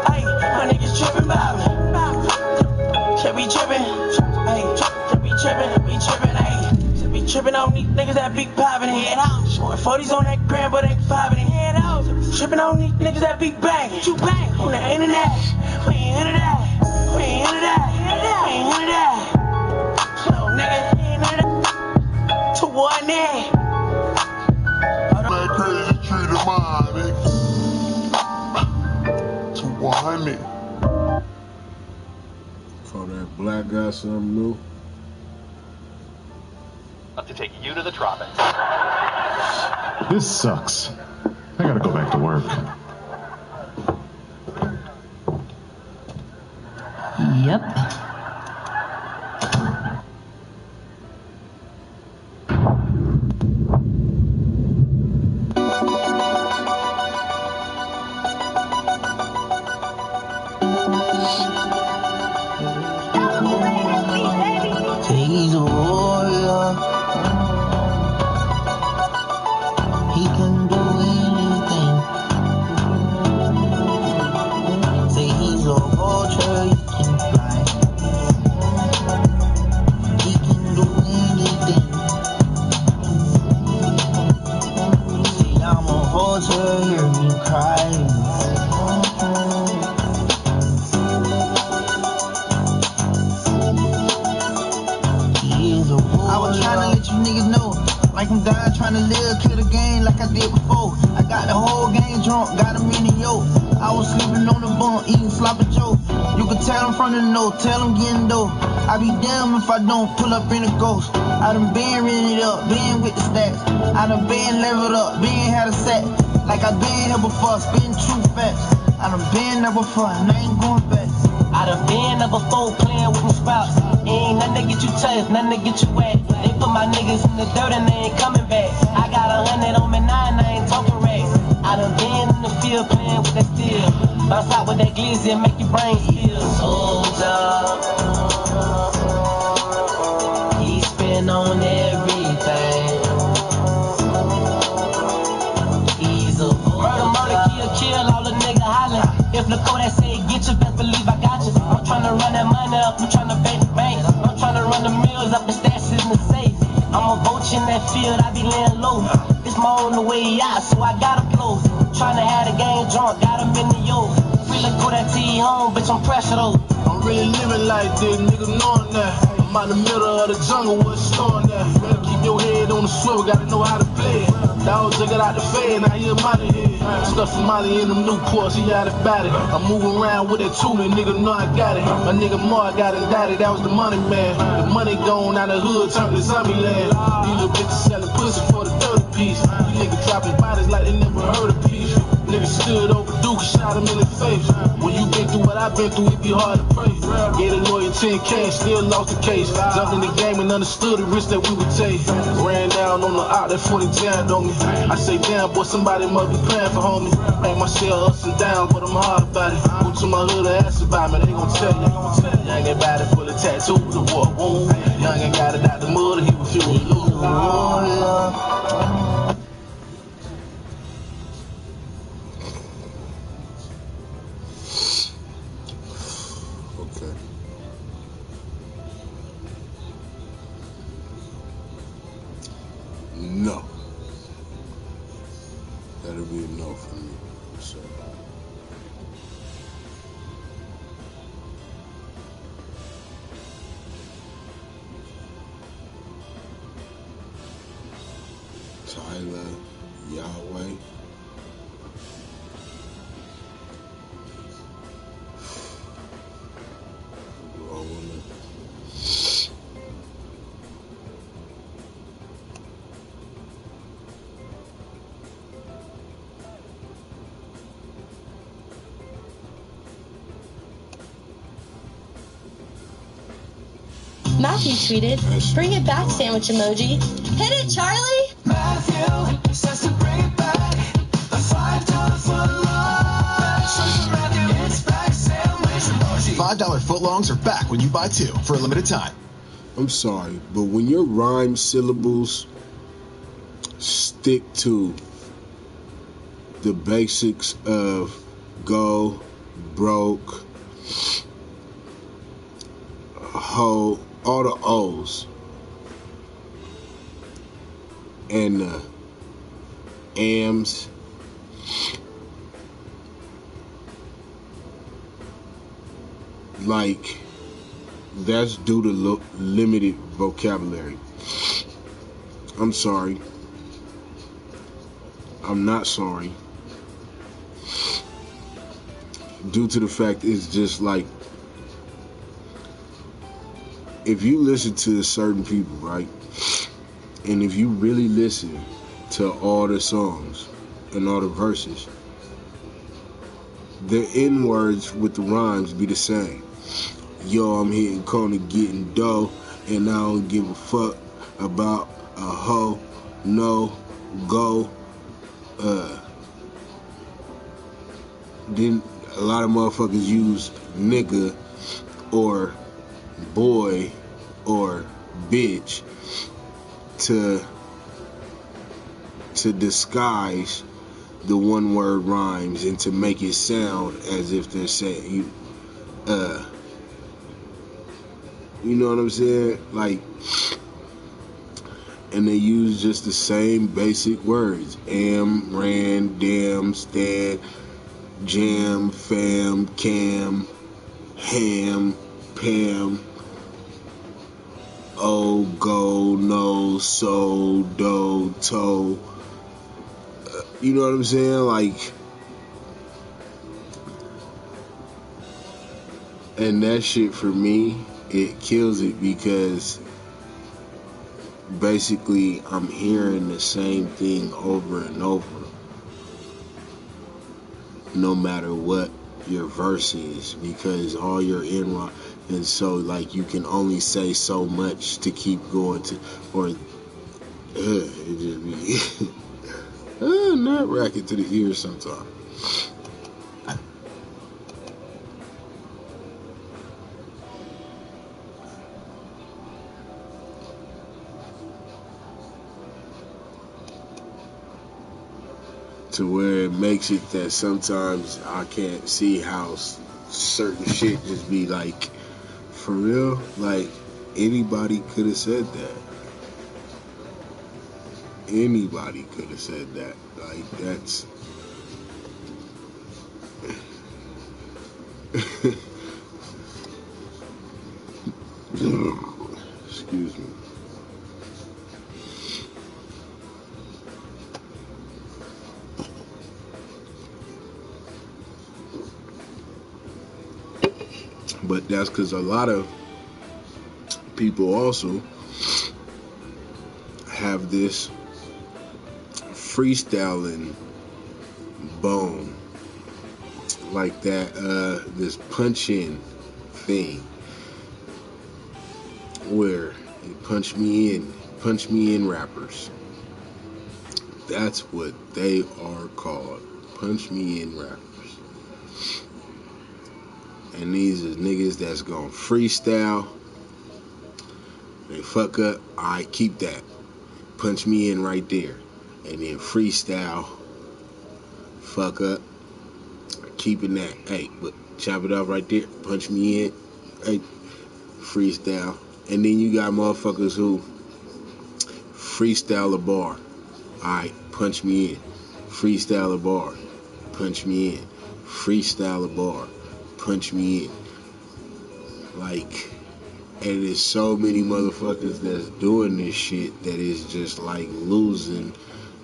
Ay, my niggas trippin' by me. Should be trippin'. Ay, should be trippin', be trippin', ay. Be trippin' on these niggas that be poppin' head out. Showing 40s on that gram, but ain't poppin' head out. Trippin' on these niggas that be bangin'. You bang on the internet. We ain't into that. We ain't into that. We ain't into that. No nigga, we ain't into that. To one neck. That crazy street of mine, nigga. To 100. For that black guy, something new. To take you to the tropics. This sucks. I gotta go back to work. Yep. He's a warrior. He can do anything. Say he's a vulture, he can fly. He can do anything. Say I'm a vulture, hear me cry. I was trying to let you niggas know, like I'm dying trying to live, kill the game like I did before. I got the whole gang drunk, got them in the yoke. I was sleeping on the bunk, eating sloppy joe. You can tell them from the note, tell them getting dough. I be damn if I don't pull up in a ghost. I done been rented up, been with the stacks. I done been leveled up, been had a sack. Like I been here before, spitting true facts. I done been there before, and I ain't going back. I done been there before, playing with them sprouts. Ain't nothing to get you touched, nothing to get you wet. They put my niggas in the dirt and they ain't coming back. I got 100 on me 9, I ain't talking racks. I done been in the field playing with that steel. Bounce out with that glizzy and make your brain feel. Soldier, he spin on everything. He's a murder, kill, all the nigga hollin'. If the code that say get you, best believe I got you. I'm tryna run that money up, I'm tryna bank the bank. I'm tryna run the mills up, the stats in the safe. I'm a vulture in that field, I be laying low. It's my only way out, so I gotta blow. Tryna have the game drunk, got him in the yoke. feel like put that T home, bitch, I'm pressure though. I'm really living like this, nigga, knowing that. I'm out the middle of the jungle, what's storing that? Better keep your head on the swivel, gotta know how to play it. Dog took it out the fade, now he a money head. Stuff some Molly in them Newports, he out about it. I'm moving around with that tooling, nigga know I got it. My nigga Mark got indicted, that was the money man. The money gone out the hood, turned to zombie land. These little bitches selling pussy for the 30 piece. These niggas dropping bodies like they never heard of peace. Niggas stood over Duke, shot him in the face. When you been through what I've been through, it be hard to pray. Gave a lawyer 10K, still lost the case. Jumped in the game and understood the risk that we would take. Ran down on the out, that 40 jammed on me. I say, damn, boy, somebody must be praying for homie. Ain't my share ups and downs, but I'm hard about it. Go to my hood and ask about me, they gon' tell you. Young ain't body full of tattoos, the war wound. Young ain't got it out the mud, he refused to lose. No. That'll be a no for me. So. Tyler, Yahweh. Matthew tweeted, "Bring it back, sandwich emoji. Hit it, Charlie!" Matthew says to bring it back. The $5 footlongs. Matthew, it's back, sandwich emoji. $5 footlongs are back when you buy 2 for a limited time. I'm sorry, but when your rhyme syllables stick to the basics of go, broke, ho, all the O's, and the M's, like, that's due to limited vocabulary. I'm sorry. I'm not sorry. Due to the fact it's just like, if you listen to certain people, right, and if you really listen to all the songs and all the verses, the N words with the rhymes be the same. Yo, I'm hitting corner getting dough, and I don't give a fuck about a hoe, no, go. Then a lot of motherfuckers use nigga or boy or bitch to disguise the one word rhymes and to make it sound as if they're saying you know what I'm saying? Like, and they use just the same basic words. Am, ran, damn, stand, jam, fam, cam, ham, pam, oh, go, no, so, do, to. You know what I'm saying? Like, and that shit for me, it kills it, because basically I'm hearing the same thing over and over, no matter what your verse is, because all your in rhyme, and so like you can only say so much to keep going to, or it just be nerve-wracking to the ears sometimes. To where it makes it that sometimes I can't see how certain shit just be like, for real, like anybody could have said that. Anybody could have said that. Like, that's Excuse me. But that's because a lot of people also have this freestyling bone, like that, this punch-in thing, where you punch me in rappers. That's what they are called, punch me in rappers. And these are niggas that's gonna freestyle. They fuck up, I keep that. Punch me in right there. And then freestyle, fuck up, keeping that. Hey, but chop it off right there, punch me in, hey, freestyle. And then you got motherfuckers who freestyle a bar. Alright, punch me in. Freestyle a bar, punch me in. Freestyle a bar, punch me in. Like, and there's so many motherfuckers that's doing this shit that is just like losing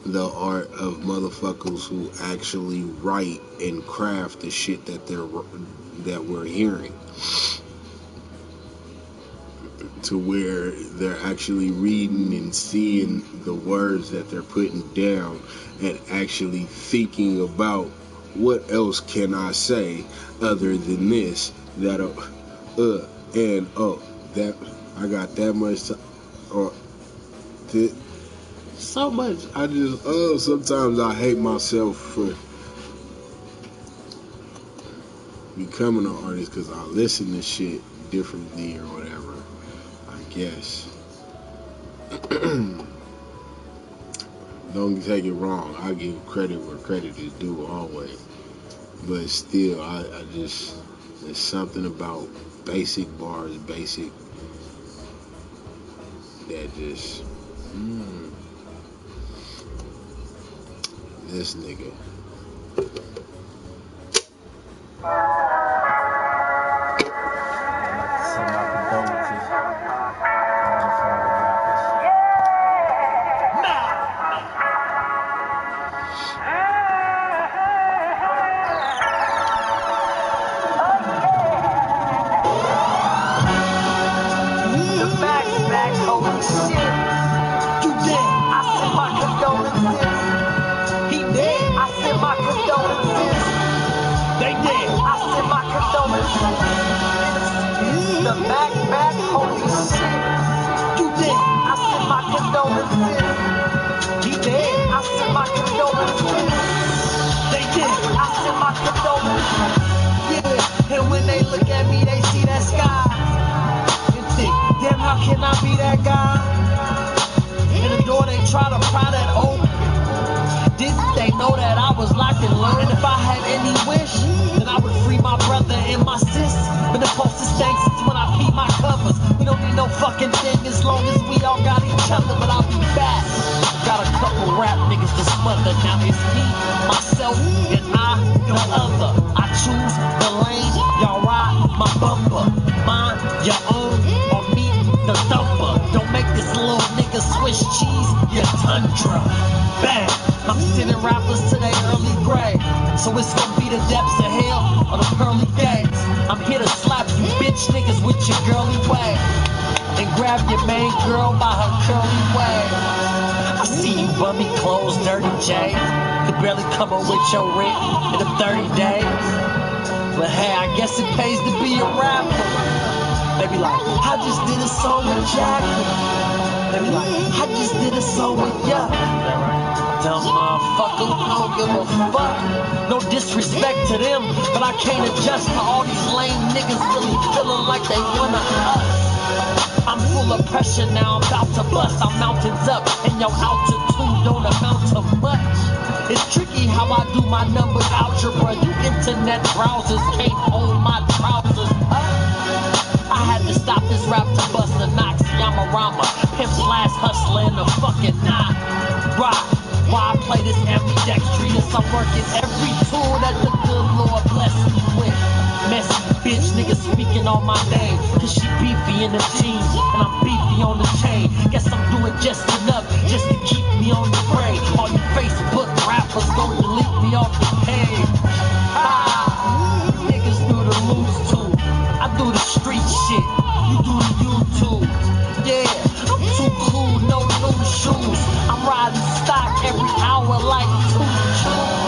the art of motherfuckers who actually write and craft the shit that we're hearing, to where they're actually reading and seeing the words that they're putting down and actually thinking about what else can I say other than this, that and that I got that much time, or so much. I just sometimes I hate myself for becoming an artist, because I listen to shit differently or whatever, I guess. Don't take it wrong, I give credit where credit is due always, but still I just, there's something about basic bars, basic, that just this nigga. Send my condolences. The facts back, holy shit. You dead, I send my condolences. He dead, I send my condolences. They dead, I send my condolences. The back, holy shit. You dead, I send my condolences. He dead, I send my condolences. They dead, I send my condolences. Yeah, and when they look at me, they see that sky. Damn, how can I be that guy? In the door they try to pry that open. Didn't they know that I was locked and loaded? If I had any wish, then I would free my brother and my sis. But the closest thanks is when I pee my covers. We don't need no fucking thing as long as we all got each other. But I'll be back. Got a couple rap niggas to smother. Now it's me, myself, and I, the other. I choose the lane, y'all ride my bumper. Mine, your own, or me, the thumper. Don't make this little nigga Swiss cheese, your tundra. Bang, I'm sending rappers to their early grave. So it's gonna be the depths of hell or the pearly gates. I'm here to slap you bitch niggas with your girly way. And grab your main girl by her curly way. I see you bummy clothes, dirty J. Could barely come up with your rent in the 30 days. But hey, I guess it pays to be a rapper. They be like, I just did a song with Jack. They be like, I just did a song with ya. Dumb motherfucker, I don't give a fuck. No disrespect to them, but I can't adjust to all these lame niggas really feeling like they wanna us. I'm full of pressure now, I'm about to bust. I'm mountains up, and your altitude don't amount to much. It's tricky how I do my numbers algebra. You internet browsers can't hold my trousers up. I had to stop this rap to bust the knocks. Yamarama, pimp's last hustler in the fucking knot. Rock, why I play this ambidextrous? I'm working every tool that the good Lord bless me with. Messy bitch, niggas speaking talking on my name. Cause she beefy in the jeans, and I'm beefy on the chain. Guess I'm doing just enough just to keep me on the brain. All you Facebook rappers gon' delete me off the page. Niggas do the loose too. I do the street shit. You do the YouTube. Yeah, I'm too cool, no new shoes. I'm riding stock every hour like 2 shoes.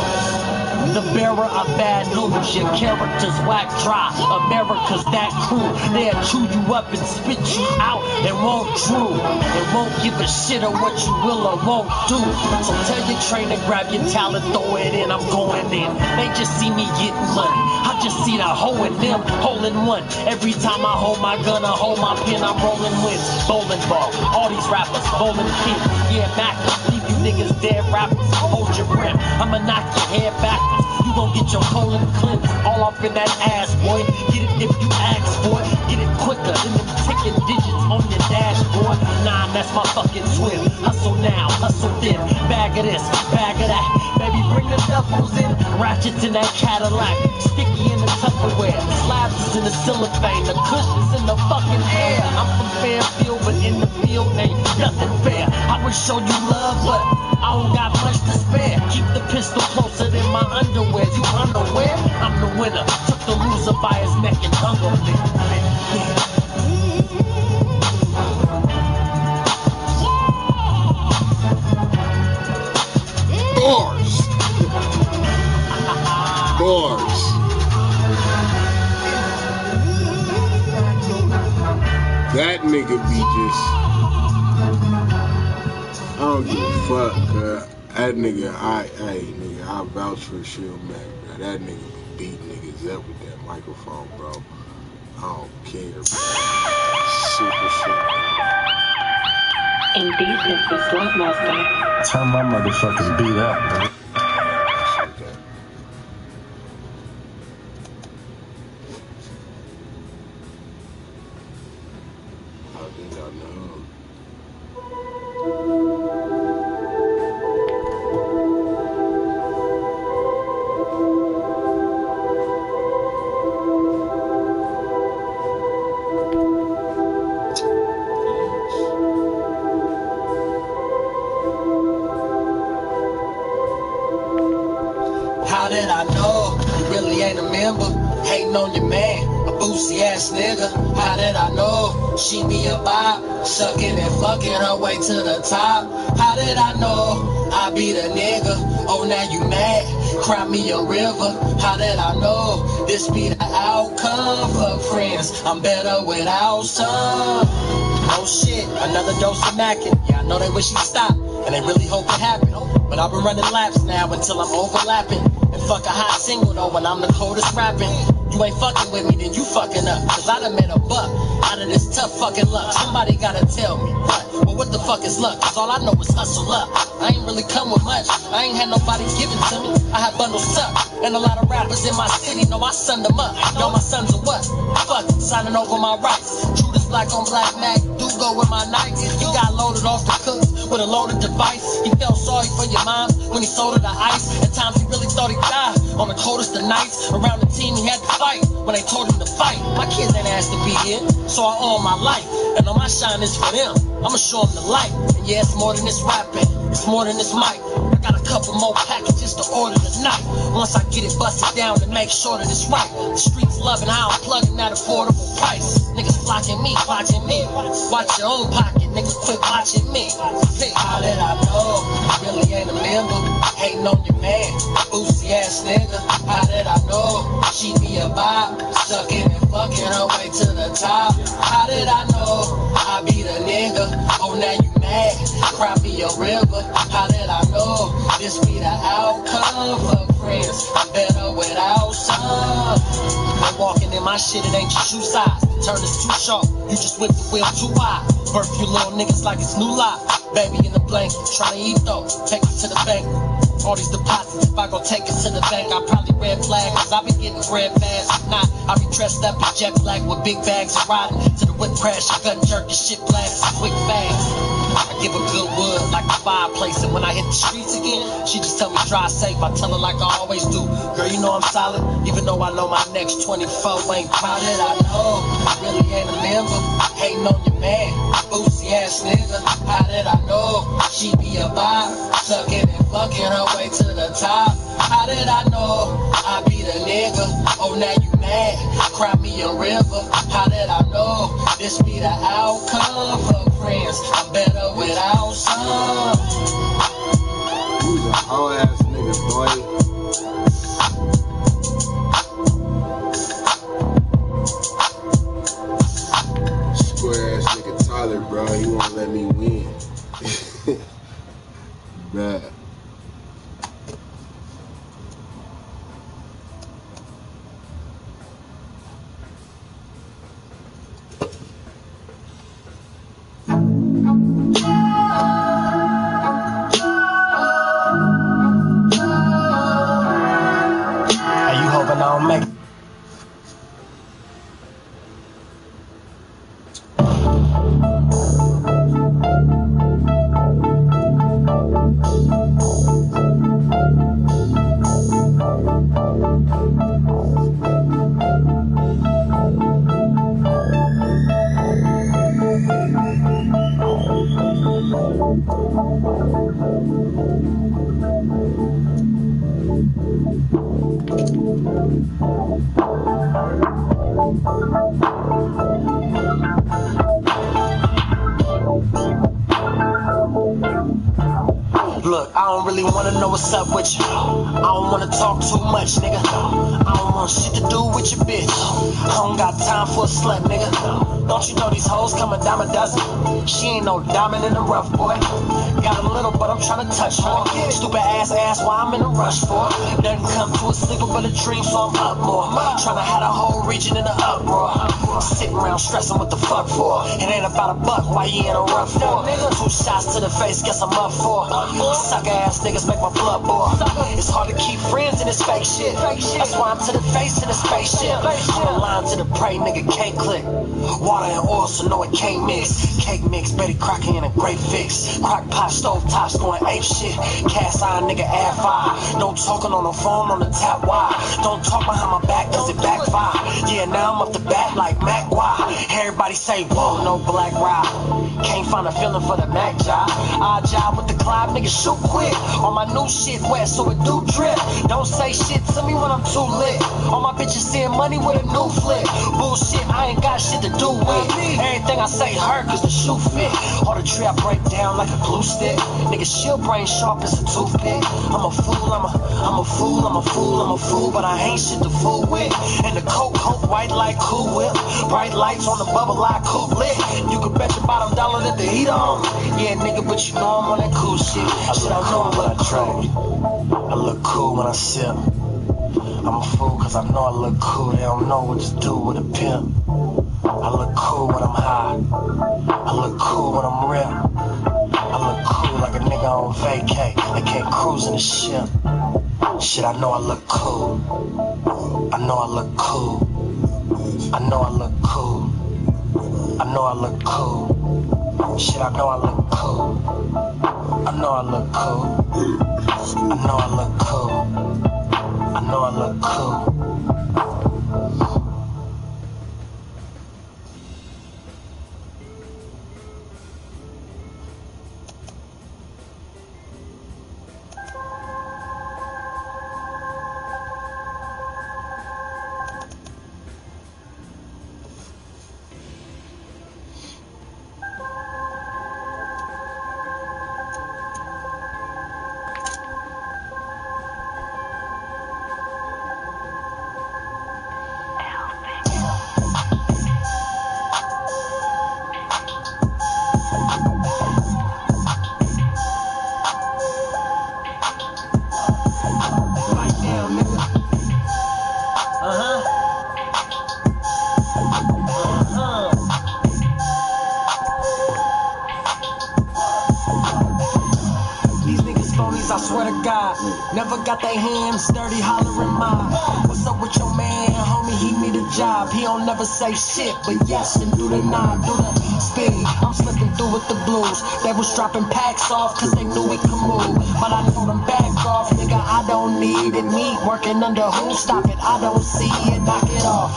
The bearer of bad news, your character's whack dry. America's that cruel. They'll chew you up and spit you out and won't drool. They won't give a shit of what you will or won't do. So tell your trainer, grab your talent, throw it in, I'm going in. They just see me getting money. I just see the hoe in them, hole in one. Every time I hold my gun, I hold my pen, I'm rolling wins. Bowling ball, all these rappers, bowling pin. Yeah, Mac, leave you niggas dead rappers. Hold your breath, I'ma knock your head backwards. You gon' get your colon cleansed all off in that ass, boy. Get it if you ask for it. Get it quicker than them ticking digits on your dashboard. Nah, that's my fucking twin. Hustle now, hustle then. Bag of this, bag of that. Baby, bring the duffels in. Ratchets in that Cadillac. Sticky in the Tupperware. The slabs is in the cellophane. The cushions in the fucking air. I'm from Fairfield, but in the field ain't nothing fair. I would show you love, but I don't got much to spare. Keep the pistol closer than my underwear. You unaware? I'm the winner. Took the loser by his neck and hung him there. Bars. Bars. That nigga be just, I don't give a fuck, cuz. That nigga, I vouch for Shield Mac, bro. That nigga be beating niggas up with that microphone, bro. I don't care, bro. Super shit. Indecent for Slugmaster. Turn my motherfucking beat up, man. How did I know? How did I know you really ain't a member? Hating on your man, a boosie ass nigga. How did I know she be a bop? Sucking and fucking her way to the top. How did I know I be the nigga? Oh, now you mad? Cry me a river. How did I know this be the outcome? Fuck friends, I'm better without some. Oh shit, another dose of mackin'. Yeah, I know they wish he'd stop, and they really hope it happen. But I've been running laps now until I'm overlapping. And fuck a hot single though when I'm the coldest rapping. You ain't fucking with me, then you fucking up. Cause I done made a buck out of this tough fucking luck. Somebody gotta tell me what? Well, what the fuck is luck? Cause all I know is hustle up. I ain't really come with much. I ain't had nobody give it to me. I had bundles up. And a lot of rappers in my city know I sunned them up. Know my sons are what? Fuck it, signing over my rights. True this black on black Mac. Do go with my Nikes. He got loaded off the cooks with a loaded device. He felt sorry for your mom when he sold her the ice. At times he really thought he died on the coldest of nights. Around the team he had to fight when they told him to fight. My kids ain't asked to be here, so I owe my life. And all my shine is for them. I'ma show them the light. And yeah, it's more than this rapping. It's more than this mic. I got a couple more packages to order tonight. Once I get it busted down to make sure that it's right. The streets loving how I'm plugging that affordable price. Niggas flocking me, watching me. Watch your own pocket, niggas quit watching me. Hey, how did I know you really ain't a member? Hating on your man, boosie ass nigga. How did I know she be a bop? Sucking and fucking her way to the top. How did I know I be the nigga? Oh, now you mad? Cry me a river. How did I know this be the outcome? Fuck friends, I'm better without some. I'm walking in my shit, it ain't your shoe size. The turn is too sharp, you just whip the wheel too wide. Birth you little niggas like it's new life. Baby in the blanket, tryna eat though, take it to the bank. All these deposits, if I go take it to the bank, I probably red flag, cause I be getting bread fast. If not, I be dressed up in jet black with big bags and riding to the whip crash, gun jerk and shit blast, quick fast. I give her good wood like a fireplace, and when I hit the streets again, she just tell me drive safe. I tell her like I always do, girl, you know I'm solid, even though I know my next 24 ain't crowded. I know, really ain't a member, hating on your man, boozy ass nigga. How did I know she be a vibe, sucking and fucking her way to the top? How did I know I be the nigga? Oh, now you mad, cry me a river. How did I know this be the outcome for friends? I'm better without some. Who's a whole ass nigga, boy? Square ass nigga Tyler, bro. He won't let me win. Bad. Hey, you hoping I don't make it? Look, I don't really wanna know what's up with you. I don't wanna talk too much, nigga. I don't want shit to do with your bitch. I don't got time for a slut, nigga. Don't you know these hoes come a dime a dozen? She ain't no diamond in the rough, boy. Got a little, but I'm tryna touch more. Stupid ass, why I'm in a rush for? Doesn't come to a sleeper but a dream, so I'm up more. Tryna have the whole region in the uproar. Sitting around stressing what the fuck for. It ain't about a buck, why you in a rough for? 2 shots to the face, guess I'm up for. Sucker ass niggas make my blood boil. It's hard to keep friends in this fake shit. That's why I'm to the face in the spaceship. I'm a line to the prey, nigga can't click. Water and oil, so no it can't mix. Cake mix, Betty Crocker in a great fix. Crock pot, stove tops going ape shit. Cast iron nigga add fire. No talking on the phone on the tap wire. Don't talk behind my back cause it backfire. Yeah, now I'm up the bat like Mac Wire. Everybody say whoa, no black ride. Can't find a feeling for the Mac job. Odd job with the Clive, nigga shoot quick. All my new shit wet so it do drip. Don't say shit to me when I'm too lit. All my bitches seeing money with a new flip. Bullshit, I ain't got shit to do with. Everything I say hurt cause the shoe fit. All the tree I break down like a glue stick. Nigga shield brain sharp as a toothpick. I'm a fool, I'm a fool, but I ain't shit to fool with. And the coke white like Cool Whip. Bright lights on the bubble like Cool Lit. You can bet your bottom dollar that the heat on. Yeah, nigga, but you know I'm on that cool shit. I know when I drink. I look cool when I sip. I'm a fool cause I know I look cool. They don't know what to do with a pimp. I look cool when I'm high. I look cool when I'm real. I look cool like a nigga on vacay. I can't cruise in the ship. Shit, I know I look cool. I know I look cool. I know I look cool. I know I look cool. Shit, I know I look cool. I know I look cool. I know I look cool. I know I look cool. God. Never got their hands dirty, hollering mine. What's up with your man, homie? He need a job. He don't never say shit, but yes, and do the nine, do the speed. I'm slipping through with the blues. They was dropping packs off cause they knew we could move. But I told them back off, nigga, I don't need it. Me working under who? Stop it, I don't see it, knock it off.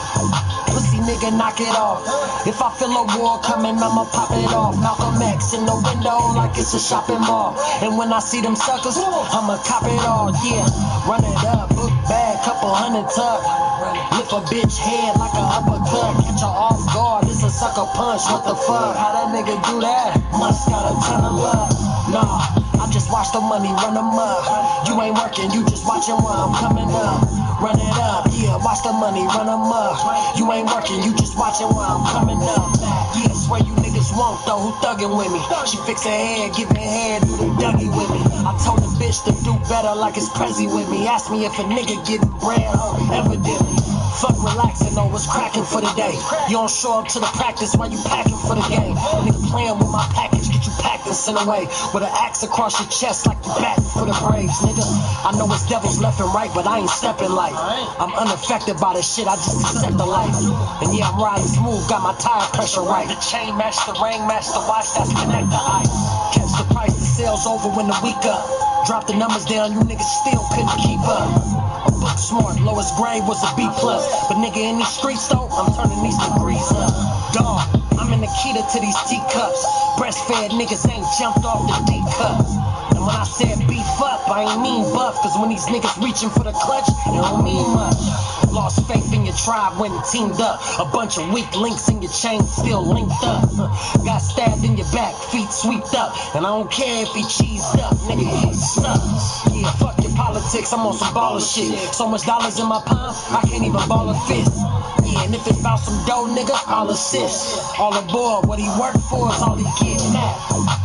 Pussy nigga, knock it off. If I feel a war coming, I'ma pop it off. Malcolm X in the window like it's a shopping mall. And when I see them suckers, I'ma cop it all. Yeah, run it up, book bag, couple hundred tuck. Lift a bitch head like a uppercut. Catch her off guard, it's a sucker punch. What the fuck? How that nigga do that? Must got a ton of love. Nah, I just watch the money run amok. You ain't working, you just watching while I'm coming up. Run it up, yeah, watch the money run amok. You ain't working, you just watching while I'm coming up. Yeah, swear you niggas won't though, who thuggin' with me? She fix her head, giving head, do the Dougie with me. I told the bitch to do better like it's Prezi with me. Ask me if a nigga getting bread, evidently. Fuck relaxing, know what's cracking for the day. You don't show up to the practice while you packing for the game. Nigga playing with my package, get you packed and sent away. With an axe across your chest like you batting for the Braves, nigga. I know it's devils left and right, but I ain't stepping light. I'm unaffected by this shit, I just accept the life. And yeah, I'm riding smooth, got my tire pressure right. The chain match the ring, match the watch, that's connect the ice. Catch the price, the sales over when the week up. Drop the numbers down, you niggas still couldn't keep up. Book smart, lowest grade was a B+. But nigga in these streets though, I'm turning these degrees up. Dog, I'm in the Nikita to these teacups. Breastfed niggas ain't jumped off the D cup. And when I said beef up, I ain't mean buff. Cause when these niggas reaching for the clutch, it don't mean much. Lost faith in your tribe when it teamed up. A bunch of weak links in your chain still linked up. Got stabbed in your back, feet sweeped up. And I don't care if he cheesed up, nigga, he sucks. Yeah, fuck your politics, I'm on some baller shit. So much dollars in my palm, I can't even ball a fist. Yeah, and if it's about some dough, nigga, I'll assist. All aboard, what he worked for is all he getting at.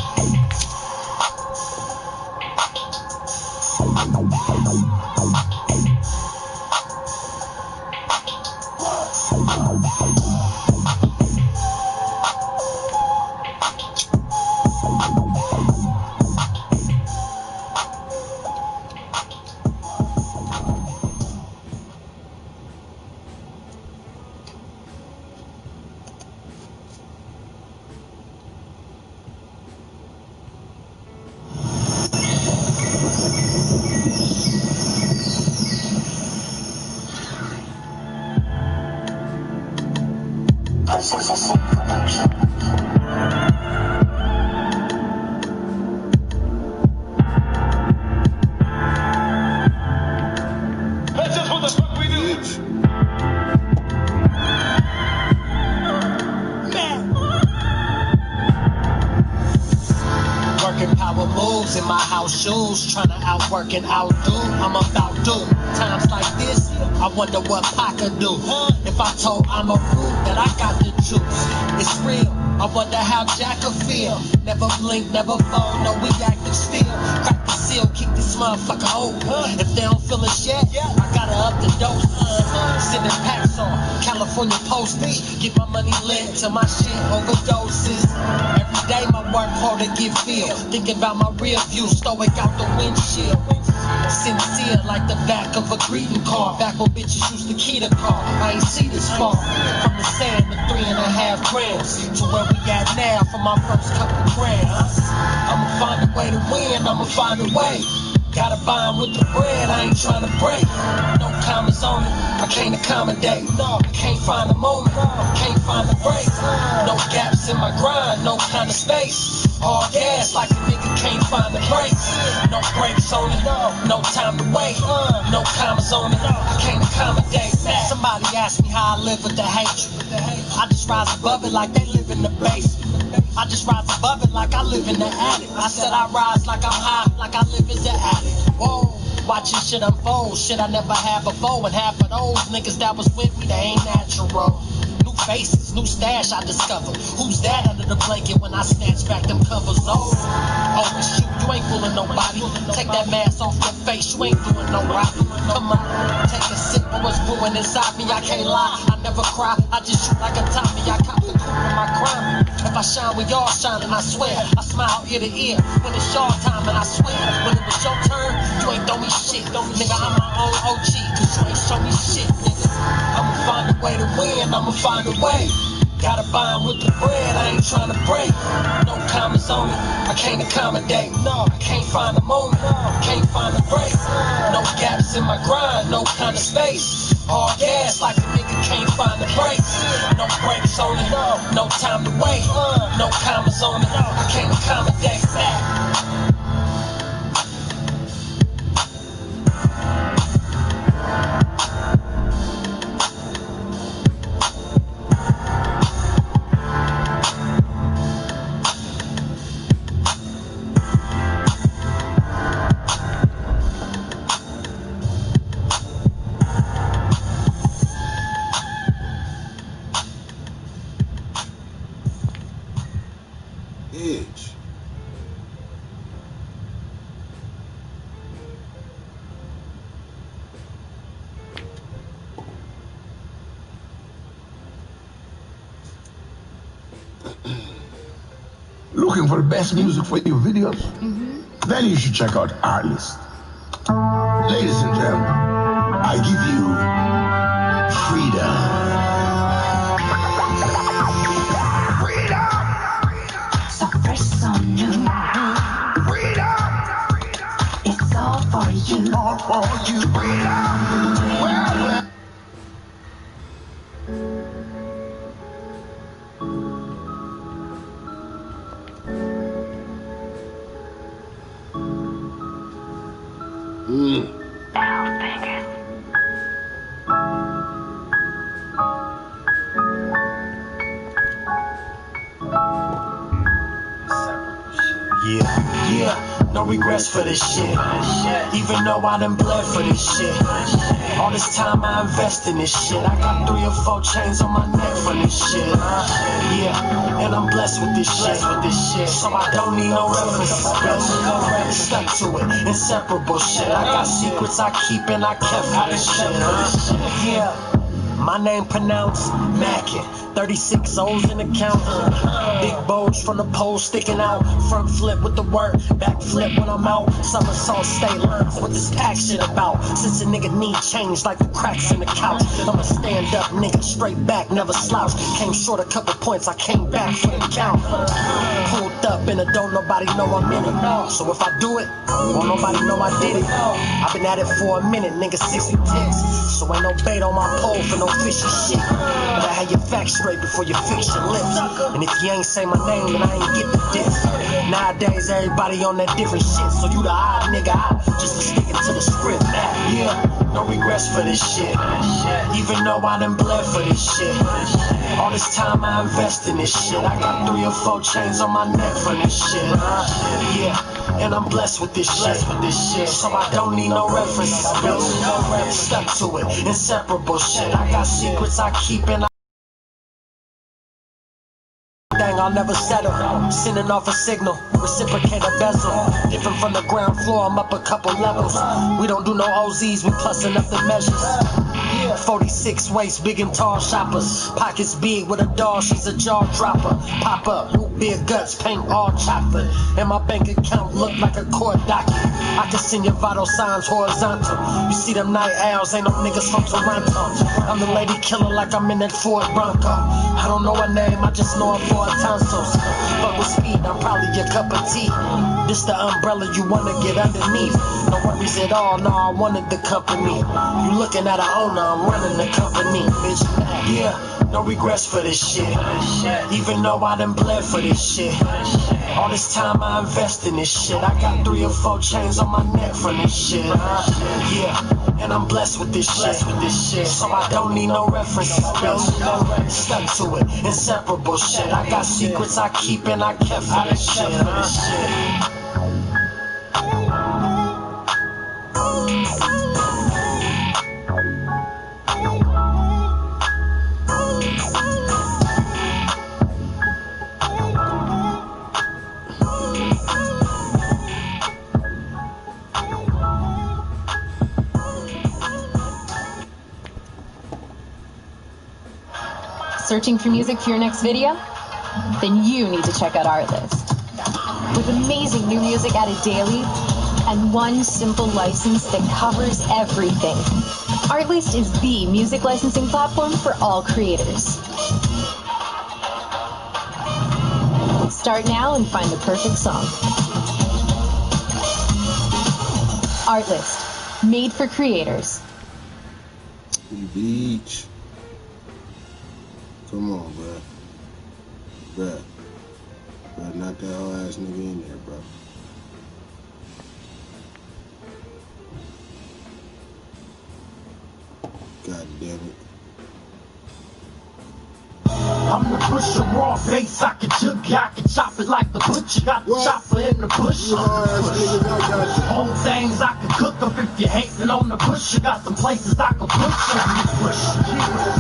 Trying to outwork and outdo, I'm about due. Times like this, I wonder what Pac could do. If I told I'm a fool that I got the juice, it's real. I wonder how Jack could feel. Never blink, never fold, no we active still. Crack the seal, keep this motherfucker open. If they don't feel us yet, I gotta up the dose. Sending packs on California postage. Get my money lit till my shit overdoses. Every day my work hard to get filled. Thinking about my rear view, stoic out the windshield. Sincere like the back of a greeting card. Back when bitches used to key the car. I ain't see this far. From the sand to 3.5 grams to where we at now for my first couple grams. I'ma find a way to win, I'ma find a way. Gotta buy 'em with the bread, I ain't trying to break. No comments on it, I can't accommodate. No, I can't find a moment, can't find a break. No gaps in my grind, no kind of space. All gas like a nigga can't find the brakes. No brakes on it, no time to wait. No comments on it, I can't accommodate that. Somebody asked me how I live with the hatred. I just rise above it like they live in the basement. I just rise above it like I live in the attic. I said I rise like I'm high, like I live as an addict. Whoa, watching shit unfold, shit I never had before. And half of those niggas that was with me, they ain't natural. New faces, new stash I discovered. Who's that under the blanket when I snatch back them covers? Oh, shoot, you ain't fooling nobody. Take that mask off your face, you ain't doing no right. Come on, take a sip of what's brewing inside me. I can't lie, I never cry. I just shoot like a Tommy. I cop the coupe in my crime. If I shine when y'all shine, and I swear I smile ear to ear when it's y'all time, and I swear when it was your turn, you ain't throw me shit. Nigga, I'm my own OG, cause you ain't show me shit, nigga. I'ma find a way to win, I'ma find a way. Gotta buy 'em with the bread, I ain't trying to break. No comments on it, I can't accommodate. No, I can't find a moment, can't find a break. No gaps in my grind, no kind of space. All gas like a nigga can't find a break. No brakes on it, no time to wait. No comments on it, I can't accommodate that. Edge. Looking for the best music for your videos? Then you should check out our list. Ladies and gentlemen, I give you freedom. So fresh, so new. Freedom. It's all for you. All for you. Freedom. Well. Yeah, no regrets for this shit. Even though I done bled for this shit. All this time I invest in this shit. I got 3 or 4 chains on my neck for this shit. Yeah, and I'm blessed with this shit. So I don't need no references, bitch. Stuck to it, inseparable shit. I got secrets I keep and I kept for this shit. Yeah. My name pronounced Mackin. 36 O's in the count. Big bulge from the pole sticking out. Front flip with the word, back flip when I'm out. Somersault state lines, what this pack shit about? Since a nigga need change like the cracks in the couch. I'm a stand up nigga, straight back, never slouch. Came short a couple points, I came back for the count. Pulled up in a don't nobody know I'm in it. So if I do it, won't nobody know I did it. I've been at it for a minute, nigga, 60 ticks. So ain't no bait on my pole for no fishy shit. But I had your facts straight before you fix your lips. And if you ain't say my name, then I ain't get the diss. Nowadays, everybody on that different shit. So you the odd nigga out, just for sticking to the script. Yeah, no regrets for this shit. Even though I done bled for this shit. All this time I invest in this shit. I got 3 or 4 chains on my neck for this shit. Yeah, and I'm blessed with this shit. So I don't need no references, bitch. Stuck to it, inseparable shit. I got secrets I keep and I dang, I'll never settle. Sending off a signal, reciprocate a bezel. Different from the ground floor, I'm up a couple levels. We don't do no OZs, we plussing up the measures. 46 waist, big and tall shoppers. Pockets big with a doll, she's a jaw dropper. Pop up, root beer guts, paint all chocolate. And my bank account look like a court docket. I can send your vital signs horizontal. You see them night owls, ain't no niggas from Toronto. I'm the lady killer like I'm in that Ford Bronco. I don't know her name, I just know her for her tonsils. Fuck with speed, I'm probably your cup of tea. This the umbrella you wanna get underneath. No worries at all, no, I wanted the company. You looking at an owner, I'm running the company, bitch. Yeah, no regrets for this shit. Even though I done bled for this shit. All this time I invest in this shit. I got 3 or 4 chains on my neck from this shit. Yeah, and I'm blessed with this shit. So I don't need no references, bitch. Stuck to it, inseparable shit. I got secrets I keep and I kept for this shit. Searching for music for your next video? Then you need to check out Artlist. With amazing new music added daily and one simple license that covers everything. Artlist is the music licensing platform for all creators. Start now and find the perfect song. Artlist, made for creators. Beach. Come on, bro. Bruh. Bruh, knock that whole ass nigga in there, bro. God damn it. I'm the pusher, raw bass, I can jug, I can chop it like the butcher. Got the chopper in the bush. Whole things I can cook up if you're hating on the pusher. Got some places I can push on the push.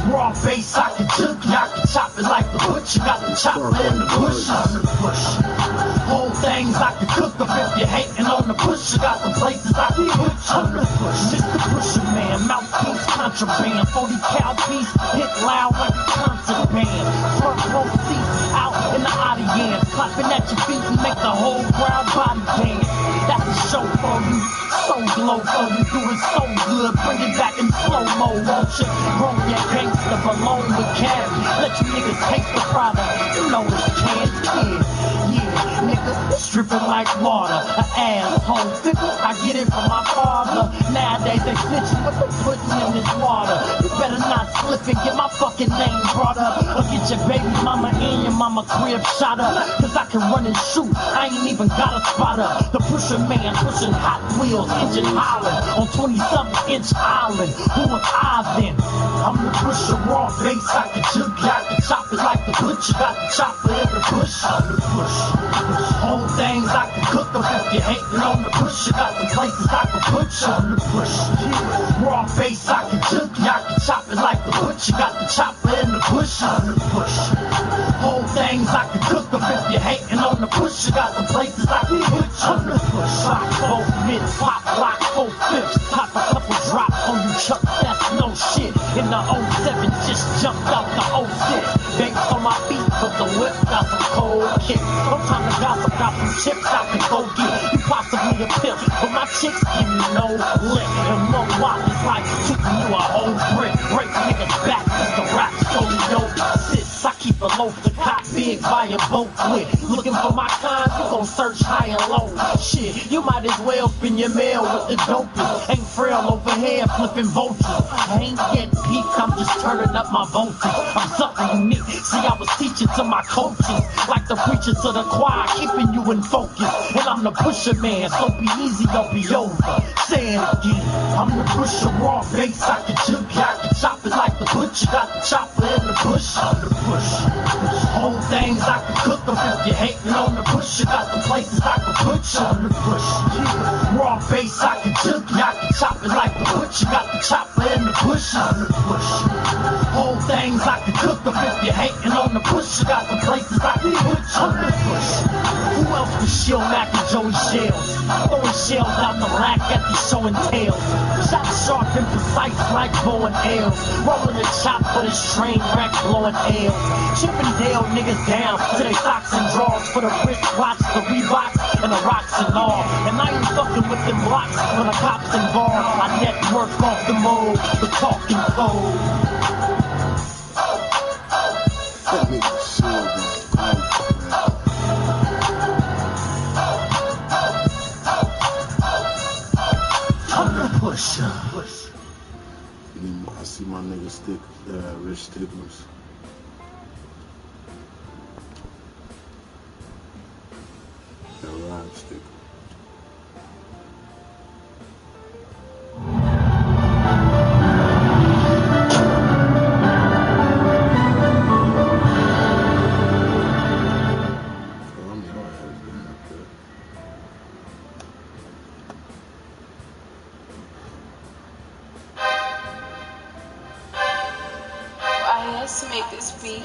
Raw bass, I can jug, I can chop it like the butcher. Got the chopper in the bush. Whole things I can cook up if you're hating on the pusher. Got some places I can push on the push. Mr. Pusher Man, mouthpiece contraband, 40 cal piece, hit loud like a concert band. Front row seats out in the audience, clapping at your feet and make the whole crowd body dance. That's a show for you, so glow for you, do it so good, bring it back in slow-mo, won't you? Roll your gangster below with cash, let you niggas taste the product, you know it's candy, yeah, nigga, it's dripping like water, an asshole fickle, I get it from my father, nowadays they snitching, but they putting in this water, you better not slip and get my fucking name brought up, or get your baby mama and your mama crib shot up, cause I can run and shoot, I ain't even got a spot up, the pusher man pushing Hot Wheels, engine hollering, on 20-something inch island, who was I then? I'm the pusher, raw bass, I can jug, I can chop it like the butcher, got the chopper in the bush, I'm the push. Whole things I can cook up if you're hating on the pusher, got some places I can put you on the push. Raw bass, I can jug, I can chop it like the butcher, got the chopper in the bush, I'm the push. Whole things I can cook up if you're hating on the pusher, got some places I can put you on the push. Lock both mids, pop, lock both flips, pop a couple drops on you, Chuck, that's no shit. In the 07, just jumped out the 06. Banks on my feet, but the whip got some cold kicks. No time to gossip, got some chips I can go get. You possibly a pimp, but my chicks give me no lick. And one walk is like shooting you a whole brick. Break niggas back, cause the rap story dope. Sis, I keep a loaf, the cop big by a boat with. Looking for my kind, you gon' search high and low. Shit, you might as well spin your mail with the dopest. Ain't frail over here, flipping vultures. I ain't getting peaked, I'm just turning up my voltage. I'm something unique, see I was teaching to my coaches. Like the preacher to the choir, keeping you in focus. And I'm the pusher man, so be easy, don't be over. Say it again, I'm the pusher, raw bass, I can jug, I can chop it like the butcher. Got the chopper in the bush, I'm the push. Whole things I can cook up if you're hating on the pusher. Got the places I can put you on the push. Raw bass, I can jug, I can chop it like the butcher. Got the chopper in the bush, I'm the push. Whole things I can cook up if you're hating on the pusher. Got the places I can put you on the push. Who else can shield Mac and Joey Shells? Throwing shells out the rack at these show and tails. Shot sharp and precise like bow and arrows. Rolling a chop for this train wreck blowing L's. Chipping Dale niggas down to their socks and drawers. For the wrist watch, the Reeboks, and the rocks and all. And I ain't fucking with them blocks when the cops involved. I network off the mode, the talking code. That nigga shit, I'm the pusher. I see my nigga stick, Rich Sticklers. That ride sticker. To make this beat.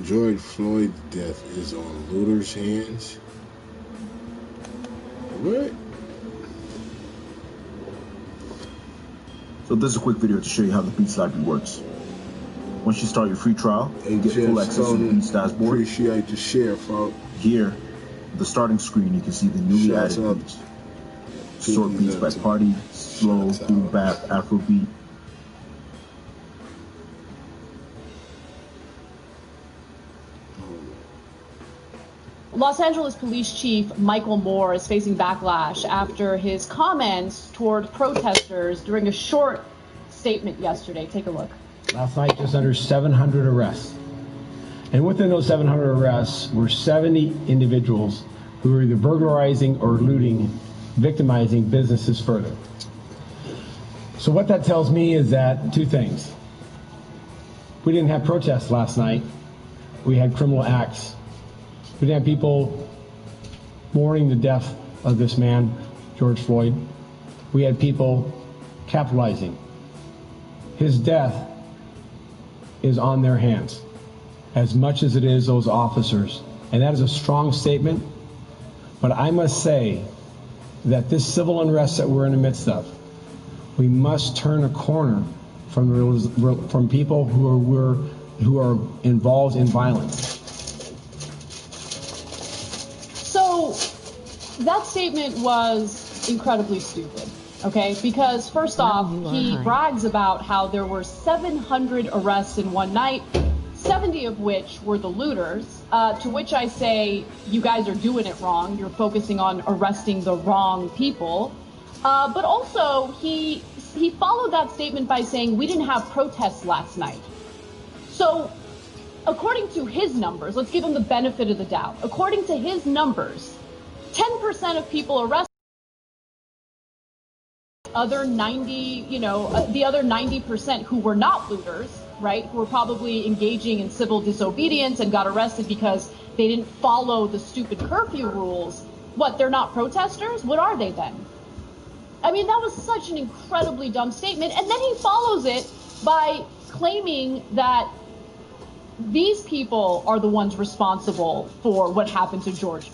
George Floyd's death is on looters' hands. What? So this is a quick video to show you how the Beats library works. Once you start your free trial, you get full access to the Beats dashboard. Appreciate the share, folks. Here, the starting screen, you can see the newly added beats. Short beats by party, slow, boom bap, Afrobeat. Los Angeles Police Chief Michael Moore is facing backlash after his comments toward protesters during a short statement yesterday. Take a look. Last night, just under 700 arrests. And within those 700 arrests were 70 individuals who were either burglarizing or looting, victimizing businesses further. So what that tells me is that two things. We didn't have protests last night. We had criminal acts. We didn't have people mourning the death of this man, George Floyd. We had people capitalizing. His death is on their hands, as much as it is those officers. And that is a strong statement. But I must say that this civil unrest that we're in the midst of, we must turn a corner from people who are involved in violence. So that statement was incredibly stupid, okay? Because first off, he brags about how there were 700 arrests in one night, 70 of which were the looters, to which I say, you guys are doing it wrong. You're focusing on arresting the wrong people. But also, he followed that statement by saying, we didn't have protests last night. So, according to his numbers, let's give him the benefit of the doubt. According to his numbers, 10% of people arrested, the other 90% who were not looters, right, who were probably engaging in civil disobedience and got arrested because they didn't follow the stupid curfew rules. What, they're not protesters? What are they then? I mean, that was such an incredibly dumb statement. And then he follows it by claiming that these people are the ones responsible for what happened to George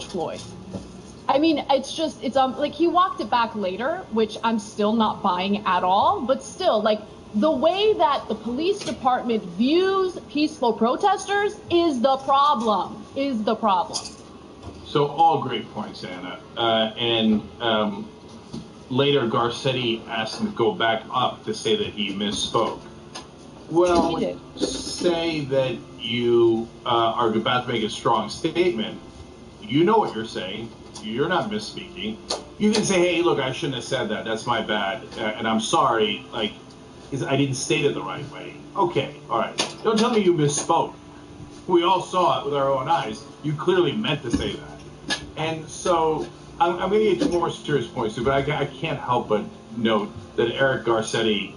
Floyd. I mean, it's like he walked it back later, which I'm still not buying at all. But still, like, the way that the police department views peaceful protesters is the problem. So all great points, Anna. Later, Garcetti asked him to go back up to say that he misspoke. Well, when you say that you are about to make a strong statement, you know what you're saying. You're not misspeaking. You can say, hey, look, I shouldn't have said that. That's my bad. And I'm sorry. Like, I didn't state it the right way. Okay, all right. Don't tell me you misspoke. We all saw it with our own eyes. You clearly meant to say that. And so I'm going to get to more serious points too, but I can't help but note that Eric Garcetti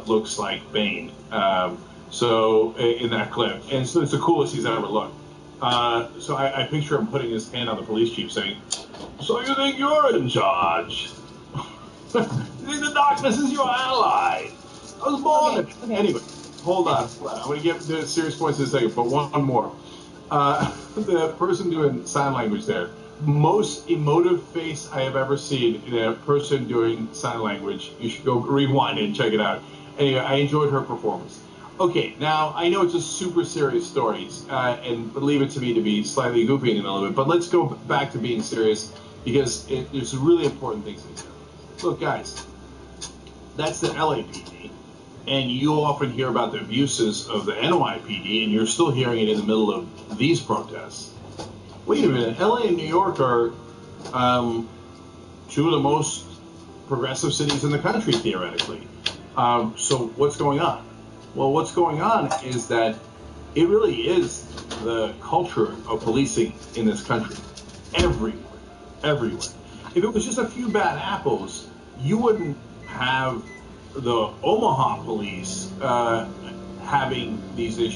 looks like Bane. So in that clip, and so it's the coolest he's ever looked. So I picture him putting his hand on the police chief, saying, "So you think you're in charge? You think the darkness is your ally? I was born." Okay. Anyway, hold on. I'm going to get to the serious points in a second, but one more. The person doing sign language there. Most emotive face I have ever seen in a person doing sign language. You should go rewind and check it out. Anyway, I enjoyed her performance. Okay, now I know it's a super serious story, and leave it to me to be slightly goofy in a little bit, but let's go back to being serious because there's really important things in here. Look, guys, that's the LAPD, and you often hear about the abuses of the NYPD, and you're still hearing it in the middle of these protests. Wait a minute, LA and New York are two of the most progressive cities in the country, theoretically. So what's going on? Well, what's going on is that it really is the culture of policing in this country. Everywhere. If it was just a few bad apples, you wouldn't have the Omaha police having these issues.